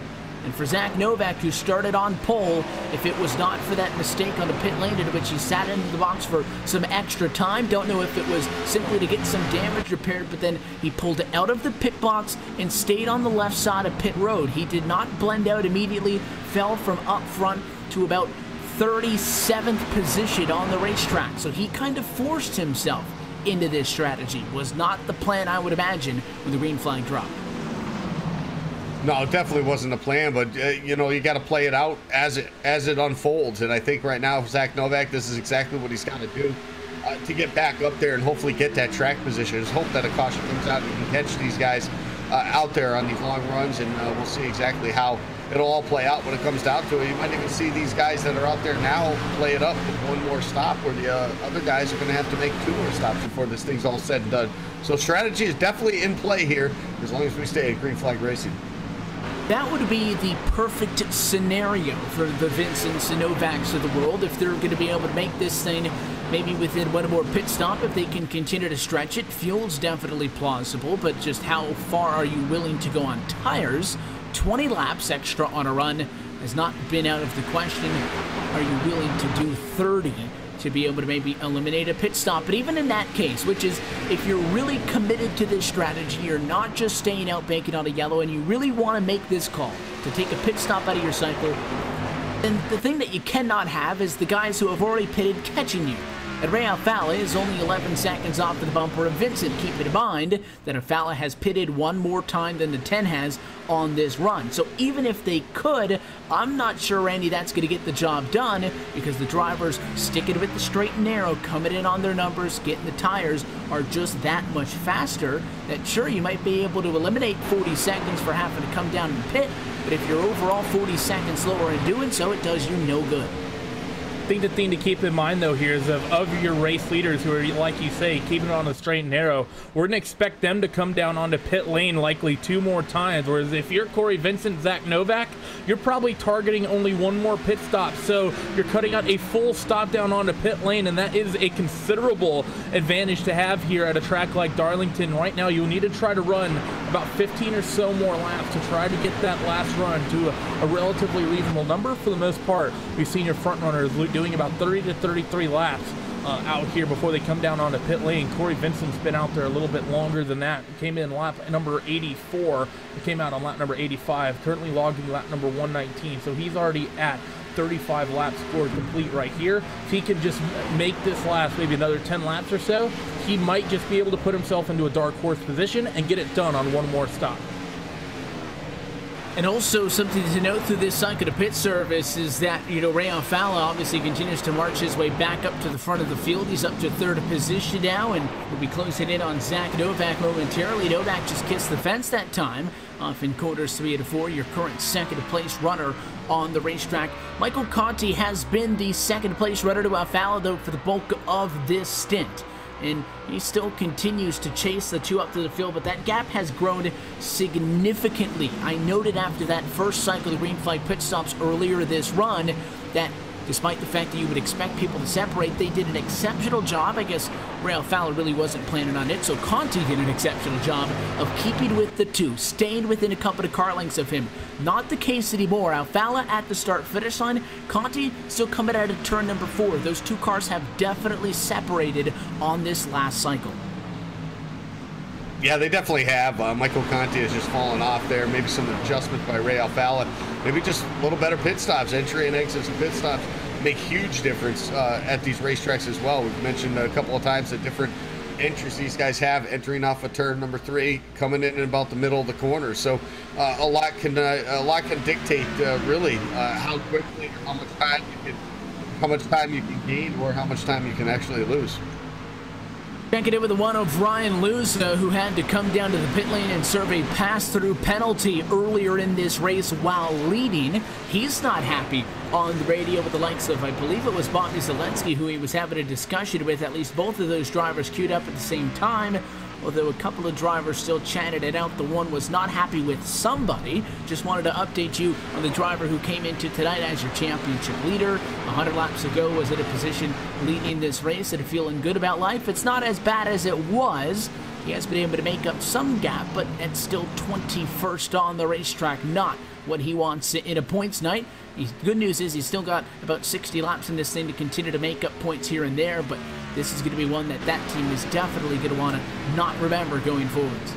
And for Zach Novak, who started on pole, if it was not for that mistake on the pit lane in which he sat into the box for some extra time, don't know if it was simply to get some damage repaired, but then he pulled out of the pit box and stayed on the left side of pit road. He did not blend out immediately, fell from up front to about 37th position on the racetrack. So he kind of forced himself into this strategy. Was not the plan, I would imagine, when the green flag dropped. No, it definitely wasn't a plan, but you know, you got to play it out as it unfolds. And I think right now, Zach Novak, this is exactly what he's got to do to get back up there and hopefully get that track position. Just hope that a caution comes out and he can catch these guys out there on these long runs, and we'll see exactly how it'll all play out when it comes down to it. You might even see these guys that are out there now play it up with one more stop, where the other guys are going to have to make 2 more stops before this thing's all said and done. So strategy is definitely in play here, as long as we stay at green flag racing. That would be the perfect scenario for the Vincents and Novaks of the world, if they're going to be able to make this thing maybe within one more pit stop. If they can continue to stretch it, fuel's definitely plausible, but just how far are you willing to go on tires? 20 laps extra on a run has not been out of the question. Are you willing to do 30 to be able to maybe eliminate a pit stop? But even in that case, which is if you're really committed to this strategy, you're not just staying out banking on a yellow, and you really want to make this call to take a pit stop out of your cycle, then the thing that you cannot have is the guys who have already pitted catching you. And Ray Alfala is only 11 seconds off the bumper of Vincent. Keep in mind that Alfala has pitted 1 more time than the 10 has on this run. So even if they could, I'm not sure, Randy, that's going to get the job done, because the drivers sticking with the straight and narrow, coming in on their numbers, getting the tires, are just that much faster that sure, you might be able to eliminate 40 seconds for having to come down and pit, but if you're overall 40 seconds slower in doing so, it does you no good. think the thing to keep in mind though here is of your race leaders who are, like you say, keeping it on the straight and narrow, we're gonna expect them to come down onto pit lane likely 2 more times, whereas if you're Corey Vincent, Zach Novak, you're probably targeting only 1 more pit stop, so you're cutting out a full stop down onto pit lane, and that is a considerable advantage to have here at a track like Darlington. Right now you'll need to try to run about 15 or so more laps to try to get that last run to a relatively reasonable number. For the most part, we've seen your front runners doing about 30 to 33 laps out here before they come down onto pit lane. Corey Vincent's been out there a little bit longer than that. He came in lap number 84. He came out on lap number 85, currently logging lap number 119. So he's already at 35 laps scored complete right here. If he can just make this last maybe another 10 laps or so, he might just be able to put himself into a dark horse position and get it done on 1 more stop. And also something to note through this cycle of pit service is that, Ray Alfala obviously continues to march his way back up to the front of the field. He's up to 3rd position now, and we'll be closing in on Zach Novak momentarily. Novak just kissed the fence that time off in quarters 3 to 4, your current 2nd place runner on the racetrack. Michael Conti has been the 2nd place runner to Alfala, though, for the bulk of this stint. And he still continues to chase the 2 up to the field, but that gap has grown significantly. I noted after that first cycle of green flag pit stops earlier this run that despite the fact that you would expect people to separate, they did an exceptional job. I guess Ray Alfala really wasn't planning on it, so Conti did an exceptional job of keeping with the 2, staying within a couple of car lengths of him. Not the case anymore. Alfala at the start-finish line, Conti still coming out of turn number 4. Those 2 cars have definitely separated on this last cycle. Yeah, they definitely have. Michael Conti has just fallen off there. Maybe some adjustment by Ray Alfala. Maybe just a little better pit stops. Entry and exits and pit stops make huge difference at these racetracks as well. We've mentioned a couple of times the different entries these guys have, entering off of turn number 3, coming in about the middle of the corner. So a lot can dictate really how quickly or how much time you can gain or how much time you can actually lose. Checking in with the one of Ryan Luza, who had to come down to the pit lane and serve a pass-through penalty earlier in this race while leading. He's not happy on the radio with the likes of, I believe it was Bobby Zelensky, who he was having a discussion with. At least both of those drivers queued up at the same time, although a couple of drivers still chatted it out. The one was not happy with somebody. Just wanted to update you on the driver who came into tonight as your championship leader. 100 laps ago was in a position leading this race and feeling good about life. It's not as bad as it was. He has been able to make up some gap, but it's still 21st on the racetrack. Not what he wants in a points night. Good news is he's still got about 60 laps in this thing to continue to make up points here and there, but this is going to be one that team is definitely going to want to not remember going forwards.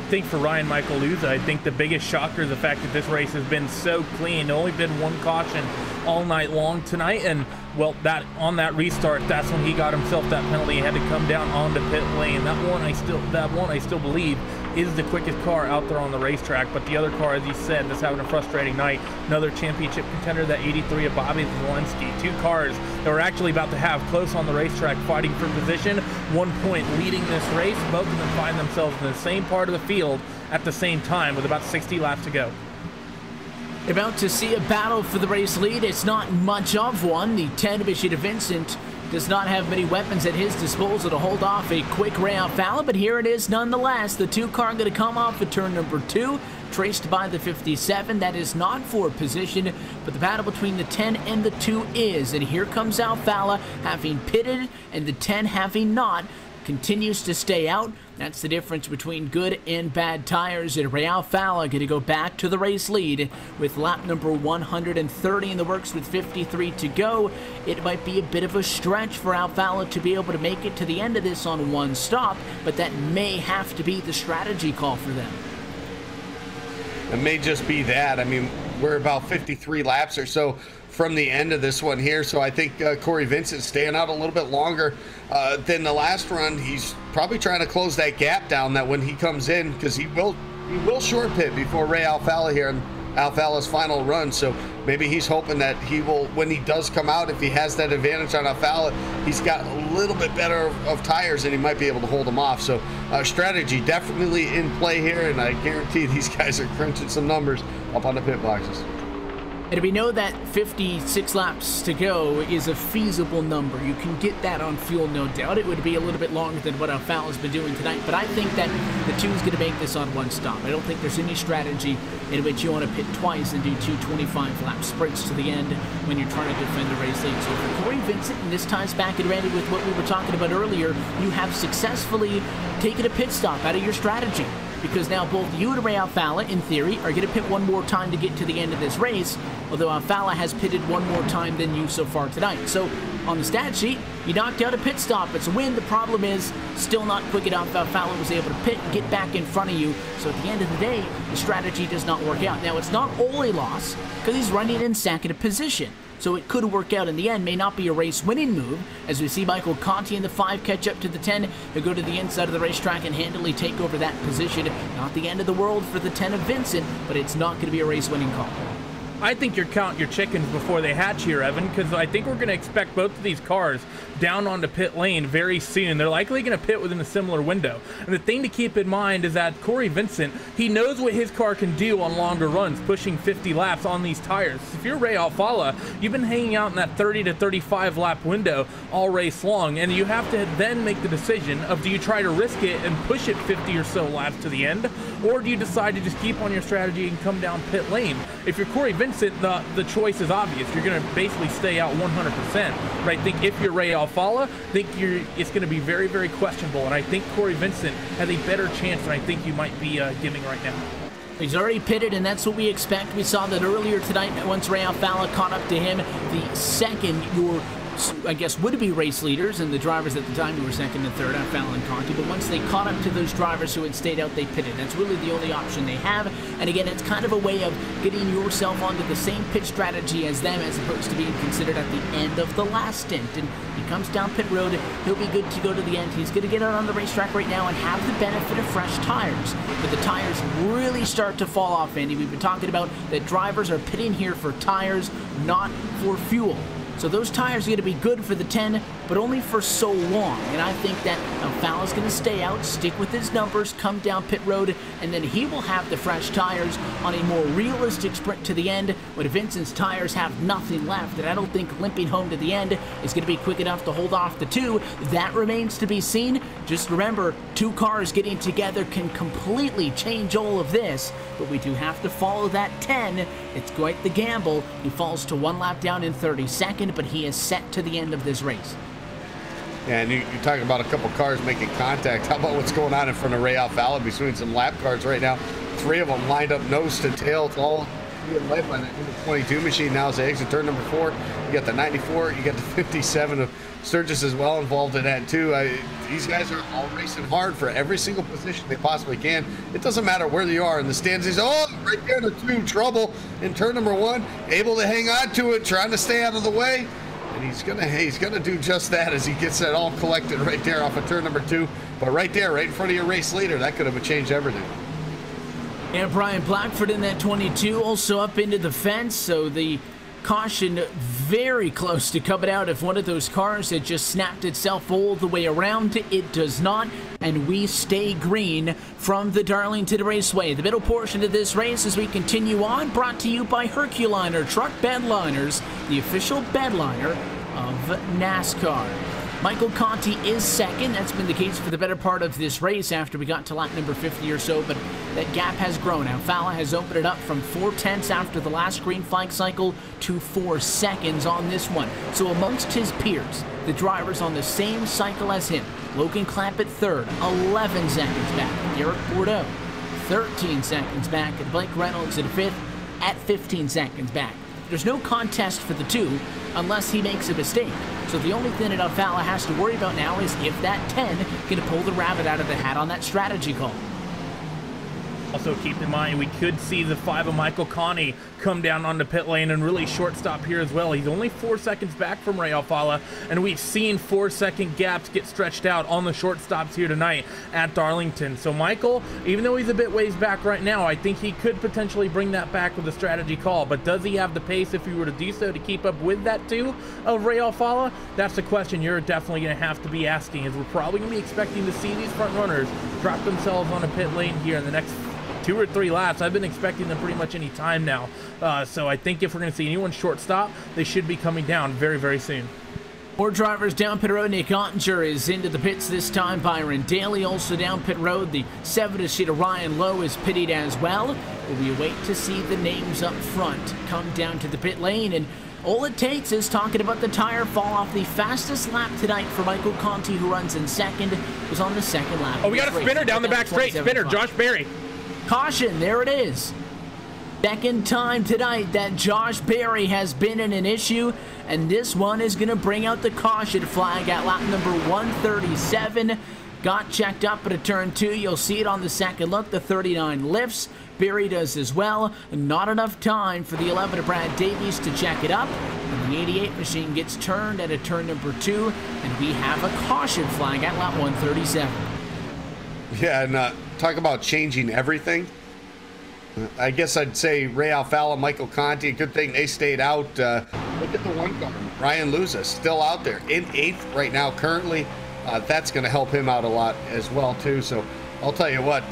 I think for Ryan Michael Luza, I think the biggest shocker is the fact that this race has been so clean. Only been 1 caution all night long tonight, and well, that on that restart, that's when he got himself that penalty. He had to come down onto pit lane. That one I still believe is the quickest car out there on the racetrack. But the other car, as you said, that's having a frustrating night. Another championship contender, that 83 of Bobby Zelensky. 2 cars that were actually about to have close on the racetrack fighting for position. 1 point leading this race. Both of them find themselves in the same part of the field at the same time with about 60 laps to go. About to see a battle for the race lead. It's not much of one. The 10 of Vincent does not have many weapons at his disposal to hold off a quick Ray Alfala, but here it is nonetheless. The 2 car going to come off at turn number 2, traced by the 57. That is not for position, but the battle between the 10 and the 2 is. And here comes Alfala having pitted and the 10 having not. Continues to stay out. That's the difference between good and bad tires. And Ray Alfala going to go back to the race lead with lap number 130 in the works with 53 to go. It might be a bit of a stretch for Alfala to be able to make it to the end of this on 1 stop, but that may have to be the strategy call for them. It may just be that. I mean, we're about 53 laps or so from the end of this one here, so I think Corey Vincent staying out a little bit longer than the last run. He's probably trying to close that gap down that when he comes in, because he will short pit before Ray Alfala here in Alfala's final run. So maybe he's hoping that he will, when he does come out, if he has that advantage on Alfala, he's got a little bit better of tires and he might be able to hold him off. So strategy definitely in play here, and I guarantee these guys are crunching some numbers up on the pit boxes. And we know that 56 laps to go is a feasible number. You can get that on fuel, no doubt. It would be a little bit longer than what Alfala's been doing tonight, but I think that the 2 is going to make this on 1 stop. I don't think there's any strategy in which you want to pit twice and do 2 25-lap sprints to the end when you're trying to defend the race lead. So for Corey Vincent, and this ties back and Randy with what we were talking about earlier, you have successfully taken a pit stop out of your strategy. Because now both you and Ray Alfala, in theory, are going to pit one more time to get to the end of this race, although Alfala has pitted one more time than you so far tonight. So on the stat sheet, you knocked out a pit stop. It's a win. The problem is still not quick enough. Alfala was able to pit and get back in front of you. So at the end of the day, the strategy does not work out. Now, it's not all a loss because he's running in second position. So it could work out in the end. May not be a race-winning move, as we see Michael Conti in the 5 catch up to the 10. He'll go to the inside of the racetrack and handily take over that position. Not the end of the world for the 10 of Vincent, but it's not going to be a race-winning call. I think you're counting your chickens before they hatch here, Evan, because I think we're going to expect both of these cars down onto pit lane very soon. They're likely going to pit within a similar window. And the thing to keep in mind is that Corey Vincent, he knows what his car can do on longer runs, pushing 50 laps on these tires. If you're Ray Alfala, you've been hanging out in that 30 to 35 lap window all race long, and you have to then make the decision of, do you try to risk it and push it 50 or so laps to the end, or do you decide to just keep on your strategy and come down pit lane? If you're Corey Vincent, the choice is obvious. You're going to basically stay out 100%. Right? I think if you're Ray Alfala, it's going to be very, very questionable. And I think Corey Vincent has a better chance than I think you might be giving right now. He's already pitted, and that's what we expect. We saw that earlier tonight once Ray Alfala caught up to him. The second your, I guess, would-be race leaders and the drivers at the time who were second and third, Alfala and Conti, but once they caught up to those drivers who had stayed out, they pitted. That's really the only option they have. And again, it's kind of a way of getting yourself onto the same pit strategy as them, as opposed to being considered at the end of the last stint. And he comes down pit road, he'll be good to go to the end. He's going to get out on the racetrack right now and have the benefit of fresh tires. But the tires really start to fall off, Andy. We've been talking about that drivers are pitting here for tires, not for fuel. So those tires are going to be good for the 10, but only for so long. And I think that Alfala's going to stay out, stick with his numbers, come down pit road, and then he will have the fresh tires on a more realistic sprint to the end, when Vincent's tires have nothing left. And I don't think limping home to the end is going to be quick enough to hold off the 2. That remains to be seen. Just remember, 2 cars getting together can completely change all of this, but we do have to follow that 10. It's quite the gamble. He falls to 1 lap down in 32nd, but he is set to the end of this race. Yeah, and you're talking about a couple cars making contact. How about what's going on in front of Ray Alfala between some lap cars right now? 3 of them lined up nose to tail. It's all being led by the 22 machine now as they exit turn number 4. You got the 94, you got the 57 of Sturgis as well involved in that too. These guys are all racing hard for every single position they possibly can. It doesn't matter where you are in the stands. He's right there to 2, trouble in turn number 1, able to hang on to it, trying to stay out of the way. And he's gonna do just that as he gets that all collected right there off of turn number 2. But right there, right in front of your race leader, that could have changed everything. And Brian Blackford in that 22 also up into the fence, so the caution very close to coming out. If one of those cars had just snapped itself all the way around, it does not, and we stay green from the Darlington Raceway. The middle portion of this race as we continue on, brought to you by Herculiner Truck Bed Liners, the official bed liner of NASCAR. Michael Conti is second. That's been the case for the better part of this race after we got to lap number 50 or so, but that gap has grown. Alfala has opened it up from 4/10 after the last green flag cycle to 4 seconds on this one. So amongst his peers, the drivers on the same cycle as him, Logan Clamp at third, 11 seconds back. Derek Bordeaux, 13 seconds back. And Blake Reynolds at fifth at 15 seconds back. There's no contest for the 2 unless he makes a mistake. So the only thing that Alfala has to worry about now is if that 10 can pull the rabbit out of the hat on that strategy call. Also keep in mind, we could see the 5 of Michael Conti come down onto pit lane and really shortstop here as well. He's only 4 seconds back from Ray Alfala, and we've seen 4-second gaps get stretched out on the shortstops here tonight at Darlington. So Michael, even though he's a bit ways back right now, I think he could potentially bring that back with a strategy call. But does he have the pace, if he were to do so, to keep up with that 2 of Ray Alfala? That's the question you're definitely going to have to be asking, as we're probably going to be expecting to see these front runners drop themselves on a pit lane here in the next 2 or 3 laps. I've been expecting them pretty much any time now. So I think if we're going to see anyone short stop, they should be coming down very, very soon. More drivers down pit road. Nick Ottinger is into the pits this time. Byron Daly also down pit road. The 7-seater Ryan Lowe is pitted as well. We wait to see the names up front come down to the pit lane, and all it takes is talking about the tire fall off. The fastest lap tonight for Michael Conti, who runs in second, was on the second lap. Oh, we got a spinner down the back straight. Spinner, Josh Berry. Caution, there it is. Second time tonight that Josh Berry has been in an issue, and this one is going to bring out the caution flag at lap number 137. Got checked up at a turn 2. You'll see it on the second look. The 39 lifts. Berry does as well. Not enough time for the 11 of Brad Davies to check it up. And the 88 machine gets turned at a turn number 2, and we have a caution flag at lap 137. Yeah, and talk about changing everything. I guess I'd say Ray Alfalla, Michael Conti, good thing they stayed out. Look at the one car. Ryan Luza still out there in 8th right now currently. That's going to help him out a lot as well, too. So I'll tell you what,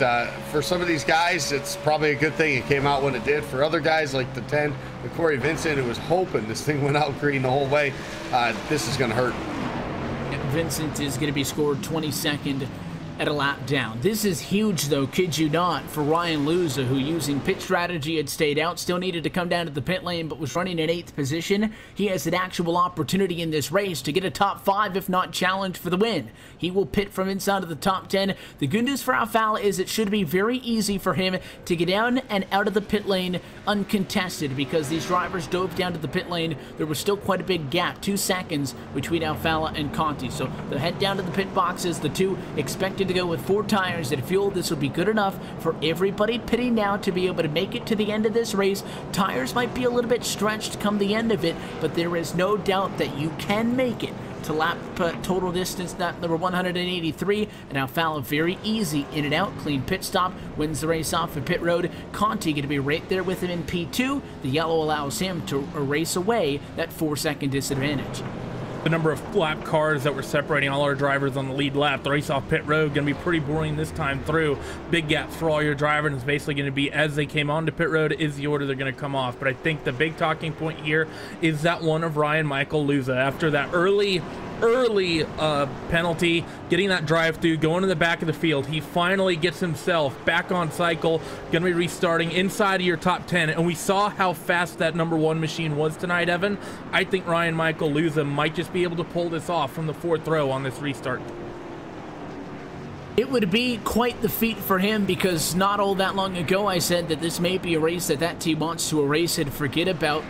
for some of these guys, it's probably a good thing it came out when it did. For other guys like the 10, the Corey Vincent, who was hoping this thing went out green the whole way, this is going to hurt. Vincent is going to be scored 22nd at a lap down. This is huge, though, kid you not, for Ryan Luza, who using pit strategy had stayed out, still needed to come down to the pit lane, but was running in 8th position. He has an actual opportunity in this race to get a top 5, if not challenge for the win. He will pit from inside of the top 10. The good news for Alfalla is it should be very easy for him to get down and out of the pit lane uncontested, because these drivers dove down to the pit lane. There was still quite a big gap, 2 seconds between Alfalla and Conti. So they'll head down to the pit boxes. The two expected to go with 4 tires and fuel. This will be good enough for everybody pitting now to be able to make it to the end of this race. Tires might be a little bit stretched come the end of it, but there is no doubt that you can make it to lap total distance lap number 183, and Alfalla very easy in and out, clean pit stop, wins the race off at pit road. Conti going to be right there with him in P2. The yellow allows him to race away that 4-second disadvantage. The number of lap cars that were separating all our drivers on the lead lap. The race off pit road going to be pretty boring this time through. Big gaps for all your drivers. It's basically going to be as they came onto pit road is the order they're going to come off. But I think the big talking point here is that one of Ryan Michael Luza. After that early penalty, getting that drive through, going to the back of the field, he finally gets himself back on cycle, going to be restarting inside of your top 10, and we saw how fast that number 1 machine was tonight, Evan. I think Ryan Michael Luza might just be able to pull this off from the 4th row on this restart. It would be quite the feat for him, because not all that long ago I said that this may be a race that team wants to erase and forget about.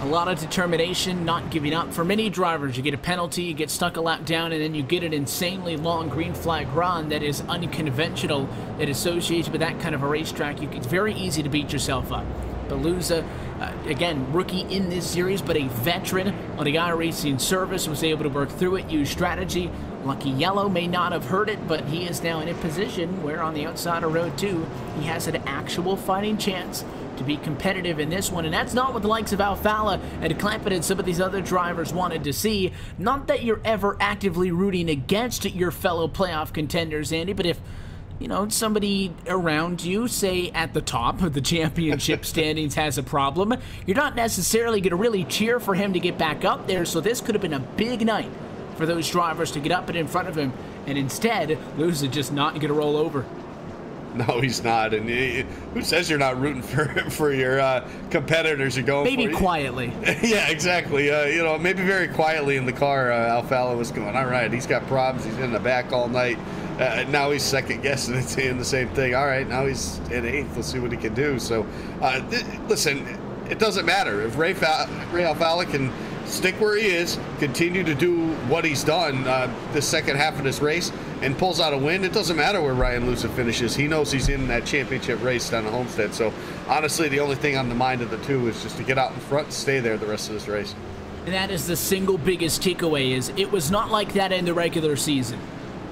A lot of determination, not giving up. For many drivers, you get a penalty, you get stuck a lap down, and then you get an insanely long green flag run that is unconventional, that associates with that kind of a racetrack. It's very easy to beat yourself up. But Luza, again, rookie in this series, but a veteran on the iRacing service, was able to work through it, use strategy. Lucky Yellow may not have heard it, but he is now in a position where on the outside of road 2, he has an actual fighting chance to be competitive in this one, and that's not what the likes of Alfalla and Clampett and some of these other drivers wanted to see. Not that you're ever actively rooting against your fellow playoff contenders, Andy, but if somebody around you, say at the top of the championship standings, has a problem, you're not necessarily going to really cheer for him to get back up there. So this could have been a big night for those drivers to get up and in front of him, and instead, Luza just not going to roll over. No, he's not. And who says you're not rooting for your competitors you're going maybe for? Quietly. Yeah, exactly. Maybe very quietly in the car, Alfalla was going, all right, he's got problems. He's in the back all night. Now he's second guessing and saying the same thing. All right, now he's in 8th. Let's see what he can do. So, listen, it doesn't matter. If Ray Alfalla can stick where he is, continue to do what he's done this second half of this race, and pulls out a win, it doesn't matter where Ryan Luza finishes. He knows he's in that championship race down at Homestead. So, honestly, the only thing on the mind of the two is just to get out in front and stay there the rest of this race. And that is the single biggest takeaway, is it was not like that in the regular season.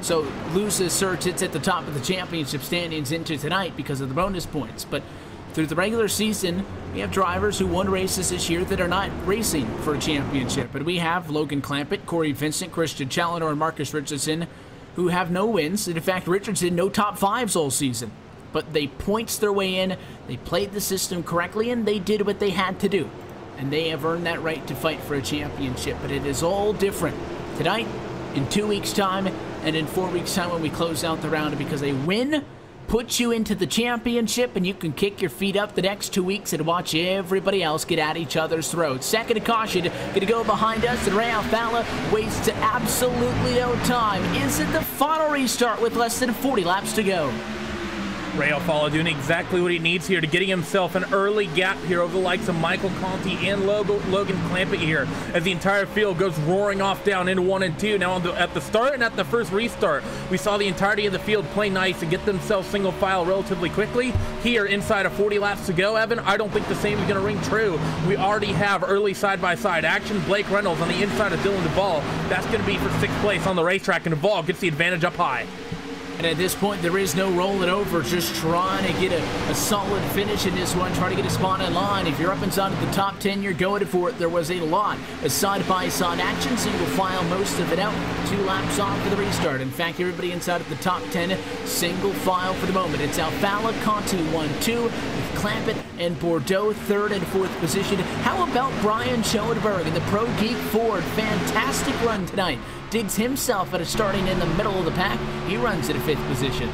So Luza sits at the top of the championship standings into tonight because of the bonus points. But through the regular season, we have drivers who won races this year that are not racing for a championship. But we have Logan Clampett, Corey Vincent, Christian Challoner, and Marcus Richardson, who have no wins. And in fact, Richardson, no top 5s all season. but they points their way in. They played the system correctly, and they did what they had to do. And they have earned that right to fight for a championship. But it is all different tonight, in 2 weeks' time, and in 4 weeks' time when we close out the round, because a win puts you into the championship, and you can kick your feet up the next 2 weeks and watch everybody else get at each other's throats. Second to caution, going to go behind us, and Ray Alfala wastes absolutely no time. Is it the final restart with less than 40 laps to go? Ray Alfala doing exactly what he needs here to getting himself an early gap here over the likes of Michael Conti and Logan Clampett here as the entire field goes roaring off down into 1 and 2. Now at the start and at the first restart, we saw the entirety of the field play nice and get themselves single file relatively quickly. Here, inside of 40 laps to go, Evan, I don't think the same is going to ring true. We already have early side-by-side action. Blake Reynolds on the inside of Dylan Duvall. That's going to be for 6th place on the racetrack, and Duvall gets the advantage up high. And at this point, there is no rolling over, just trying to get a solid finish in this one, trying to get a spot in line. If you're up inside of the top 10, you're going for it. There was a lot of side-by-side action, single file, most of it out, 2 laps off for the restart. In fact, everybody inside of the top 10, single file for the moment. It's Alfala, Conti 1-2, with Clampett and Bordeaux 3rd and 4th position. How about Brian Schoenberg in the Pro Geek Ford? Fantastic run tonight. Digs himself at a starting in the middle of the pack. He runs at a 5th position.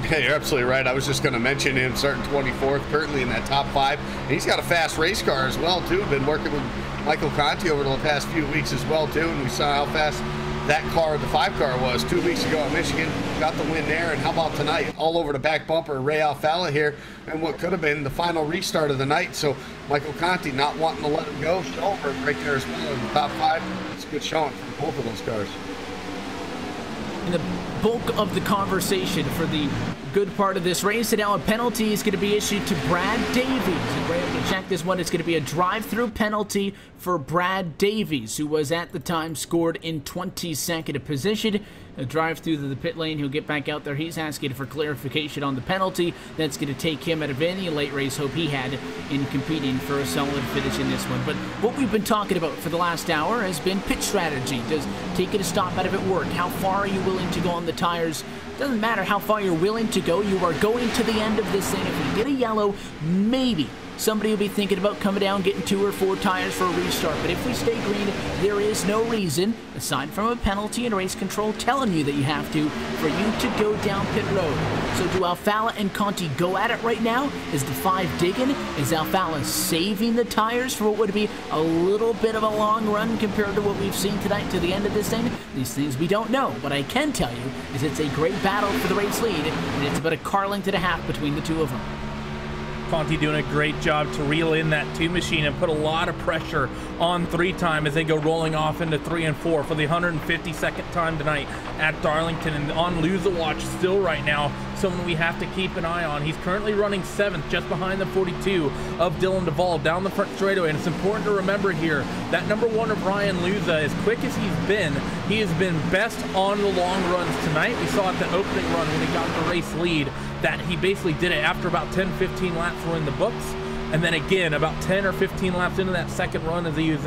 Yeah, you're absolutely right. I was just going to mention him starting 24th, currently in that top 5. And he's got a fast race car as well, too. Been working with Michael Conti over the past few weeks as well, too. And we saw how fast that car, the 5 car, was 2 weeks ago at Michigan. Got the win there. And how about tonight? All over the back bumper, Ray Alfala here, and what could have been the final restart of the night. So Michael Conti not wanting to let him go. Schoenberg right there as well in the top 5. It's a good showing from both of those cars. And the bulk of the conversation for the good part of this race, and now a penalty is going to be issued to Brad Davies. And we're able to check this one. It's going to be a drive-through penalty for Brad Davies, who was at the time scored in 22nd position. A drive through the pit lane. He'll get back out there. He's asking for clarification on the penalty. That's going to take him out of any late race hope he had in competing for a solid finish in this one. But what we've been talking about for the last hour has been pit strategy. Does taking a stop out of it work? How far are you willing to go on the tires? Doesn't matter how far you're willing to go. You are going to the end of this thing. If we get a yellow, maybe somebody will be thinking about coming down, getting 2 or 4 tires for a restart. But if we stay green, there is no reason, aside from a penalty and race control telling you that you have to, for you to go down pit road. So do Alfala and Conti go at it right now? Is the 5 digging? Is Alfala saving the tires for what would be a little bit of a long run compared to what we've seen tonight to the end of this thing? These things we don't know. What I can tell you is it's a great battle for the race lead, and it's about a car length and a half between the two of them. Conti doing a great job to reel in that 2 machine and put a lot of pressure on 3 time as they go rolling off into 3 and 4 for the 152nd time tonight at Darlington. And on Lose the Watch still right now, someone we have to keep an eye on. He's currently running 7th, just behind the 42 of Dylan Duvall down the front straightaway. And it's important to remember here that number 1 of Ryan Luza, as quick as he has been best on the long runs tonight. We saw at the opening run when he got the race lead that he basically did it after about 10-15 laps were in the books, and then again about 10 or 15 laps into that second run as he was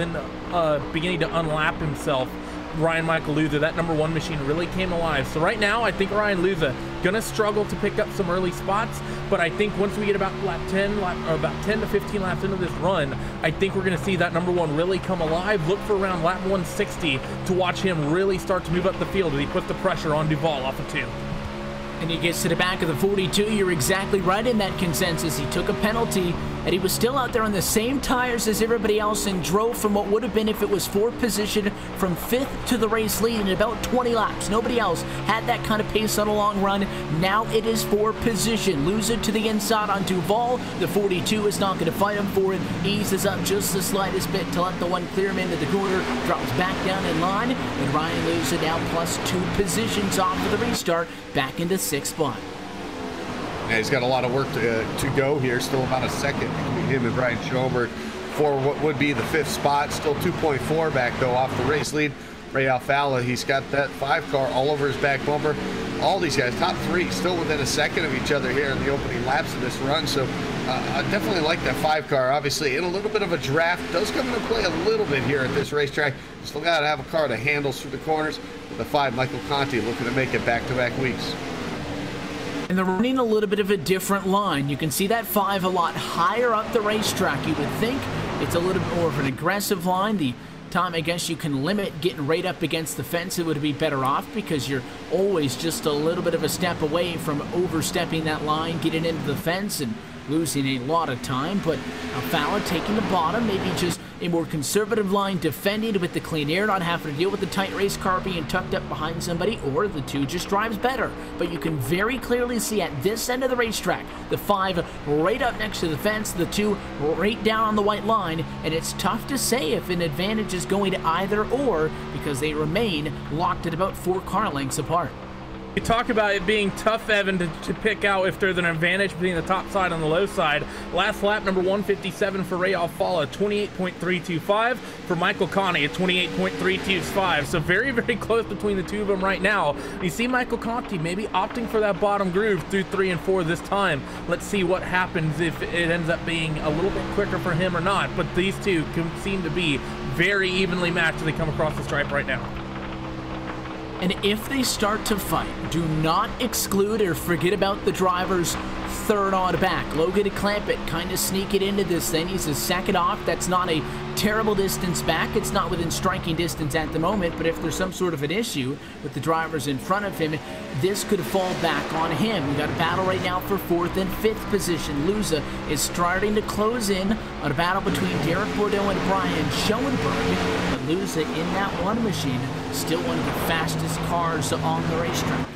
beginning to unlap himself. Ryan Michael Luza, that number 1 machine really came alive. So right now I think Ryan Luza gonna struggle to pick up some early spots, but I think once we get about about 10 to 15 laps into this run, I think we're gonna see that number 1 really come alive. Look for around lap 160 to watch him really start to move up the field as he puts the pressure on Duvall off of 2. And he gets to the back of the 42. You're exactly right in that consensus. He took a penalty, and he was still out there on the same tires as everybody else and drove from what would have been, if it was 4th position, from 5th to the race lead in about 20 laps. Nobody else had that kind of pace on a long run. Now it is 4th position. Lose it to the inside on Duvall. The 42 is not going to fight him for it. Eases up just the slightest bit to let the one clear him into the corner. Drops back down in line, and Ryan Luza now plus 2 positions off of the restart, back into 6th spot. Yeah, he's got a lot of work to go here. Still about a second between him and Brian Schoenberg for what would be the 5th spot. Still 2.4 back, though, off the race lead. Ray Alfala, he's got that 5 car all over his back bumper. All these guys, top 3, still within a second of each other here in the opening laps of this run. So I definitely like that 5 car. Obviously, in a little bit of a draft, does come into play a little bit here at this racetrack. Still got to have a car that handles through the corners. With the 5, Michael Conti looking to make it back-to-back weeks. And they're running a little bit of a different line. You can see that 5 a lot higher up the racetrack. You would think it's a little bit more of an aggressive line. The time I guess you can limit getting right up against the fence, it would be better off because you're always just a little bit of a step away from overstepping that line, getting into the fence and losing a lot of time. But Alfala taking the bottom, maybe just a more conservative line defending with the clean air, not having to deal with the tight race car being tucked up behind somebody, or the 2 just drives better. But you can very clearly see at this end of the racetrack, the 5 right up next to the fence, the 2 right down on the white line, and it's tough to say if an advantage is going to either or because they remain locked at about 4 car lengths apart. You talk about it being tough, Evan, to pick out if there's an advantage between the top side and the low side. Last lap, number 157 for Ray Alfala, 28.325. For Michael Conti, at 28.325. So very, very close between the 2 of them right now. You see Michael Conti maybe opting for that bottom groove through 3 and 4 this time. Let's see what happens if it ends up being a little bit quicker for him or not. But these 2 can seem to be very evenly matched as they come across the stripe right now. And if they start to fight, do not exclude or forget about the driver's 3rd on back. Logan Clampett kind of sneaking into this thing. He's a second off. That's not a terrible distance back. It's not within striking distance at the moment, but if there's some sort of an issue with the drivers in front of him, this could fall back on him. We got a battle right now for 4th and 5th position. Luza is starting to close in on a battle between Derek Bordeaux and Brian Schoenberg, but Luza in that one machine, still one of the fastest cars on the racetrack.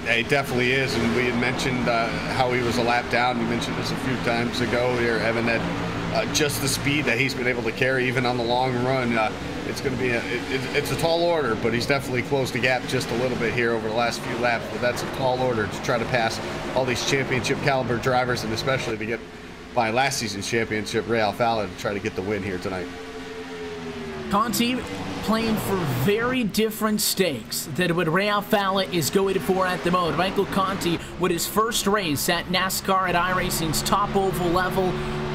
Yeah, he definitely is, and we had mentioned how he was a lap down. You mentioned this a few times ago here, Evan, that just the speed that he's been able to carry even on the long run, it's going to be it's a tall order, but he's definitely closed the gap just a little bit here over the last few laps. But that's a tall order to try to pass all these championship caliber drivers, and especially to get by last season's championship Ray Alfala to try to get the win here tonight. Conti playing for very different stakes than what Ray Alfala is going for at the moment. Michael Conti with his first race at NASCAR at iRacing's top oval level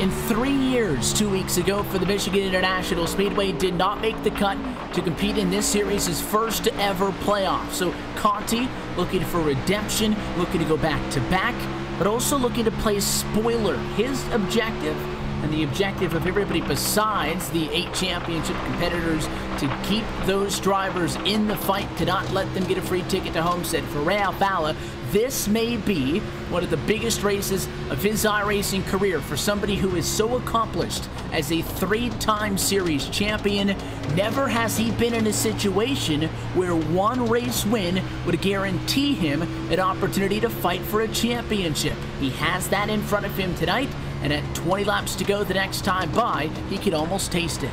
in 3 years. 2 weeks ago for the Michigan International Speedway, did not make the cut to compete in this series, his first ever playoff. So Conti looking for redemption, looking to go back to back, but also looking to play spoiler. His objective, and the objective of everybody besides the 8 championship competitors, to keep those drivers in the fight, to not let them get a free ticket to Homestead. For Ray Alfala, this may be one of the biggest races of his iRacing career. For somebody who is so accomplished as a 3-time series champion, never has he been in a situation where one race win would guarantee him an opportunity to fight for a championship. He has that in front of him tonight, and at 20 laps to go the next time by, he could almost taste it.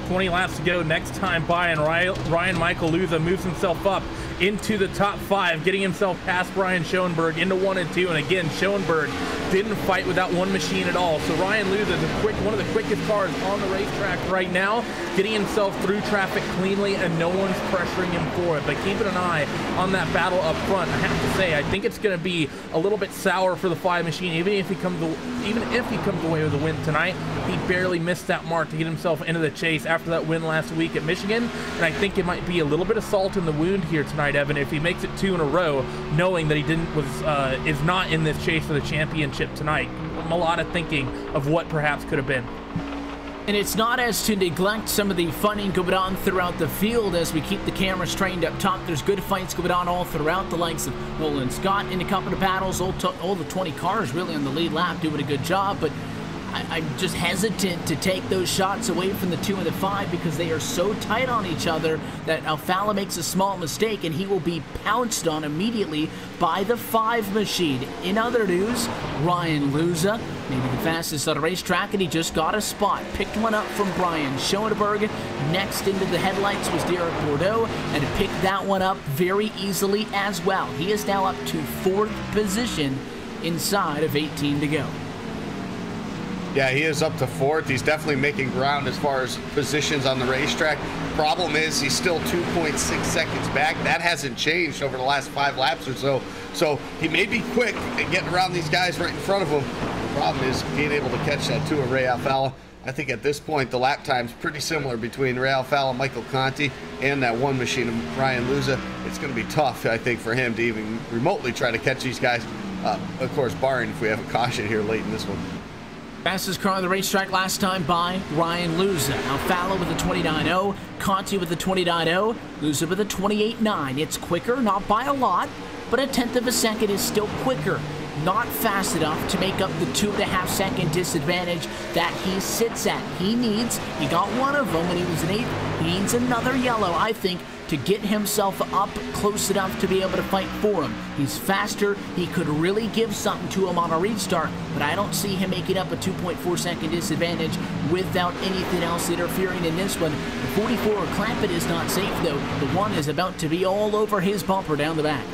20 laps to go next time by, and Ryan Michael Luza moves himself up into the top 5, getting himself past Brian Schoenberg into 1 and 2. And again, Schoenberg didn't fight without one machine at all. So Ryan Luza is one of the quickest cars on the racetrack right now, getting himself through traffic cleanly, and no one's pressuring him for it. But keeping an eye on that battle up front, I have to say, I think it's going to be a little bit sour for the 5 machine. Even if he comes away with a win tonight, he barely missed that mark to get himself into the chase after that win last week at Michigan. And I think it might be a little bit of salt in the wound here tonight, Evan, if he makes it 2 in a row, knowing that he is not in this chase for the championship tonight. A lot of thinking of what perhaps could have been. And it's not as to neglect some of the fighting going on throughout the field as we keep the cameras trained up top. There's good fights going on all throughout, the likes of Nolan Scott in a couple of battles, all the 20 cars really on the lead lap doing a good job, but I'm just hesitant to take those shots away from the 2 and the 5 because they are so tight on each other that Alfala makes a small mistake and he will be pounced on immediately by the 5 machine. In other news, Ryan Luza, maybe the fastest on the racetrack, and he just got a spot. Picked one up from Brian Schoenberg. Next into the headlights was Derek Bordeaux, and picked that one up very easily as well. He is now up to 4th position inside of 18 to go. Yeah, he is up to 4th. He's definitely making ground as far as positions on the racetrack. Problem is, he's still 2.6 seconds back. That hasn't changed over the last 5 laps or so. So he may be quick at getting around these guys right in front of him. The problem is being able to catch that 2 of Ray Alfala. I think at this point the lap time's pretty similar between Ray Alfalla, Michael Conti, and that one machine of Ryan Luza. It's going to be tough, I think, for him to even remotely try to catch these guys. Of course, barring if we have a caution here late in this one. Fastest car on the racetrack last time by Ryan Luza. Alfalla with a 29.0, Conti with a 20.0, Luza with a 28.9. It's quicker, not by a lot, but a tenth of a second is still quicker. Not fast enough to make up the 2.5 second disadvantage that he sits at. He got one of them when he was an 8th. He needs another yellow, I think, to get himself up close enough to be able to fight for him. He's faster. He could really give something to him on a restart, but I don't see him making up a 2.4 second disadvantage without anything else interfering in this one. The 44 Clampett is not safe, though. The one is about to be all over his bumper down the back.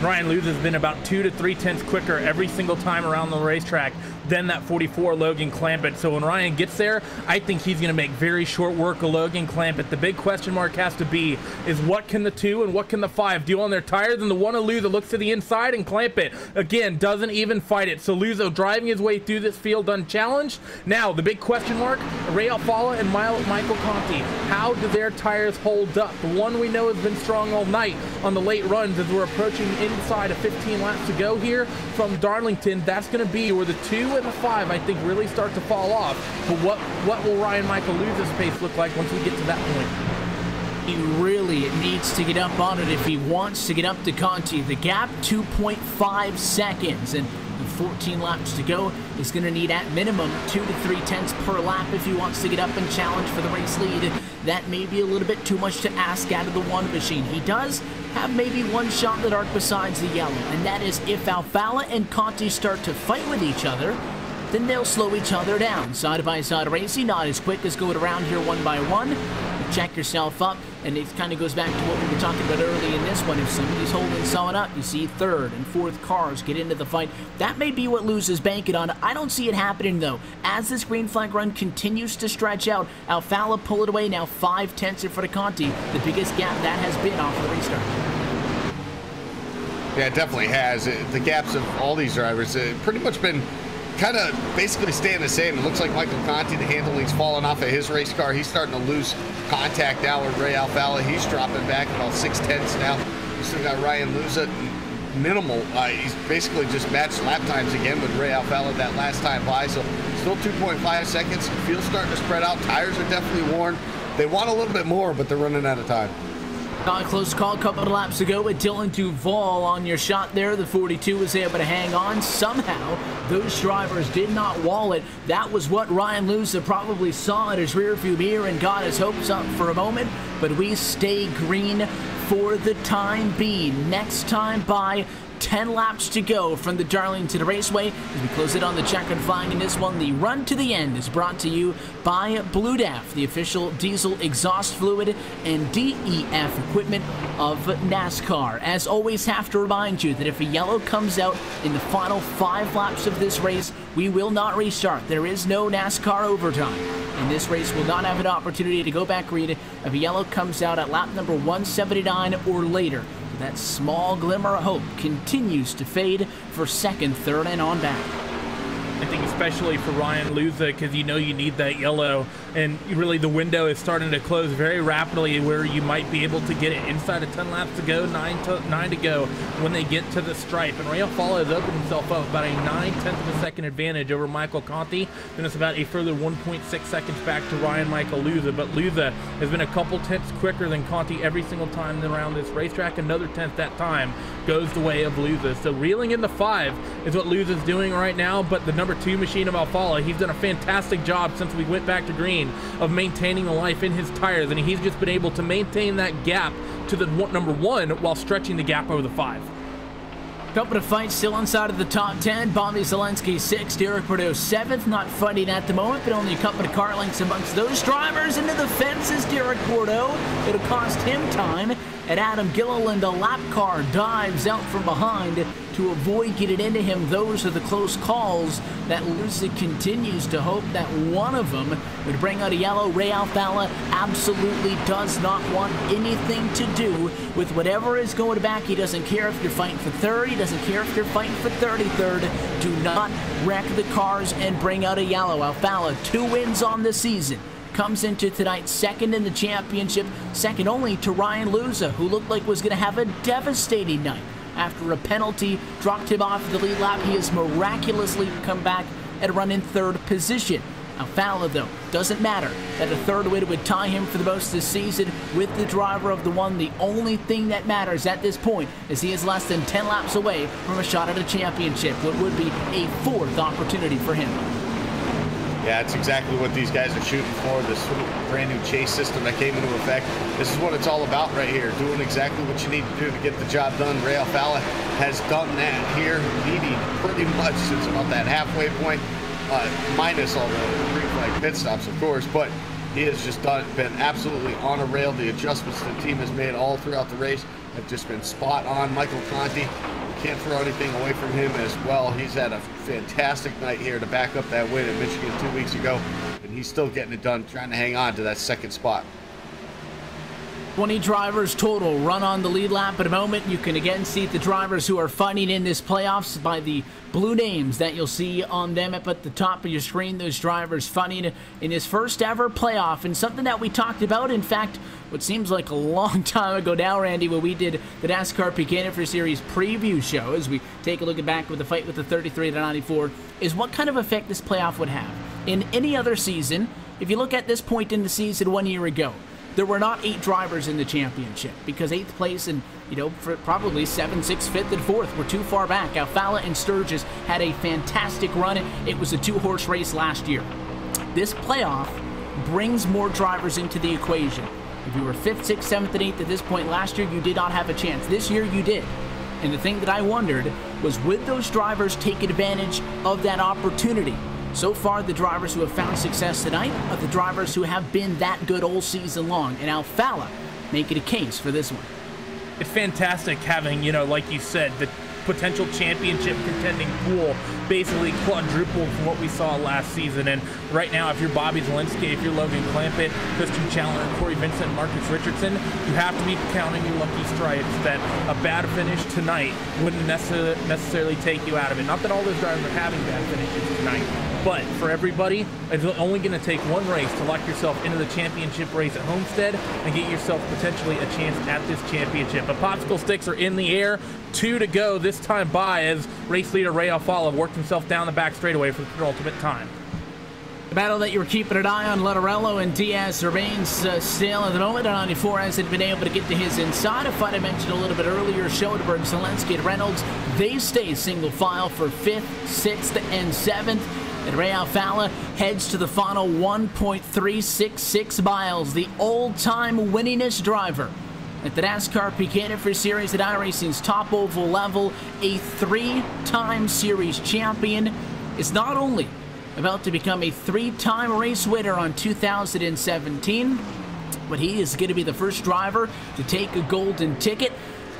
Ryan Luza has been about 2 to 3 tenths quicker every single time around the racetrack than that 44 Logan Clampett. So when Ryan gets there, I think he's going to make very short work of Logan Clampett. The big question mark has to be is what can the 2 and what can the 5 do on their tires? And the one of Luza looks to the inside, and Clampett, again, doesn't even fight it. So Luza driving his way through this field unchallenged. Now, the big question mark, Ray Alfalla and Michael Conti. How do their tires hold up? The one we know has been strong all night on the late runs as we're approaching inside of 15 laps to go here from Darlington. That's going to be where the 2 and the 5, I think, really start to fall off. But what will Ryan Michael Luza's pace look like once we get to that point? He really needs to get up on it if he wants to get up to Conti. The gap, 2.5 seconds, and 14 laps to go. He's going to need at minimum 2 to 3 tenths per lap if he wants to get up and challenge for the race lead. That may be a little bit too much to ask out of the one machine. He does have maybe one shot in the dark besides the yellow, and that is if Alfalla and Conti start to fight with each other, then they'll slow each other down. Side-by-side racing, not as quick as going around here one by one. You check yourself up, and it kind of goes back to what we were talking about early in this one. If somebody's holding someone up, you see 3rd and 4th cars get into the fight. That may be what Luza's banking on. I don't see it happening, though. As this green flag run continues to stretch out, Alfalla pull it away now 5 tenths in front of Conti. The biggest gap that has been off of the restart. Yeah, it definitely has. The gaps of all these drivers pretty much been kind of basically staying the same. It looks like Michael Conti, the handling's falling off of his race car. He's starting to lose contact now with Ray Alfalla. He's dropping back about 6 tenths now. We still got Ryan Luza, minimal. He's basically just matched lap times again with Ray Alfalla that last time by. So still 2.5 seconds. Field's starting to spread out. Tires are definitely worn. They want a little bit more, but they're running out of time. Close call, couple of laps ago with Dylan Duval on your shot there. The 42 was able to hang on. Somehow, those drivers did not wall it. That was what Ryan Luza probably saw in his rearview mirror and got his hopes up for a moment. But we stay green for the time being. Next time by 10 laps to go from the Darlington Raceway. As we close it on the checkered flag in this one, the run to the end is brought to you by Blue DEF, the official diesel exhaust fluid and DEF equipment of NASCAR. As always, have to remind you that if a yellow comes out in the final 5 laps of this race, we will not restart. There is no NASCAR overtime, and this race will not have an opportunity to go back green if a yellow comes out at lap number 179 or later. That small glimmer of hope continues to fade for 2nd, 3rd, and on back. I think especially for Ryan Luza, because you know you need that yellow, and really the window is starting to close very rapidly where you might be able to get it inside of 10 laps to go, 9 to go when they get to the stripe. And Ray Alfalla has opened himself up about a 9/10 of a second advantage over Michael Conti. Then it's about a further 1.6 seconds back to Ryan Michael Luza. But Luza has been a couple tenths quicker than Conti every single time around this racetrack. Another tenth that time goes the way of Luza. So reeling in the 5 is what Luza's doing right now, but the number 2 machine of Alfalla, he's done a fantastic job since we went back to green of maintaining the life in his tires, and he's just been able to maintain that gap to the number 1 while stretching the gap over the 5. Couple of fights still inside of the top 10. Bobby Zelensky 6th, Derek Bordeaux 7th. Not fighting at the moment, but only a couple of car lengths amongst those drivers. Into the fences, Derek Bordeaux. It'll cost him time. and Adam Gilliland, a lap car, dives out from behind to avoid getting into him. Those are the close calls that Lucy continues to hope that one of them would bring out a yellow. Ray Alfalla absolutely does not want anything to do with whatever is going back. He doesn't care if you're fighting for third. He doesn't care if you're fighting for 33rd. Do not wreck the cars and bring out a yellow. Alfalla, 2 wins on the season. Comes into tonight second in the championship, second only to Ryan Luza, who looked like was going to have a devastating night. After a penalty dropped him off the lead lap, he has miraculously come back and run in 3rd position. Alfalla, though, doesn't matter that a 3rd win would tie him for the most this season with the driver of the one. The only thing that matters at this point is he is less than 10 laps away from a shot at a championship, what would be a 4th opportunity for him. Yeah, it's exactly what these guys are shooting for, this brand new chase system that came into effect. This is what it's all about right here, doing exactly what you need to do to get the job done. Ray Alfalla has done that here, leading pretty much since about that halfway point, minus all the green flag pit stops, of course, but he has just been absolutely on a rail. The adjustments the team has made all throughout the race have just been spot on. Michael Conti, can't throw anything away from him as well. He's had a fantastic night here to back up that win in Michigan 2 weeks ago, and he's still getting it done, trying to hang on to that 2nd spot. 20 drivers total run on the lead lap at a moment. You can again see the drivers who are fighting in this playoffs by the blue names that you'll see on them up at the top of your screen. Those drivers fighting in his first ever playoff, and something that we talked about, in fact, what seems like a long time ago now, Randy, when we did the NASCAR PEAK Antifreeze Series preview show, as we take a look back with the fight with the 33 to 94, is what kind of effect this playoff would have. In any other season, if you look at this point in the season 1 year ago, there were not 8 drivers in the championship because 8th place and, for probably 7th, 6th, 5th, and 4th were too far back. Alfalla and Sturgis had a fantastic run. It was a 2-horse race last year. This playoff brings more drivers into the equation. If you were 5th, 6th, 7th, and 8th at this point last year, you did not have a chance. This year, you did. And the thing that I wondered was, would those drivers take advantage of that opportunity? So far, the drivers who have found success tonight are the drivers who have been that good all season long, and Alfalla making a case for this one. It's fantastic having, like you said, the potential championship contending pool basically quadrupled from what we saw last season. And right now, if you're Bobby Zielinski, if you're Logan Clampett, Christian Chandler, Corey Vincent, Marcus Richardson, you have to be counting your lucky strikes that a bad finish tonight wouldn't necessarily take you out of it. Not that all those drivers are having bad finishes tonight, but for everybody, it's only going to take one race to lock yourself into the championship race at Homestead and get yourself potentially a chance at this championship. The popsicle sticks are in the air, 2 to go, this time by as race leader Ray Alfalla worked himself down the back straightaway for the penultimate time. The battle that you were keeping an eye on, Letterello and Diaz, remains still at the moment. 94 hasn't been able to get to his inside. A fight I mentioned a little bit earlier, Schoenberg, Zelensky, and Reynolds, they stay single file for 5th, 6th, and 7th. And Ray Alfalla heads to the final 1.366 miles, the all-time winningest driver at the NASCAR PEAK Antifreeze Series at iRacing's top oval level. A 3-time series champion is not only about to become a 3-time race winner on 2017, but he is going to be the first driver to take a golden ticket.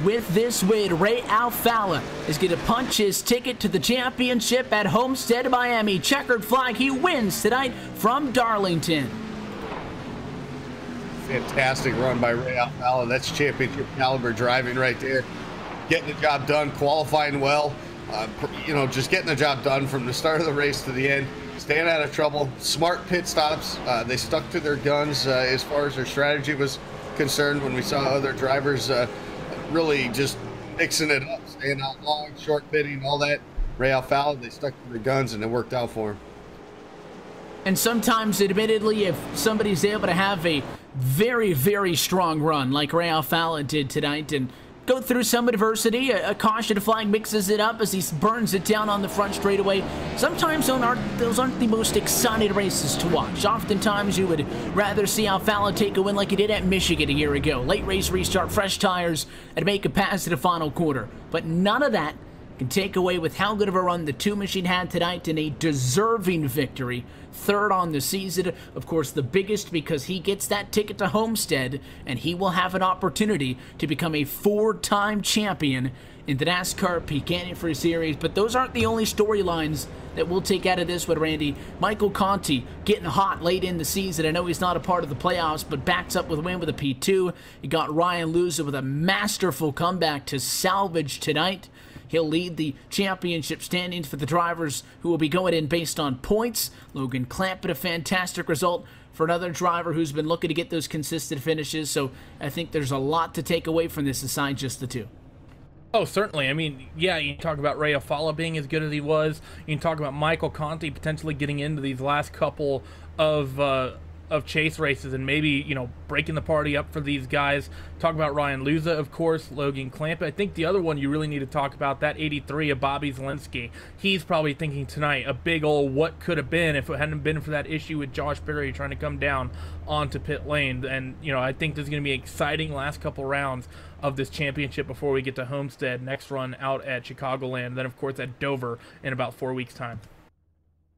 With this win, Ray Alfalla is going to punch his ticket to the championship at Homestead, Miami. Checkered flag, he wins tonight from Darlington. Fantastic run by Ray Alfalla. That's championship caliber driving right there. Getting the job done, qualifying well. Just getting the job done from the start of the race to the end. Staying out of trouble. Smart pit stops. They stuck to their guns as far as their strategy was concerned when we saw other drivers really just mixing it up, staying out long, short pitting, all that. Ray Alfalla, they stuck to their guns and it worked out for him. And sometimes, admittedly, if somebody's able to have a very, very strong run like Ray Alfalla did tonight and go through some adversity, a caution flag mixes it up as he burns it down on the front straightaway. Sometimes those aren't the most exciting races to watch. Oftentimes you would rather see Alfalla take a win like he did at Michigan a year ago. Late race restart, fresh tires, and make a pass to the final quarter. But none of that can take away with how good of a run the 2 machine had tonight in a deserving victory. 3rd on the season, of course the biggest because he gets that ticket to Homestead, and he will have an opportunity to become a 4-time champion in the NASCAR Peak Antifreeze Series. But those aren't the only storylines that we'll take out of this one, Randy. Michael Conti getting hot late in the season. I know he's not a part of the playoffs, but backs up with a win with a P2. You got Ryan Luza with a masterful comeback to salvage tonight. He'll lead the championship standings for the drivers who will be going in based on points. Logan Clampett, a fantastic result for another driver who's been looking to get those consistent finishes. So I think there's a lot to take away from this aside just the 2. Oh, certainly. I mean, yeah, you can talk about Ray Afala being as good as he was. You can talk about Michael Conti potentially getting into these last couple of chase races and maybe, you know, breaking the party up for these guys. Talk about Ryan Luza, of course, Logan Clampett. I think the other one you really need to talk about, that 83 of Bobby Zielinski. He's probably thinking tonight a big old what could have been if it hadn't been for that issue with Josh Berry trying to come down onto pit lane. And, you know, I think there's going to be exciting last couple rounds of this championship before we get to Homestead, next run out at Chicagoland, then of course at Dover in about 4 weeks' time.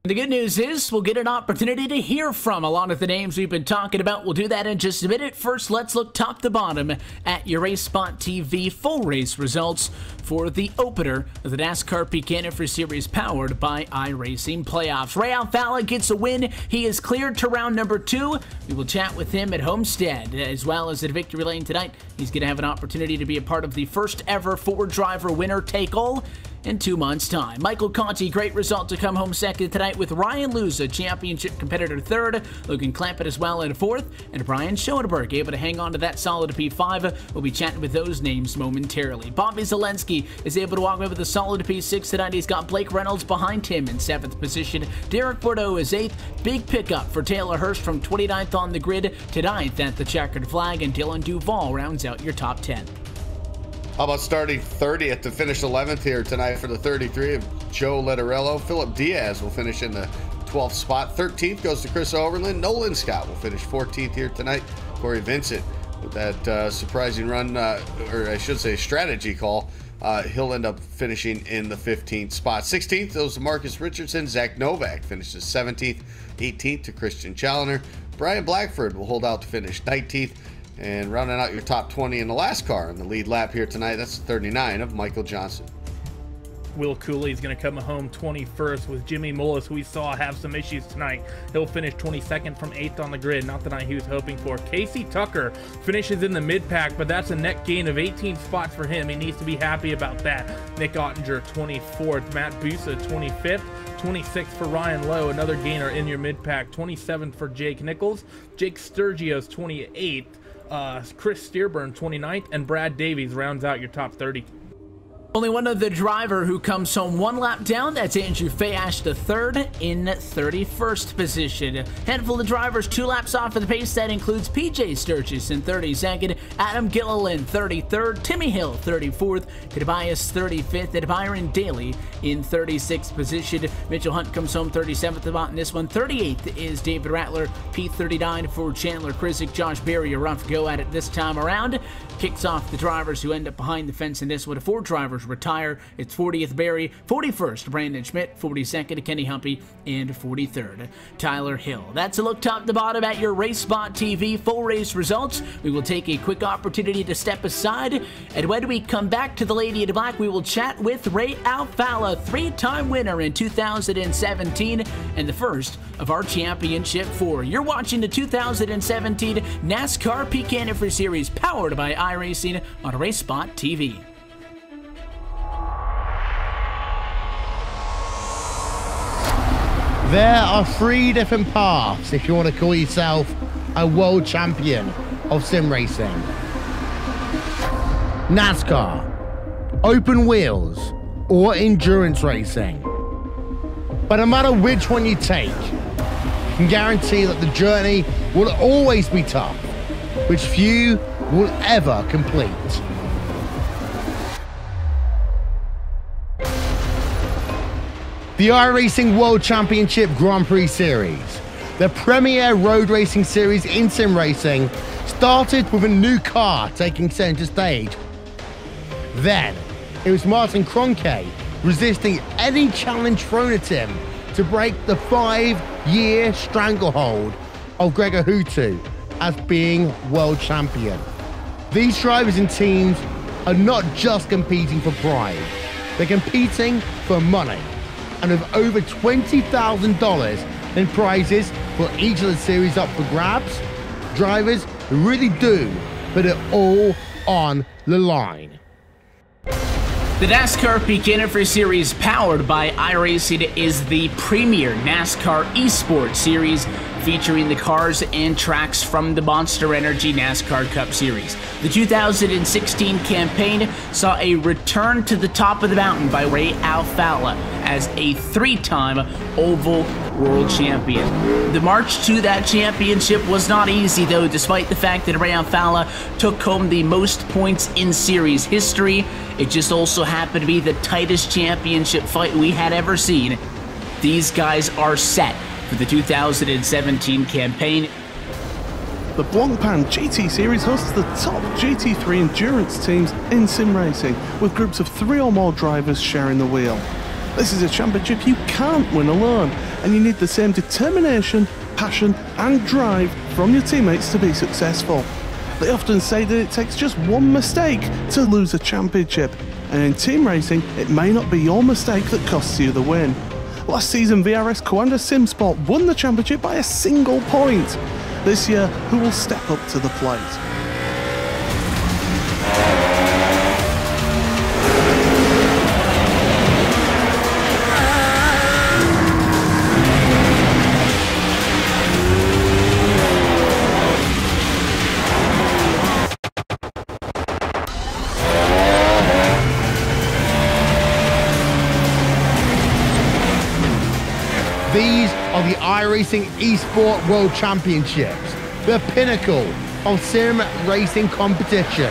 The good news is we'll get an opportunity to hear from a lot of the names we've been talking about. We'll do that in just a minute. First, let's look top to bottom at your RaceSpot TV full race results for the opener of the NASCAR Peak Antifreeze Series powered by iRacing Playoffs. Ray Alfala gets a win. He is cleared to round number 2. We will chat with him at Homestead as well as at Victory Lane tonight. He's going to have an opportunity to be a part of the first ever 4-driver winner-take-all in 2 months' time. Michael Conti, great result to come home second tonight with Ryan Luza, championship competitor 3rd, Logan Clampett as well in 4th, and Brian Schoenberg able to hang on to that solid P5. We'll be chatting with those names momentarily. Bobby Zielinski is able to walk away with a solid P6 tonight. He's got Blake Reynolds behind him in 7th position. Derek Bordeaux is 8th. Big pickup for Taylor Hirsch from 29th on the grid to 9th at the checkered flag, and Dylan Duvall rounds out your top 10. How about starting 30th to finish 11th here tonight for the 33 of Joe Letterello. Philip Diaz will finish in the 12th spot. 13th goes to Chris Overland. Nolan Scott will finish 14th here tonight. Corey Vincent with that surprising run, or I should say strategy call. He'll end up finishing in the 15th spot. 16th goes to Marcus Richardson. Zach Novak finishes 17th. 18th to Christian Challoner. Brian Blackford will hold out to finish 19th. And rounding out your top 20 in the last car in the lead lap here tonight, that's the 39 of Michael Johnson. Will Cooley is going to come home 21st with Jimmy Mullis, who we saw have some issues tonight. He'll finish 22nd from 8th on the grid, not the night he was hoping for. Casey Tucker finishes in the mid-pack, but that's a net gain of 18 spots for him. He needs to be happy about that. Nick Ottinger, 24th. Matt Busa, 25th. 26th for Ryan Lowe, another gainer in your mid-pack. 27th for Jake Nichols. Jake Sturgio's 28th. Chris Steerburn 29th, and Brad Davies rounds out your top 30. Only one other driver who comes home 1 lap down. That's Andrew Fayash, the 3rd in 31st position. Handful of drivers 2 laps off of the pace. That includes PJ Sturgis in 32nd, Adam Gilliland 33rd, Timmy Hill 34th, Tobias 35th, and Byron Daly in 36th position. Mitchell Hunt comes home 37th about in this one. 38th is David Rattler, P39 for Chandler Krizik. Josh Berry, a rough go at it this time around. Kicks off the drivers who end up behind the fence in this one. 4 drivers retire. It's 40th Barry, 41st Brandon Schmidt, 42nd Kenny Humpy, and 43rd Tyler Hill. That's a look top to bottom at your RaceSpot TV full race results. We will take a quick opportunity to step aside, and when we come back to the Lady in Black, we will chat with Ray Alfala, 3-time winner in 2017 and the first of our championship 4. You're watching the 2017 NASCAR Peak Antifreeze Series powered by iRacing on RaceSpot TV. There are 3 different paths if you want to call yourself a world champion of sim racing. NASCAR, open wheels, or endurance racing. But no matter which one you take, you can guarantee that the journey will always be tough, which few will ever complete. The iRacing World Championship Grand Prix Series, the premier road racing series in sim racing, started with a new car taking center stage. Then, it was Martin Kroenke resisting any challenge thrown at him to break the 5-year stranglehold of Gregor Hutu as being world champion. These drivers and teams are not just competing for pride, they're competing for money. And with over $20,000 in prizes for each of the series up for grabs, drivers really do put it all on the line. The NASCAR Peak Antifreeze Series, powered by iRacing, is the premier NASCAR eSport series featuring the cars and tracks from the Monster Energy NASCAR Cup Series. The 2016 campaign saw a return to the top of the mountain by Ray Alfalla as a 3-time Oval World Champion. The march to that championship was not easy, though, despite the fact that Ray Alfalla took home the most points in series history. It just also happened to be the tightest championship fight we had ever seen. These guys are set for the 2017 campaign. The Blancpain GT Series hosts the top GT3 endurance teams in sim racing, with groups of 3 or more drivers sharing the wheel. This is a championship you can't win alone, and you need the same determination, passion and drive from your teammates to be successful. They often say that it takes just one mistake to lose a championship, and in team racing, it may not be your mistake that costs you the win. Last season, VRS Coanda SimSport won the championship by a single point. This year, who will step up to the plate? These are the iRacing eSport World Championships, the pinnacle of sim racing competition.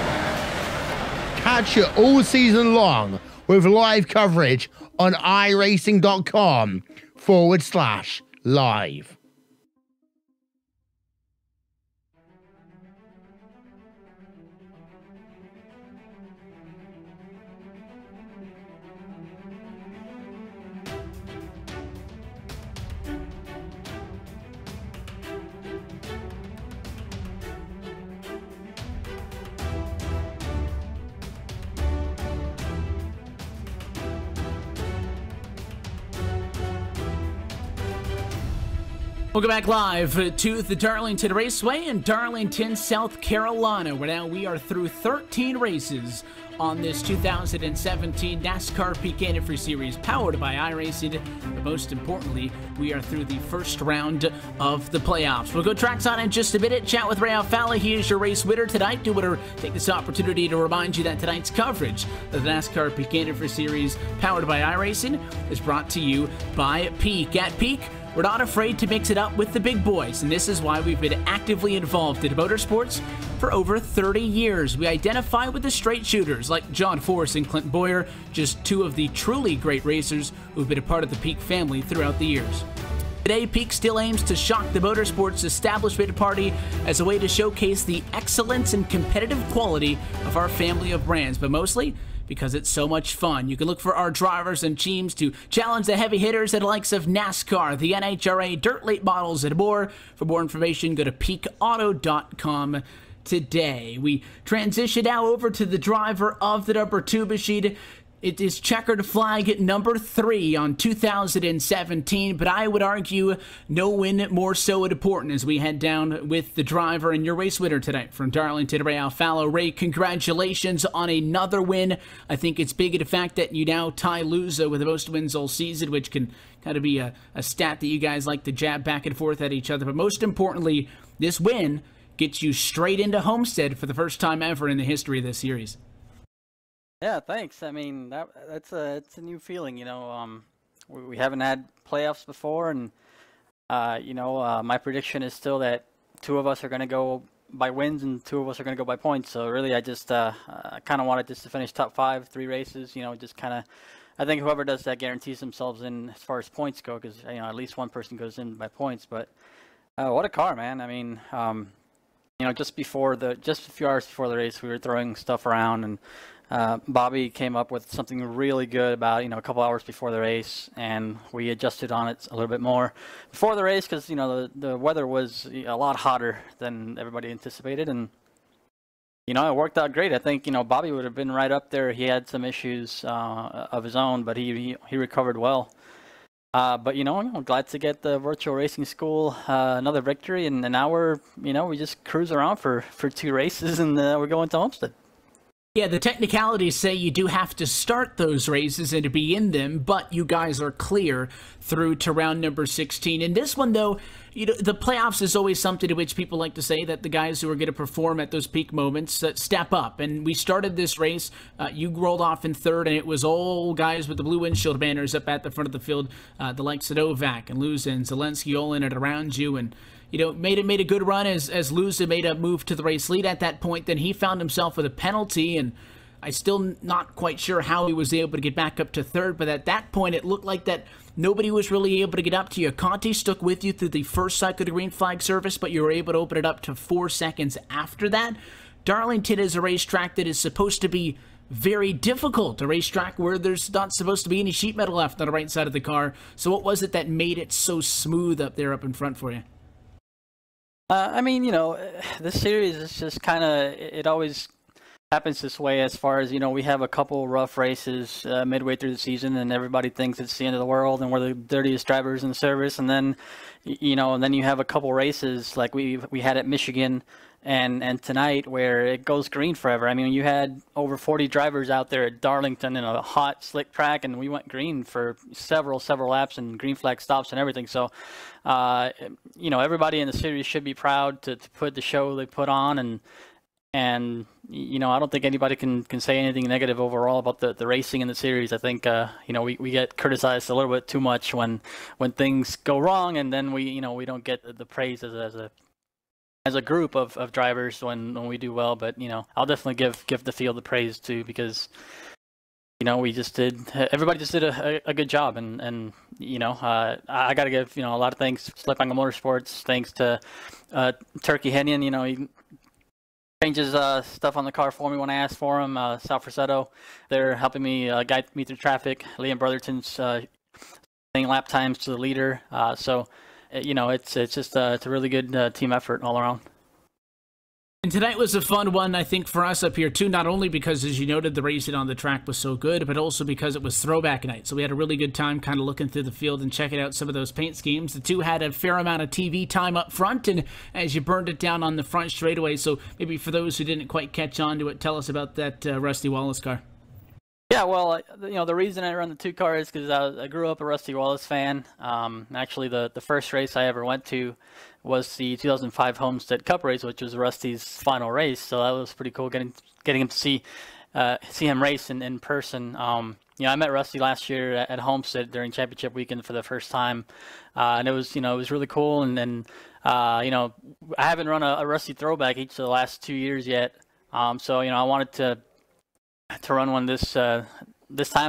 Catch it all season long with live coverage on iRacing.com/live. Welcome back live to the Darlington Raceway in Darlington, South Carolina, where now we are through 13 races on this 2017 NASCAR Peak Antifreeze Series, powered by iRacing. But most importantly, we are through the first round of the playoffs. We'll go trackside in just a minute, chat with Ray Alfalla. He is your race winner tonight. Do want to take this opportunity to remind you that tonight's coverage of the NASCAR Peak Antifreeze Series, powered by iRacing, is brought to you by Peak. At Peak, we're not afraid to mix it up with the big boys, and this is why we've been actively involved in motorsports for over 30 years. We identify with the straight shooters like John Force and Clint Boyer, just 2 of the truly great racers who've been a part of the Peak family throughout the years. Today, Peak still aims to shock the motorsports establishment party as a way to showcase the excellence and competitive quality of our family of brands, but mostly because it's so much fun. You can look for our drivers and teams to challenge the heavy hitters at the likes of NASCAR, the NHRA, dirt late models, and more. For more information, go to peakauto.com today. We transition now over to the driver of the number 2 machine. It is checkered flag number 3 on 2017, but I would argue no win more so important as we head down with the driver and your race winner tonight from Darlington, Ray Alfalla. Ray, congratulations on another win. I think it's big in the fact that you now tie Luza with the most wins all season, which can kind of be a stat that you guys like to jab back and forth at each other. But most importantly, this win gets you straight into Homestead for the first time ever in the history of this series. Yeah, thanks. I mean, it's a new feeling, you know. We haven't had playoffs before, and my prediction is still that 2 of us are going to go by wins and 2 of us are going to go by points. So really, I just kind of wanted just to finish top 5, 3 races. You know, just kind of. I think whoever does that guarantees themselves in as far as points go, because at least one person goes in by points. But what a car, man! I mean, just a few hours before the race, we were throwing stuff around, and Bobby came up with something really good about, a couple hours before the race, and we adjusted on it a little bit more before the race because, the weather was a lot hotter than everybody anticipated, and, it worked out great. I think, Bobby would have been right up there. He had some issues of his own, but he recovered well. But, I'm glad to get the virtual racing school another victory, and now we just cruise around for 2 races, and we're going to Homestead. Yeah, the technicalities say you do have to start those races and to be in them, but you guys are clear through to round number 16. In this one, though, the playoffs is always something to which people like to say that the guys who are going to perform at those peak moments step up. And we started this race, you rolled off in third, and it was all guys with the blue windshield banners up at the front of the field, the likes of Novak and Luz and Zelensky all in it around you, and made a good run as Luza made a move to the race lead at that point. Then he found himself with a penalty, and I'm still not quite sure how he was able to get back up to third, but at that point it looked like that nobody was really able to get up to you. Conti stuck with you through the first cycle of the green flag service, but you were able to open it up to 4 seconds after that. Darlington is a racetrack that is supposed to be very difficult, a racetrack where there's not supposed to be any sheet metal left on the right side of the car. So what was it that made it so smooth up there up in front for you? This series is just kind of, it always happens this way as far as, we have a couple rough races midway through the season, and everybody thinks it's the end of the world and we're the dirtiest drivers in the service. And then, and then you have a couple races like we had at Michigan and tonight where it goes green forever. You had over 40 drivers out there at Darlington in a hot, slick track, and we went green for several laps and green flag stops and everything. So, everybody in the series should be proud to put the show they put on, and I don't think anybody can say anything negative overall about the racing in the series. I think we get criticized a little bit too much when things go wrong, and then we don't get the praise as a group of drivers when we do well. But I'll definitely give the field the praise too, because everybody just did a good job, and I got to give a lot of thanks Slipanga Motorsports, thanks to Turkey Henyon. He changes stuff on the car for me when I ask for him. Sal Frasetto, they're helping me guide me through traffic. Liam Brotherton's saying lap times to the leader. So it's just it's a really good team effort all around. And tonight was a fun one, I think, for us up here, too, not only because, as you noted, the racing on the track was so good, but also because it was throwback night. So we had a really good time kind of looking through the field and checking out some of those paint schemes. The two had a fair amount of TV time up front, and as you burned it down on the front straightaway. So maybe for those who didn't quite catch on to it, tell us about that Rusty Wallace car. Yeah, well, the reason I run the 2 car is because I grew up a Rusty Wallace fan. Actually, the first race I ever went to was the 2005 Homestead Cup race, which was Rusty's final race. So that was pretty cool getting him to see him race in person. I met Rusty last year at Homestead during championship weekend for the first time, and it was really cool. And I haven't run a Rusty throwback each of the last 2 years yet. So I wanted to run one this time,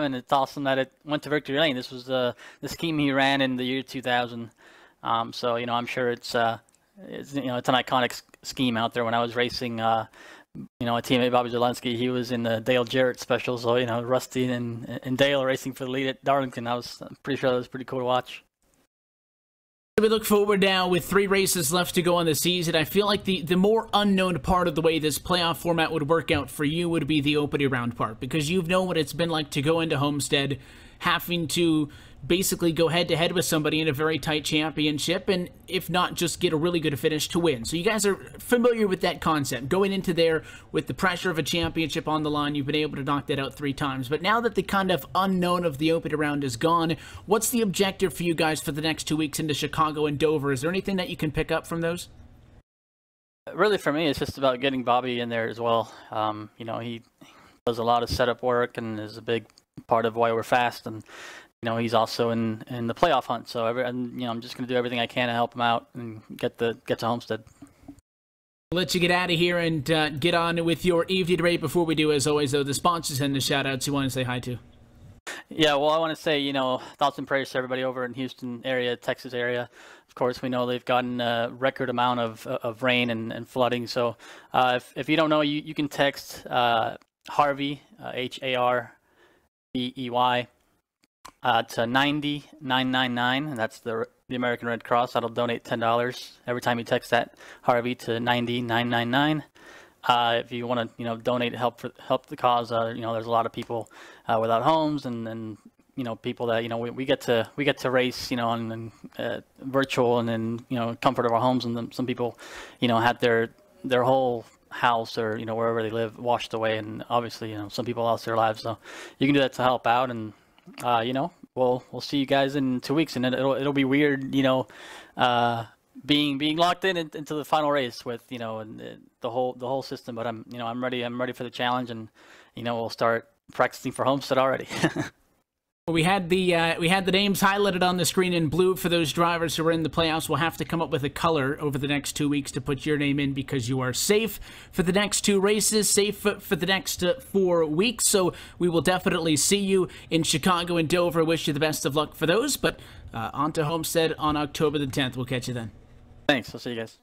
and it's awesome that it went to victory lane. This was the scheme he ran in the year 2000. So I'm sure it's an iconic scheme out there. When I was racing, a teammate Bobby Zelensky, he was in the Dale Jarrett special. So Rusty and Dale racing for the lead at Darlington. I'm pretty sure that was pretty cool to watch. We look forward now with 3 races left to go on the season. I feel like the more unknown part of the way this playoff format would work out for you would be the opening round part, because you've known what it's been like to go into Homestead having to basically go head-to-head with somebody in a very tight championship, and if not, just get a really good finish to win. So you guys are familiar with that concept. Going into there with the pressure of a championship on the line, you've been able to knock that out 3 times. But now that the kind of unknown of the opening round is gone, what's the objective for you guys for the next 2 weeks into Chicago and Dover? Is there anything that you can pick up from those? Really, for me, it's just about getting Bobby in there as well. He does a lot of setup work and is a big part of why we're fast, and he's also in the playoff hunt. So I'm just going to do everything I can to help him out and get to Homestead. I'll let you get out of here and get on with your evening rate. Before we do, as always, though, the sponsors and the shout-outs you want to say hi to. Yeah, well, I want to say, thoughts and prayers to everybody over in Houston area, Texas area. Of course, we know they've gotten a record amount of rain and flooding. So if you don't know, you can text Harvey, HARVEY, to 90999, and that's the American Red Cross. That'll donate $10 every time you text that Harvey to 90999. If you want to, donate to help the cause, there's a lot of people without homes, and people that we get to race, on virtual, and then comfort of our homes, and then some people, had their whole house or wherever they live washed away, and obviously some people lost their lives. So you can do that to help out, and we'll see you guys in 2 weeks, and it'll be weird, being locked into the final race with and the whole system. But I'm ready for the challenge, and we'll start practicing for Homestead already. We had the names highlighted on the screen in blue for those drivers who are in the playoffs. We'll have to come up with a color over the next 2 weeks to put your name in, because you are safe for the next 2 races, safe for the next 4 weeks. So we will definitely see you in Chicago and Dover. Wish you the best of luck for those. But on to Homestead on October the 10th. We'll catch you then. Thanks. I'll see you guys.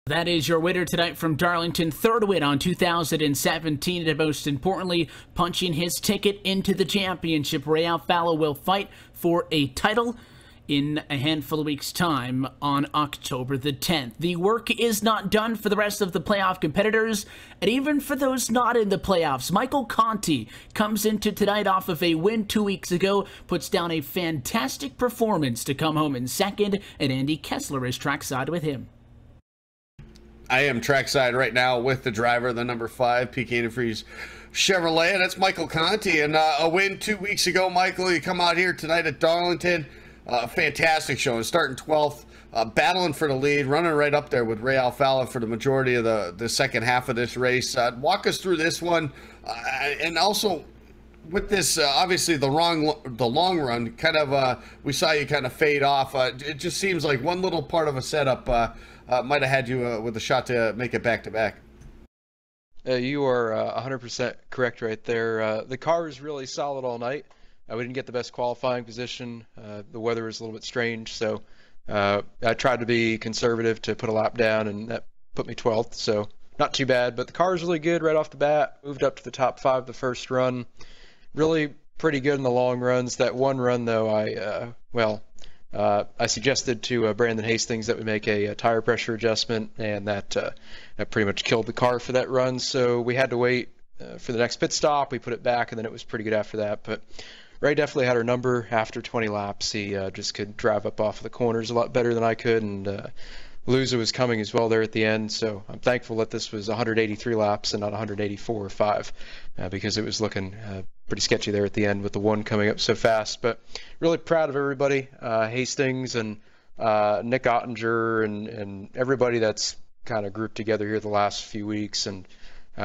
That is your winner tonight from Darlington. 3rd win on 2017, and most importantly, punching his ticket into the championship. Ray Alfalo will fight for a title in a handful of weeks' time on October the 10th. The work is not done for the rest of the playoff competitors, and even for those not in the playoffs. Michael Conti comes into tonight off of a win 2 weeks ago, puts down a fantastic performance to come home in second, and Andy Kessler is trackside with him. I am trackside right now with the driver, the number 5 Peak Antifreeze Chevrolet, and that's Michael Conti. And a win 2 weeks ago, Michael. You come out here tonight at Darlington. Fantastic showing, starting 12th, battling for the lead, running right up there with Ray Alfalo for the majority of the second half of this race. Walk us through this one, and also with this, obviously the long run, kind of we saw you kind of fade off. It just seems like one little part of a setup might have had you with a shot to make it back-to-back. You are 100% correct right there. The car was really solid all night. We didn't get the best qualifying position. The weather was a little bit strange, so I tried to be conservative to put a lap down, and that put me 12th, so not too bad. But the car was really good right off the bat. Moved up to the top 5 the first run. Really pretty good in the long runs. That one run, though, I suggested to Brandon Hastings that we make a tire pressure adjustment, and that pretty much killed the car for that run. So we had to wait for the next pit stop. We put it back, and then it was pretty good after that. But Ray definitely had our number after 20 laps. He just could drive up off of the corners a lot better than I could, and Luza was coming as well there at the end. So I'm thankful that this was 183 laps and not 184 or 5, because it was looking pretty sketchy there at the end with the one coming up so fast. But really proud of everybody, Hastings and Nick Ottinger and everybody that's kind of grouped together here the last few weeks. And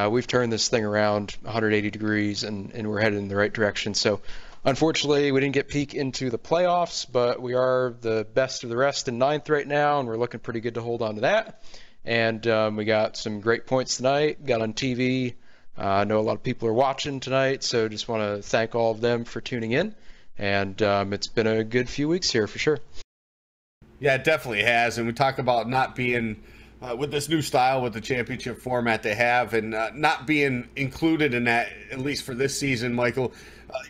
we've turned this thing around 180 degrees, and we're headed in the right direction. So unfortunately, we didn't get Peak into the playoffs, but we are the best of the rest in 9th right now, and we're looking pretty good to hold on to that. And we got some great points tonight, got on TV. I know a lot of people are watching tonight, so just want to thank all of them for tuning in. And it's been a good few weeks here for sure. Yeah, it definitely has. And we talk about not being, with this new style, with the championship format they have, and not being included in that, at least for this season, Michael.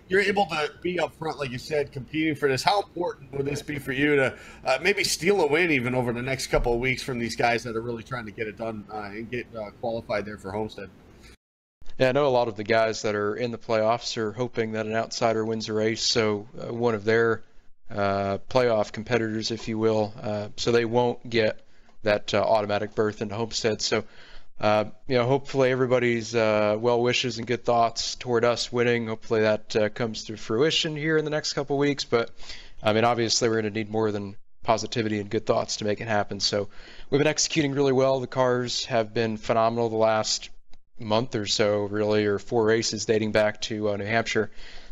You're able to be up front, like you said, competing for this. How important would this be for you to maybe steal a win even over the next couple of weeks from these guys that are really trying to get it done and get qualified there for Homestead? Yeah, I know a lot of the guys that are in the playoffs are hoping that an outsider wins a race, so one of their playoff competitors, if you will, so they won't get that automatic berth into Homestead. So, hopefully everybody's well wishes and good thoughts toward us winning. Hopefully that comes to fruition here in the next couple of weeks. But, I mean, obviously we're going to need more than positivity and good thoughts to make it happen. So we've been executing really well. The cars have been phenomenal the last month or so, really, or 4 races dating back to New Hampshire.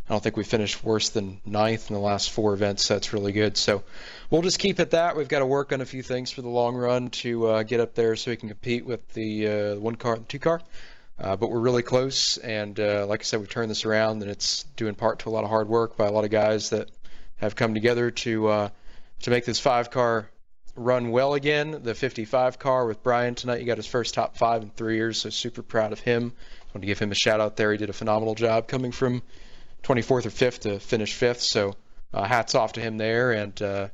I don't think we finished worse than 9th in the last 4 events, so that's really good. So we'll just keep at that. We've got to work on a few things for the long run to get up there so we can compete with the 1 car and the 2 car. But we're really close, and like I said, we've turned this around, and it's due in part to a lot of hard work by a lot of guys that have come together to make this 5 car run well again. The 55 car with Brian tonight, he got his first top 5 in 3 years, so super proud of him. want to give him a shout out there. He did a phenomenal job coming from 24th or 5th to finish 5th. So hats off to him there. And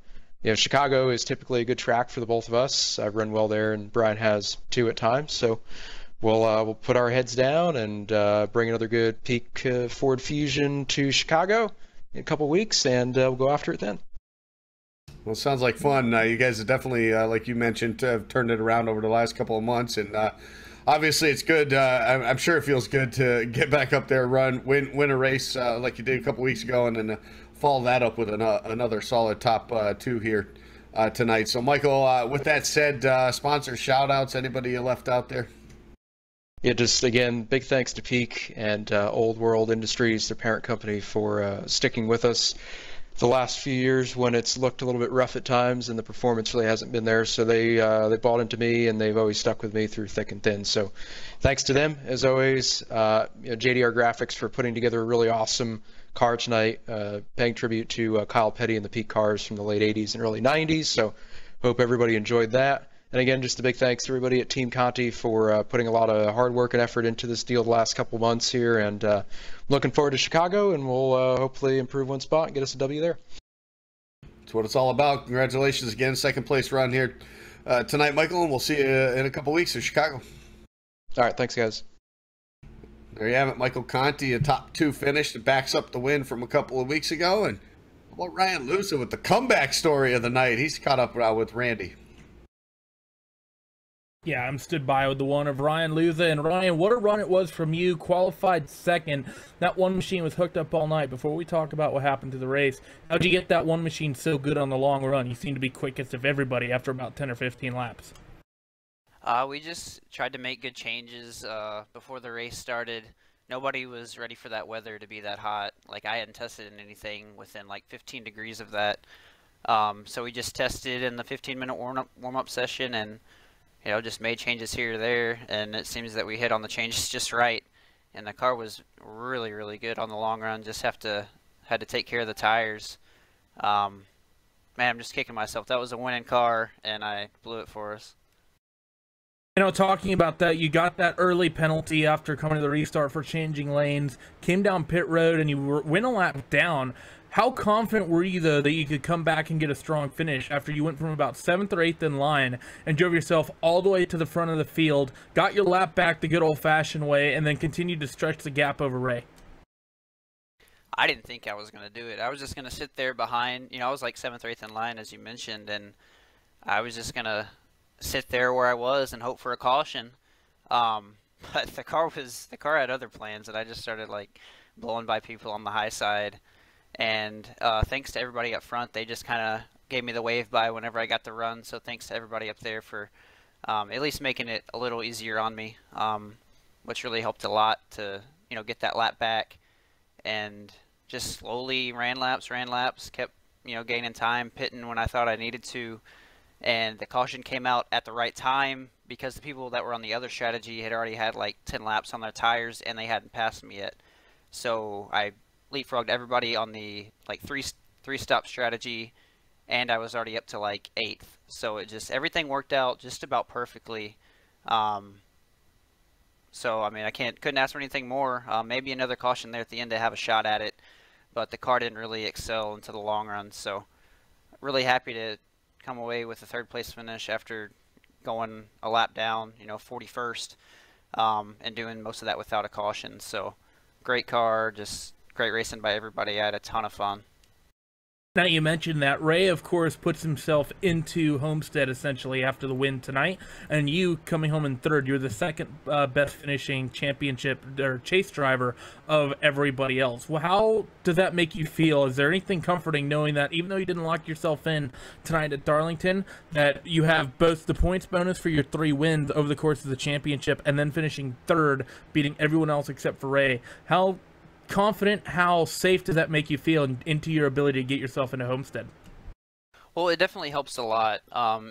Chicago is typically a good track for the both of us. I've run well there, and Brian has too at times. So we'll put our heads down and bring another good Peak Ford Fusion to Chicago in a couple weeks, and we'll go after it then. Well, it sounds like fun. You guys have definitely, like you mentioned, have turned it around over the last couple of months, and obviously it's good. I'm sure it feels good to get back up there, win a race like you did a couple weeks ago, and then follow that up with another solid top 2 here tonight. So, Michael, with that said, sponsor shout-outs, anybody you left out there? Yeah, just again, big thanks to Peak and Old World Industries, their parent company, for sticking with us the last few years when it's looked a little bit rough at times and the performance really hasn't been there. So they bought into me, and they've always stuck with me through thick and thin. So thanks to them, as always. JDR Graphics for putting together a really awesome car tonight, paying tribute to Kyle Petty and the Peak cars from the late 80s and early 90s. So hope everybody enjoyed that. And again, just a big thanks to everybody at Team Conti for putting a lot of hard work and effort into this deal the last couple months here. And looking forward to Chicago, and we'll hopefully improve one spot and get us a W there. That's what it's all about. Congratulations again, second place run here tonight, Michael, and we'll see you in a couple weeks in Chicago. All right, thanks, guys. There you have it, Michael Conti, a top 2 finish that backs up the win from a couple of weeks ago. And how about Ryan Lusa with the comeback story of the night? He's caught up with Randy. Yeah, I'm stood by with the one of Ryan Luza. And Ryan, what a run it was from you, qualified second. That one machine was hooked up all night. Before we talk about what happened to the race, how'd you get that one machine so good on the long run? You seem to be quickest of everybody after about 10 or 15 laps. We just tried to make good changes before the race started. Nobody was ready for that weather to be that hot. Like, I hadn't tested in anything within like 15 degrees of that. So we just tested in the 15-minute warm-up session, and just made changes here or there, and it seems that we hit on the changes just right. And the car was really, really good on the long run. Just had to take care of the tires. Man, I'm just kicking myself. That was a winning car, and I blew it for us. Talking about that, you got that early penalty after coming to the restart for changing lanes, came down pit road, and you went a lap down. How confident were you, though, that you could come back and get a strong finish after you went from about 7th or 8th in line and drove yourself all the way to the front of the field, got your lap back the good old-fashioned way, and then continued to stretch the gap over Ray? I didn't think I was going to do it. I was just going to sit there behind. I was like 7th or 8th in line, as you mentioned, and I was just going to sit there where I was and hope for a caution. But the car had other plans, and I just started like blowing by people on the high side. And thanks to everybody up front, they just kind of gave me the wave by whenever I got the run. So thanks to everybody up there for at least making it a little easier on me, which really helped a lot to get that lap back. And just slowly ran laps, kept gaining time, pitting when I thought I needed to. And the caution came out at the right time because the people that were on the other strategy had already had like 10 laps on their tires, and they hadn't passed me yet. So I leapfrogged everybody on the like three stop strategy, and I was already up to like 8th. So everything worked out just about perfectly. So I mean, couldn't ask for anything more. Maybe another caution there at the end to have a shot at it, but the car didn't really excel into the long run. So really happy to come away with a 3rd place finish after going a lap down, 41st, and doing most of that without a caution. So great car, just great racing by everybody. I had a ton of fun. Now you mentioned that Ray, of course, puts himself into Homestead essentially after the win tonight, and you coming home in 3rd, you're the 2nd best finishing championship or chase driver of everybody else. Well, how does that make you feel? Is there anything comforting knowing that even though you didn't lock yourself in tonight at Darlington, that you have both the points bonus for your 3 wins over the course of the championship and then finishing 3rd, beating everyone else except for Ray? How confident, how safe does that make you feel into your ability to get yourself into Homestead? Well, it definitely helps a lot.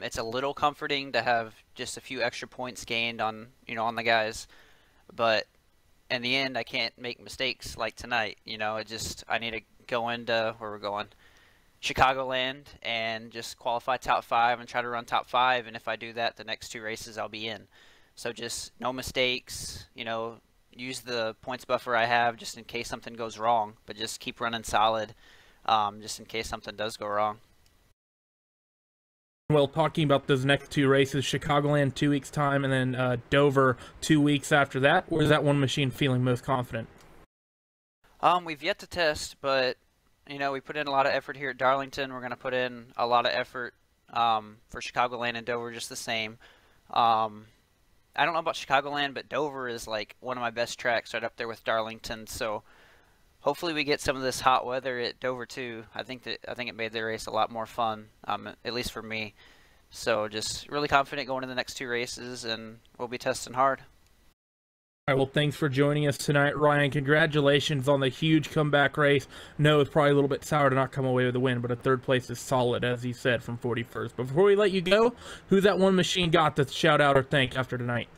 It's a little comforting to have just a few extra points gained on on the guys, but in the end I can't make mistakes like tonight. I need to go into where we're going, Chicagoland, and just qualify top 5 and try to run top 5, and if I do that, the next 2 races I'll be in. So just no mistakes, use the points buffer I have just in case something goes wrong, but just keep running solid just in case something does go wrong. Well, talking about those next 2 races, Chicagoland 2 weeks time, and then Dover 2 weeks after that, where's that one machine feeling most confident? We've yet to test, but you know, we put in a lot of effort here at Darlington. We're going to put in a lot of effort for Chicagoland and Dover just the same. I don't know about Chicagoland, but Dover is like one of my best tracks, right up there with Darlington. So hopefully we get some of this hot weather at Dover too. I think it made the race a lot more fun, at least for me. So just really confident going in the next 2 races, and we'll be testing hard. All right, well, thanks for joining us tonight, Ryan. Congratulations on the huge comeback race. No, it's probably a little bit sour to not come away with a win, but a 3rd place is solid, as you said, from 41st. But before we let you go, who's that one machine got to shout out or thank after tonight?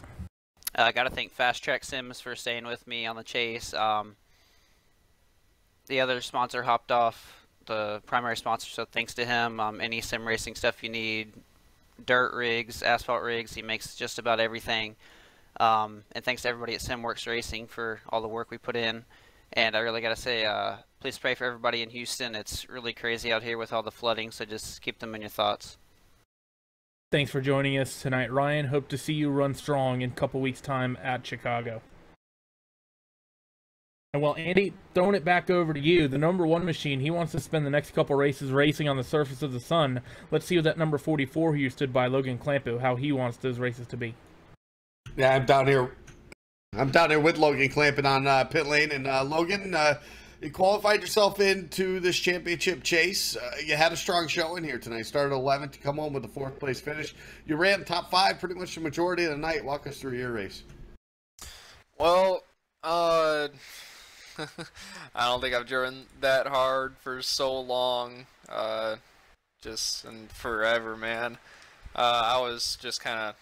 I got to thank Fast Track Sims for staying with me on the chase. The other sponsor hopped off, the primary sponsor, so thanks to him. Any sim racing stuff you need, dirt rigs, asphalt rigs, he makes just about everything. And thanks to everybody at SimWorks Racing for all the work we put in. And I really got to say, please pray for everybody in Houston. It's really crazy out here with all the flooding, so just keep them in your thoughts. Thanks for joining us tonight, Ryan. Hope to see you run strong in a couple weeks' time at Chicago. And well, Andy, throwing it back over to you, the number 1 machine, he wants to spend the next couple races racing on the surface of the sun. Let's see what that number 44 who you stood by, Logan Clampo, how he wants those races to be. Yeah, I'm down here with Logan clamping on pit lane. And Logan, you qualified yourself into this championship chase. You had a strong showing here tonight. Started 11th to come home with a 4th place finish. You ran top 5 pretty much the majority of the night. Walk us through your race. Well, I don't think I've driven that hard for so long. Just and forever, man. I was just kind of,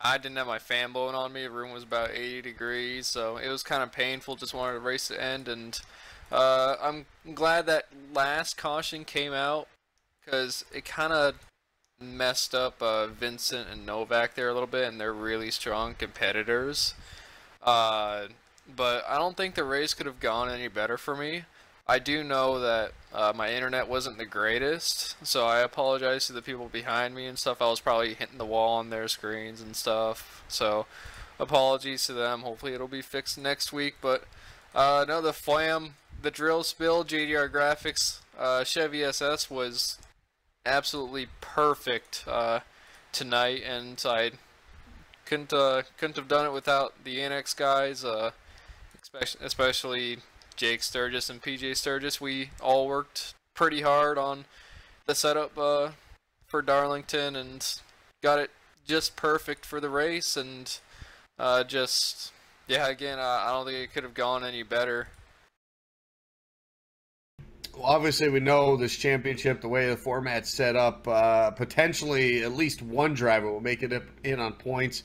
I didn't have my fan blowing on me. The room was about 80 degrees, so it was kind of painful. Just wanted to race to end, and I'm glad that last caution came out because it kind of messed up Vincent and Novak there a little bit, and they're really strong competitors. But I don't think the race could have gone any better for me. I do know that my internet wasn't the greatest, so I apologize to the people behind me and stuff. I was probably hitting the wall on their screens and stuff, so apologies to them. Hopefully it'll be fixed next week. But no, the flam, the drill spill, JDR graphics, Chevy SS was absolutely perfect tonight, and I couldn't have done it without the Annex guys, especially Jake Sturgis and PJ Sturgis. We all worked pretty hard on the setup for Darlington and got it just perfect for the race, and just, yeah, again, I don't think it could have gone any better. Well, obviously we know this championship, the way the format's set up, potentially at least one driver will make it in on points.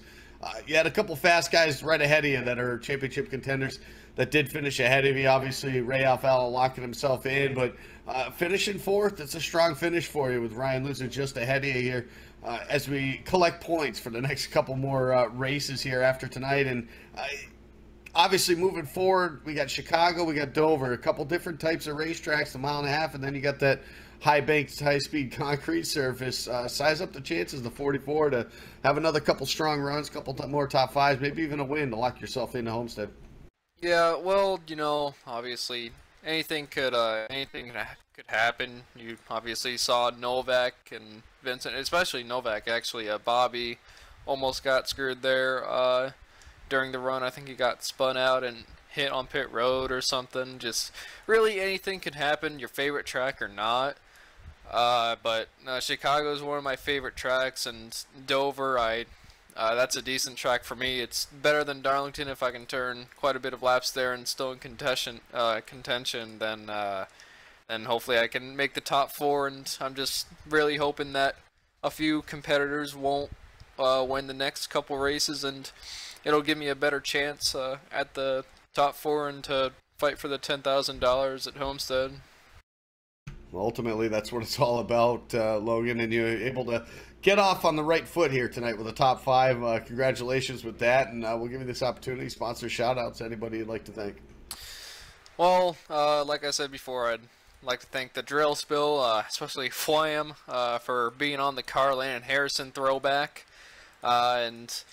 You had a couple fast guys right ahead of you that are championship contenders that did finish ahead of you. Obviously, Ray Alfala locking himself in, but finishing 4th, it's a strong finish for you with Ryan Luzer just ahead of you here as we collect points for the next couple more races here after tonight. And obviously, moving forward, we got Chicago, we got Dover, a couple different types of racetracks, a 1.5 miles, and then you got that high-banked, high-speed concrete surface. Size up the chances, the 44, to have another couple strong runs, couple more top 5s, maybe even a win to lock yourself into Homestead. Yeah, well, you know, obviously anything could happen. You obviously saw Novak and Vincent, especially Novak actually. Bobby almost got screwed there during the run. I think he got spun out and hit on pit road or something. Just really anything could happen, your favorite track or not. But Chicago is one of my favorite tracks, and Dover, that's a decent track for me. It's better than Darlington if I can turn quite a bit of laps there and still in contention. Then hopefully I can make the top 4. And I'm just really hoping that a few competitors won't win the next couple races, and it'll give me a better chance at the top 4 and to fight for the $10,000 at Homestead. ultimately, that's what it's all about, Logan, and you're able to get off on the right foot here tonight with a top 5. Congratulations with that, and we'll give you this opportunity. Sponsor shout-outs, anybody you'd like to thank? Well, like I said before, I'd like to thank the Drill Spill, especially Flam, for being on the Carlin and Harrison throwback, and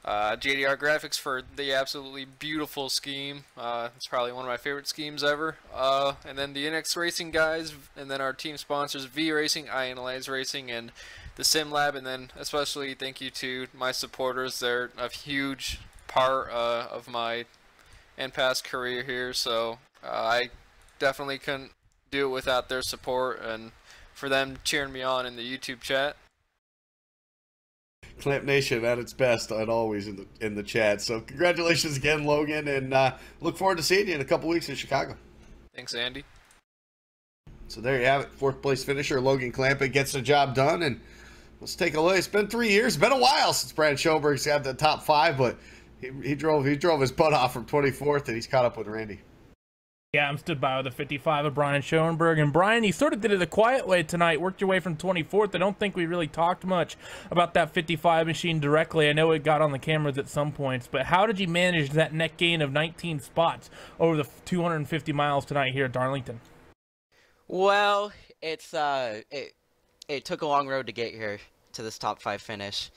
JDR Graphics for the absolutely beautiful scheme. It's probably one of my favorite schemes ever. And then the NX Racing guys, and then our team sponsors, V Racing, iAnalyze Racing, and the Sim Lab, and then especially thank you to my supporters. They're a huge part of my and past career here, so I definitely couldn't do it without their support and for them cheering me on in the YouTube chat. Clamp Nation at its best, and always in the chat. So congratulations again, Logan, and look forward to seeing you in a couple weeks in Chicago. Thanks, Andy. So there you have it. 4th place finisher Logan Clamp gets the job done, and let's take a look. It's been 3 years. It's been a while since Brad Schoenberg's got the top 5, but he drove his butt off from 24th, and he's caught up with Randy. Yeah, I'm stood by with the 55 of Brian Schoenberg. And Brian, you sort of did it the quiet way tonight, worked your way from 24th. I don't think we really talked much about that 55 machine directly. I know it got on the cameras at some points, but how did you manage that net gain of 19 spots over the 250 miles tonight here at Darlington? Well, it's it took a long road to get here to this top 5 finish.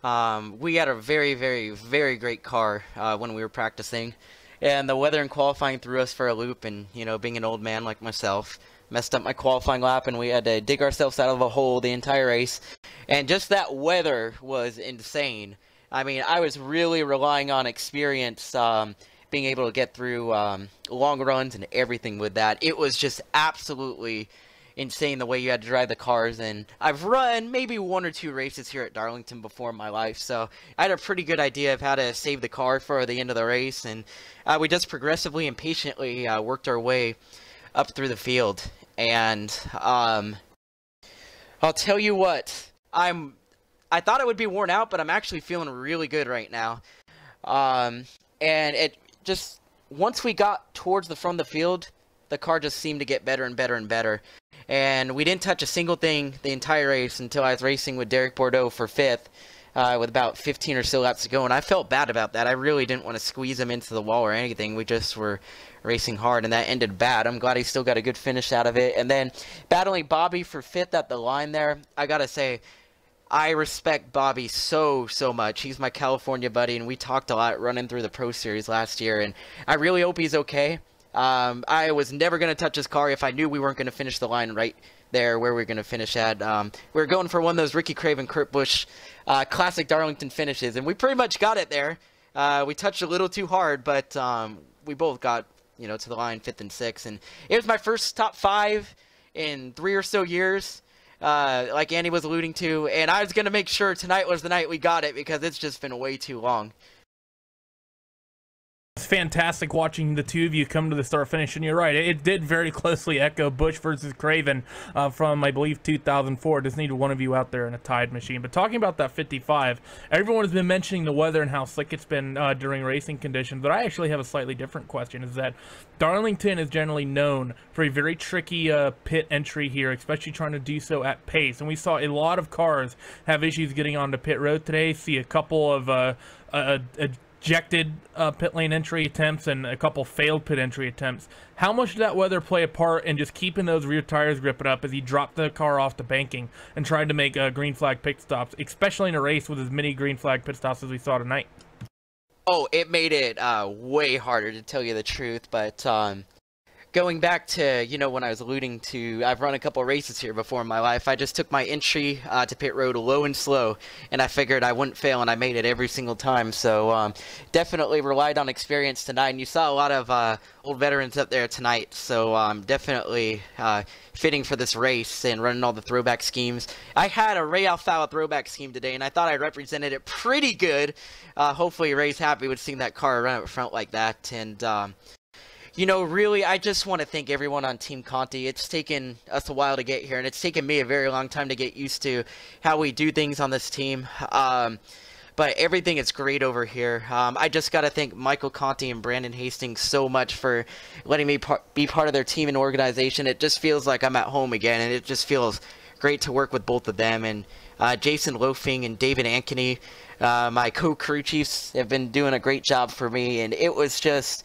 We had a very, very, very great car when we were practicing. And the weather and qualifying threw us for a loop, and, you know, being an old man like myself, messed up my qualifying lap, and we had to dig ourselves out of a hole the entire race. And just that weather was insane. I mean, I was really relying on experience, being able to get through long runs and everything with that. It was just absolutely insane the way you had to drive the cars, and I've run maybe 1 or 2 races here at Darlington before in my life, so I had a pretty good idea of how to save the car for the end of the race, and we just progressively and patiently worked our way up through the field. And I'll tell you what, I thought I would be worn out, but I'm actually feeling really good right now. And it just, once we got towards the front of the field, the car just seemed to get better and better and better. And we didn't touch a single thing the entire race until I was racing with Derek Bordeaux for 5th with about 15 or so laps to go. And I felt bad about that. I really didn't want to squeeze him into the wall or anything. We just were racing hard, and that ended bad. I'm glad he still got a good finish out of it. And then battling Bobby for 5th at the line there, I got to say, I respect Bobby so much. He's my California buddy, and we talked a lot running through the Pro Series last year. And I really hope he's okay. I was never going to touch his car if I knew we weren't going to finish the line right there where we were going to finish at. We were going for one of those Ricky Craven, Kurt Busch classic Darlington finishes, and we pretty much got it there. We touched a little too hard, but we both got, you know, to the line 5th and 6th, and it was my first top 5 in 3 or so years, like Andy was alluding to, and I was going to make sure tonight was the night we got it because it's just been way too long. It's fantastic watching the two of you come to the start finish, and you're right, it did very closely echo Busch versus Craven from, I believe, 2004. Just needed one of you out there in a tied machine. But talking about that 55, everyone has been mentioning the weather and how slick it's been during racing conditions, but I actually have a slightly different question, is that Darlington is generally known for a very tricky pit entry here, especially trying to do so at pace, and we saw a lot of cars have issues getting onto pit road today. See a couple of ejected pit lane entry attempts and a couple failed pit entry attempts. How much did that weather play a part in just keeping those rear tires gripping up as he dropped the car off the banking and tried to make green flag pit stops, especially in a race with as many green flag pit stops as we saw tonight? Oh, it made it way harder, to tell you the truth, but going back to, you know, when I was alluding to, I've run a couple races here before in my life. I just took my entry to pit road low and slow, and I figured I wouldn't fail, and I made it every single time. So definitely relied on experience tonight, and you saw a lot of old veterans up there tonight. So definitely fitting for this race and running all the throwback schemes. I had a Ray Alfala throwback scheme today, and I thought I represented it pretty good. Hopefully Ray's happy with seeing that car run up front like that. And you know, really, I just want to thank everyone on Team Conti. It's taken us a while to get here, and it's taken me a very long time to get used to how we do things on this team. but everything is great over here. I just got to thank Michael Conti and Brandon Hastings so much for letting me be part of their team and organization. It just feels like I'm at home again, and it just feels great to work with both of them. And Jason Loafing and David Ankeny, my co-crew chiefs, have been doing a great job for me, and it was just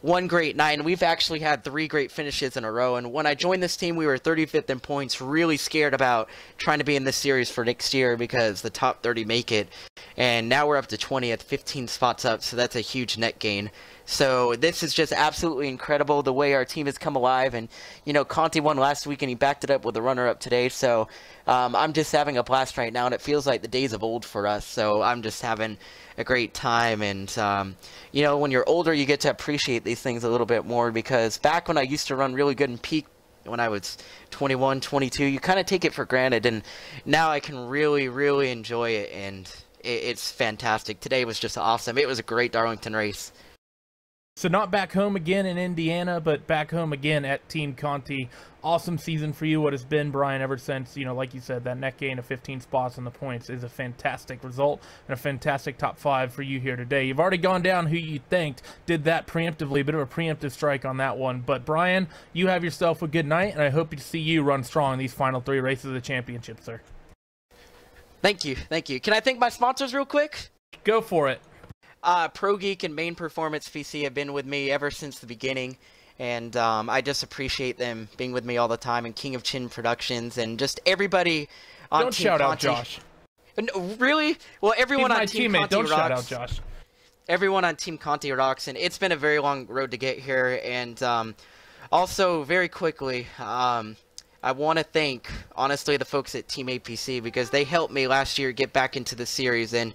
one great night. And we've actually had 3 great finishes in a row, and when I joined this team we were 35th in points, really scared about trying to be in this series for next year because the top 30 make it, and now we're up to 20th, 15 spots up, so that's a huge net gain. So this is just absolutely incredible the way our team has come alive. And you know, Conti won last week and he backed it up with a runner-up today, so I'm just having a blast right now, and it feels like the days of old for us, so I'm just having a great time. And you know, when you're older you get to appreciate these things a little bit more, because back when I used to run really good in peak when I was 21, 22, you kind of take it for granted, and now I can really enjoy it, and it's fantastic. Today was just awesome. It was a great Darlington race. So not back home again in Indiana, but back home again at Team Conti. Awesome season for you, what has been, Brian, ever since, you know, like you said, that net gain of 15 spots on the points is a fantastic result and a fantastic top 5 for you here today. You've already gone down who you thanked did that preemptively, a bit of a preemptive strike on that one. But Brian, you have yourself a good night, and I hope to see you run strong in these final 3 races of the championship, sir. Thank you. Can I thank my sponsors real quick? Go for it. Pro Geek and Main Performance PC have been with me ever since the beginning, and I just appreciate them being with me all the time, and King of Chin Productions, and just everybody on Don't Team shout Conti. out Josh. No, really? Well, everyone on Team Conti Don't rocks. shout out Josh. Everyone on Team Conti rocks, and it's been a very long road to get here. And also, very quickly, I want to thank, honestly, the folks at Team APC, because they helped me last year get back into the series. And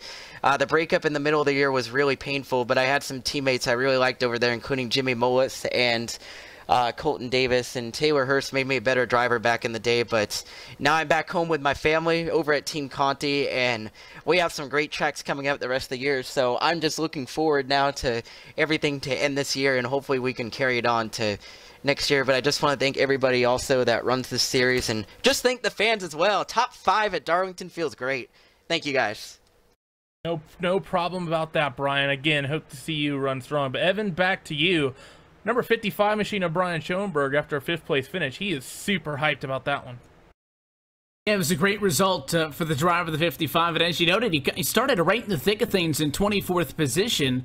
the breakup in the middle of the year was really painful, but I had some teammates I really liked over there, including Jimmy Mullis and Colton Davis, and Taylor Hurst made me a better driver back in the day. But now I'm back home with my family over at Team Conti, and we have some great tracks coming up the rest of the year. So I'm just looking forward now to everything to end this year, and hopefully we can carry it on to next year. But I just want to thank everybody also that runs this series, and just thank the fans as well. Top 5 at Darlington feels great. Thank you guys. No problem about that, Brian. Again, hope to see you run strong. But Evan, back to you. Number 55 machine of Brian Schoenberg after a 5th place finish. He is super hyped about that one. Yeah, it was a great result for the driver of the 55, and as you noted, he started right in the thick of things in 24th position,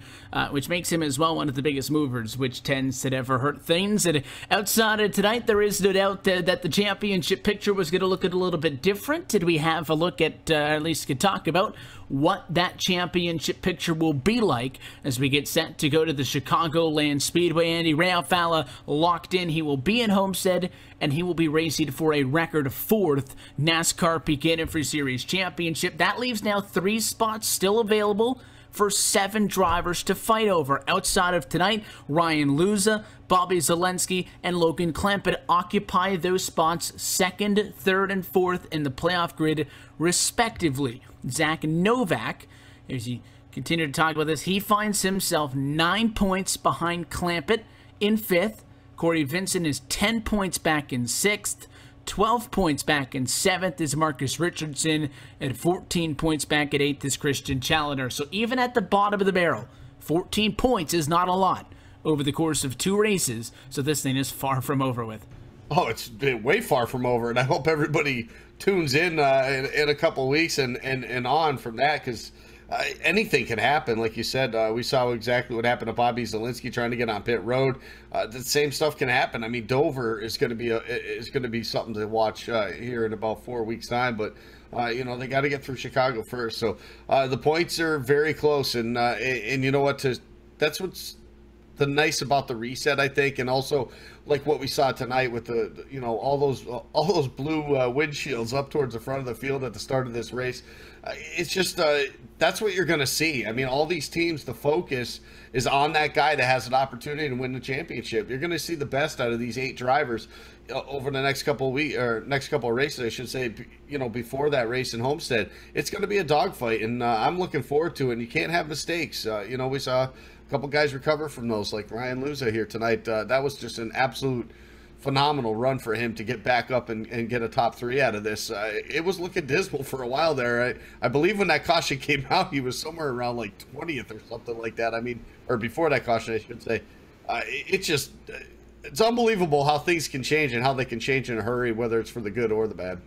which makes him as well one of the biggest movers, which tends to never hurt things. And outside of tonight, there is no doubt that the championship picture was going to look a little bit different. Did we have a look at least could talk about what that championship picture will be like as we get set to go to the Chicagoland Speedway. Andy Ralfalla locked in. He will be in Homestead, and he will be racing for a record 4th NASCAR Peak Antifreeze Series championship. That leaves now 3 spots still available for 7 drivers to fight over. Outside of tonight, Ryan Luza, Bobby Zelensky, and Logan Clampett occupy those spots 2nd, 3rd, and 4th in the playoff grid, respectively. Zach Novak, as you continue to talk about this, he finds himself 9 points behind Clampett in 5th. Corey Vincent is 10 points back in 6th. 12 points back in 7th is Marcus Richardson, and 14 points back at 8th is Christian Challoner. So even at the bottom of the barrel, 14 points is not a lot over the course of 2 races, so this thing is far from over with. Oh, it's been way far from over, and I hope everybody tunes in a couple weeks and on from that, because anything can happen. Like you said, we saw exactly what happened to Bobby Zelensky trying to get on pit road. The same stuff can happen. I mean, Dover is going to be something to watch here in about 4 weeks' time. But you know, they got to get through Chicago first. So the points are very close, and you know what? That's what's the nice about the reset, I think, and also like what we saw tonight with the you know, all those blue windshields up towards the front of the field at the start of this race. It's just that's what you're going to see. I mean, all these teams, the focus is on that guy that has an opportunity to win the championship. You're going to see the best out of these 8 drivers over the next couple of weeks, or next couple of races, I should say. You know, before that race in Homestead, it's going to be a dogfight, and I'm looking forward to it. And you can't have mistakes. You know, we saw a couple guys recover from those, like Ryan Luza here tonight. That was just an absolute phenomenal run for him to get back up and get a top 3 out of this. It was looking dismal for a while there. I believe when that caution came out, he was somewhere around like 20th or something like that. I mean, or before that caution, I should say. It's unbelievable how things can change and how they can change in a hurry, whether it's for the good or the bad.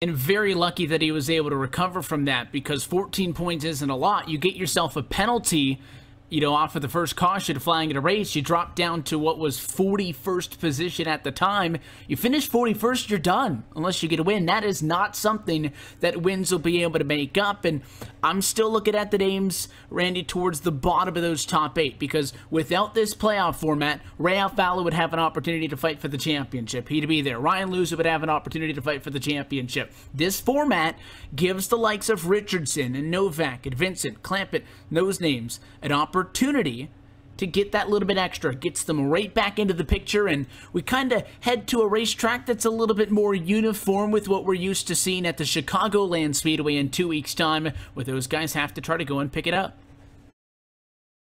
And very lucky that he was able to recover from that, because 14 points isn't a lot. You get yourself a penalty, you know, off of the first caution flying in a race. You drop down to what was 41st position at the time. You finish 41st, you're done, unless you get a win. That is not something that wins will be able to make up. And I'm still looking at the names, Randy, towards the bottom of those top 8, because without this playoff format, Ray Alfalo would have an opportunity to fight for the championship. He'd be there. Ryan Luza would have an opportunity to fight for the championship. This format gives the likes of Richardson and Novak and Vincent, Clampett, those names, an opportunity to get that little bit extra. Gets them right back into the picture, and we kind of head to a racetrack that's a little bit more uniform with what we're used to seeing at the Chicagoland Speedway in 2 weeks' time, where those guys have to try to go and pick it up.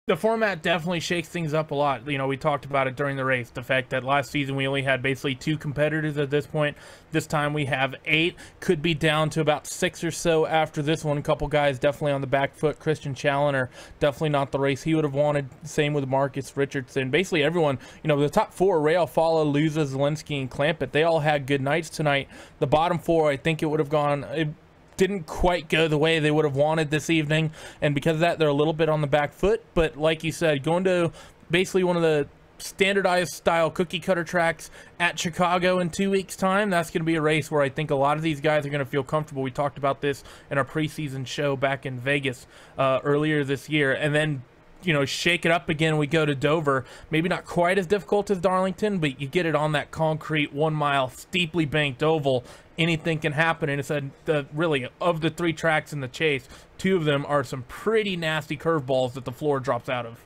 The format definitely shakes things up a lot. You know, we talked about it during the race. The fact that last season we only had basically 2 competitors at this point. This time we have 8. Could be down to about 6 or so after this one. A couple guys definitely on the back foot. Christian Challoner, definitely not the race he would have wanted. Same with Marcus Richardson. Basically everyone, you know, the top 4, Ray Alfalo, Luza, Zelensky, and Clampett, they all had good nights tonight. The bottom 4, I think it would have gone... didn't quite go the way they would have wanted this evening, and because of that, they're a little bit on the back foot. But like you said, going to basically one of the standardized style cookie cutter tracks at Chicago in 2 weeks' time, that's going to be a race where I think a lot of these guys are going to feel comfortable. We talked about this in our preseason show back in Vegas earlier this year, and then, you know, shake it up again. We go to Dover. Maybe not quite as difficult as Darlington, but you get it on that concrete 1 mile steeply banked oval. Anything can happen, and it's really, of the 3 tracks in the chase, 2 of them are some pretty nasty curveballs that the floor drops out of.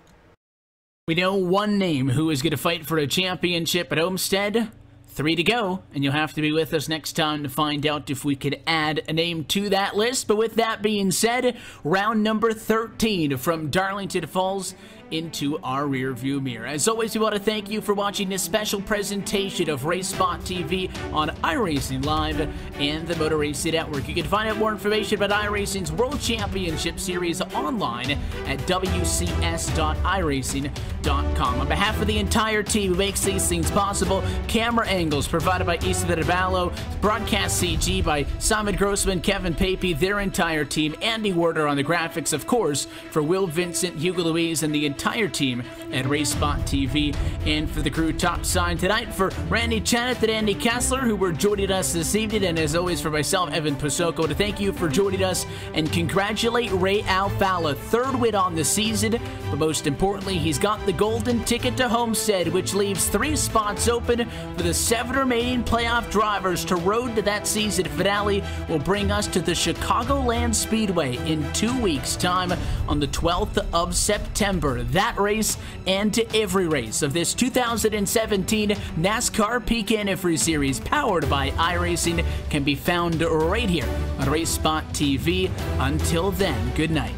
We know one name who is going to fight for a championship at Homestead. 3 to go, and you'll have to be with us next time to find out if we could add a name to that list. But with that being said, round number 13 from Darlington falls into our rear view mirror. As always, we want to thank you for watching this special presentation of RaceSpot TV on iRacing Live and the Motor Racing Network. You can find out more information about iRacing's World Championship Series online at wcs.iracing.com. On behalf of the entire team who makes these things possible, camera angles provided by Isa Vallo, broadcast CG by Simon Grossman, Kevin Papey, their entire team, Andy Werder on the graphics, of course, for Will Vincent, Hugo Louise, and the entire team at RaceSpot TV, and for the crew topside tonight, for Randy Channett and Andy Kessler, who were joining us this evening, and as always for myself, Evan Pasoko, to thank you for joining us and congratulate Ray Alfalo, 3rd win on the season, but most importantly, he's got the golden ticket to Homestead, which leaves 3 spots open for the 7 remaining playoff drivers to road to that season finale. Will bring us to the Chicagoland Speedway in 2 weeks' time on the 12th of September. That race and to every race of this 2017 NASCAR Peak Antifreeze Series powered by iRacing can be found right here on RaceSpot TV. Until then, good night.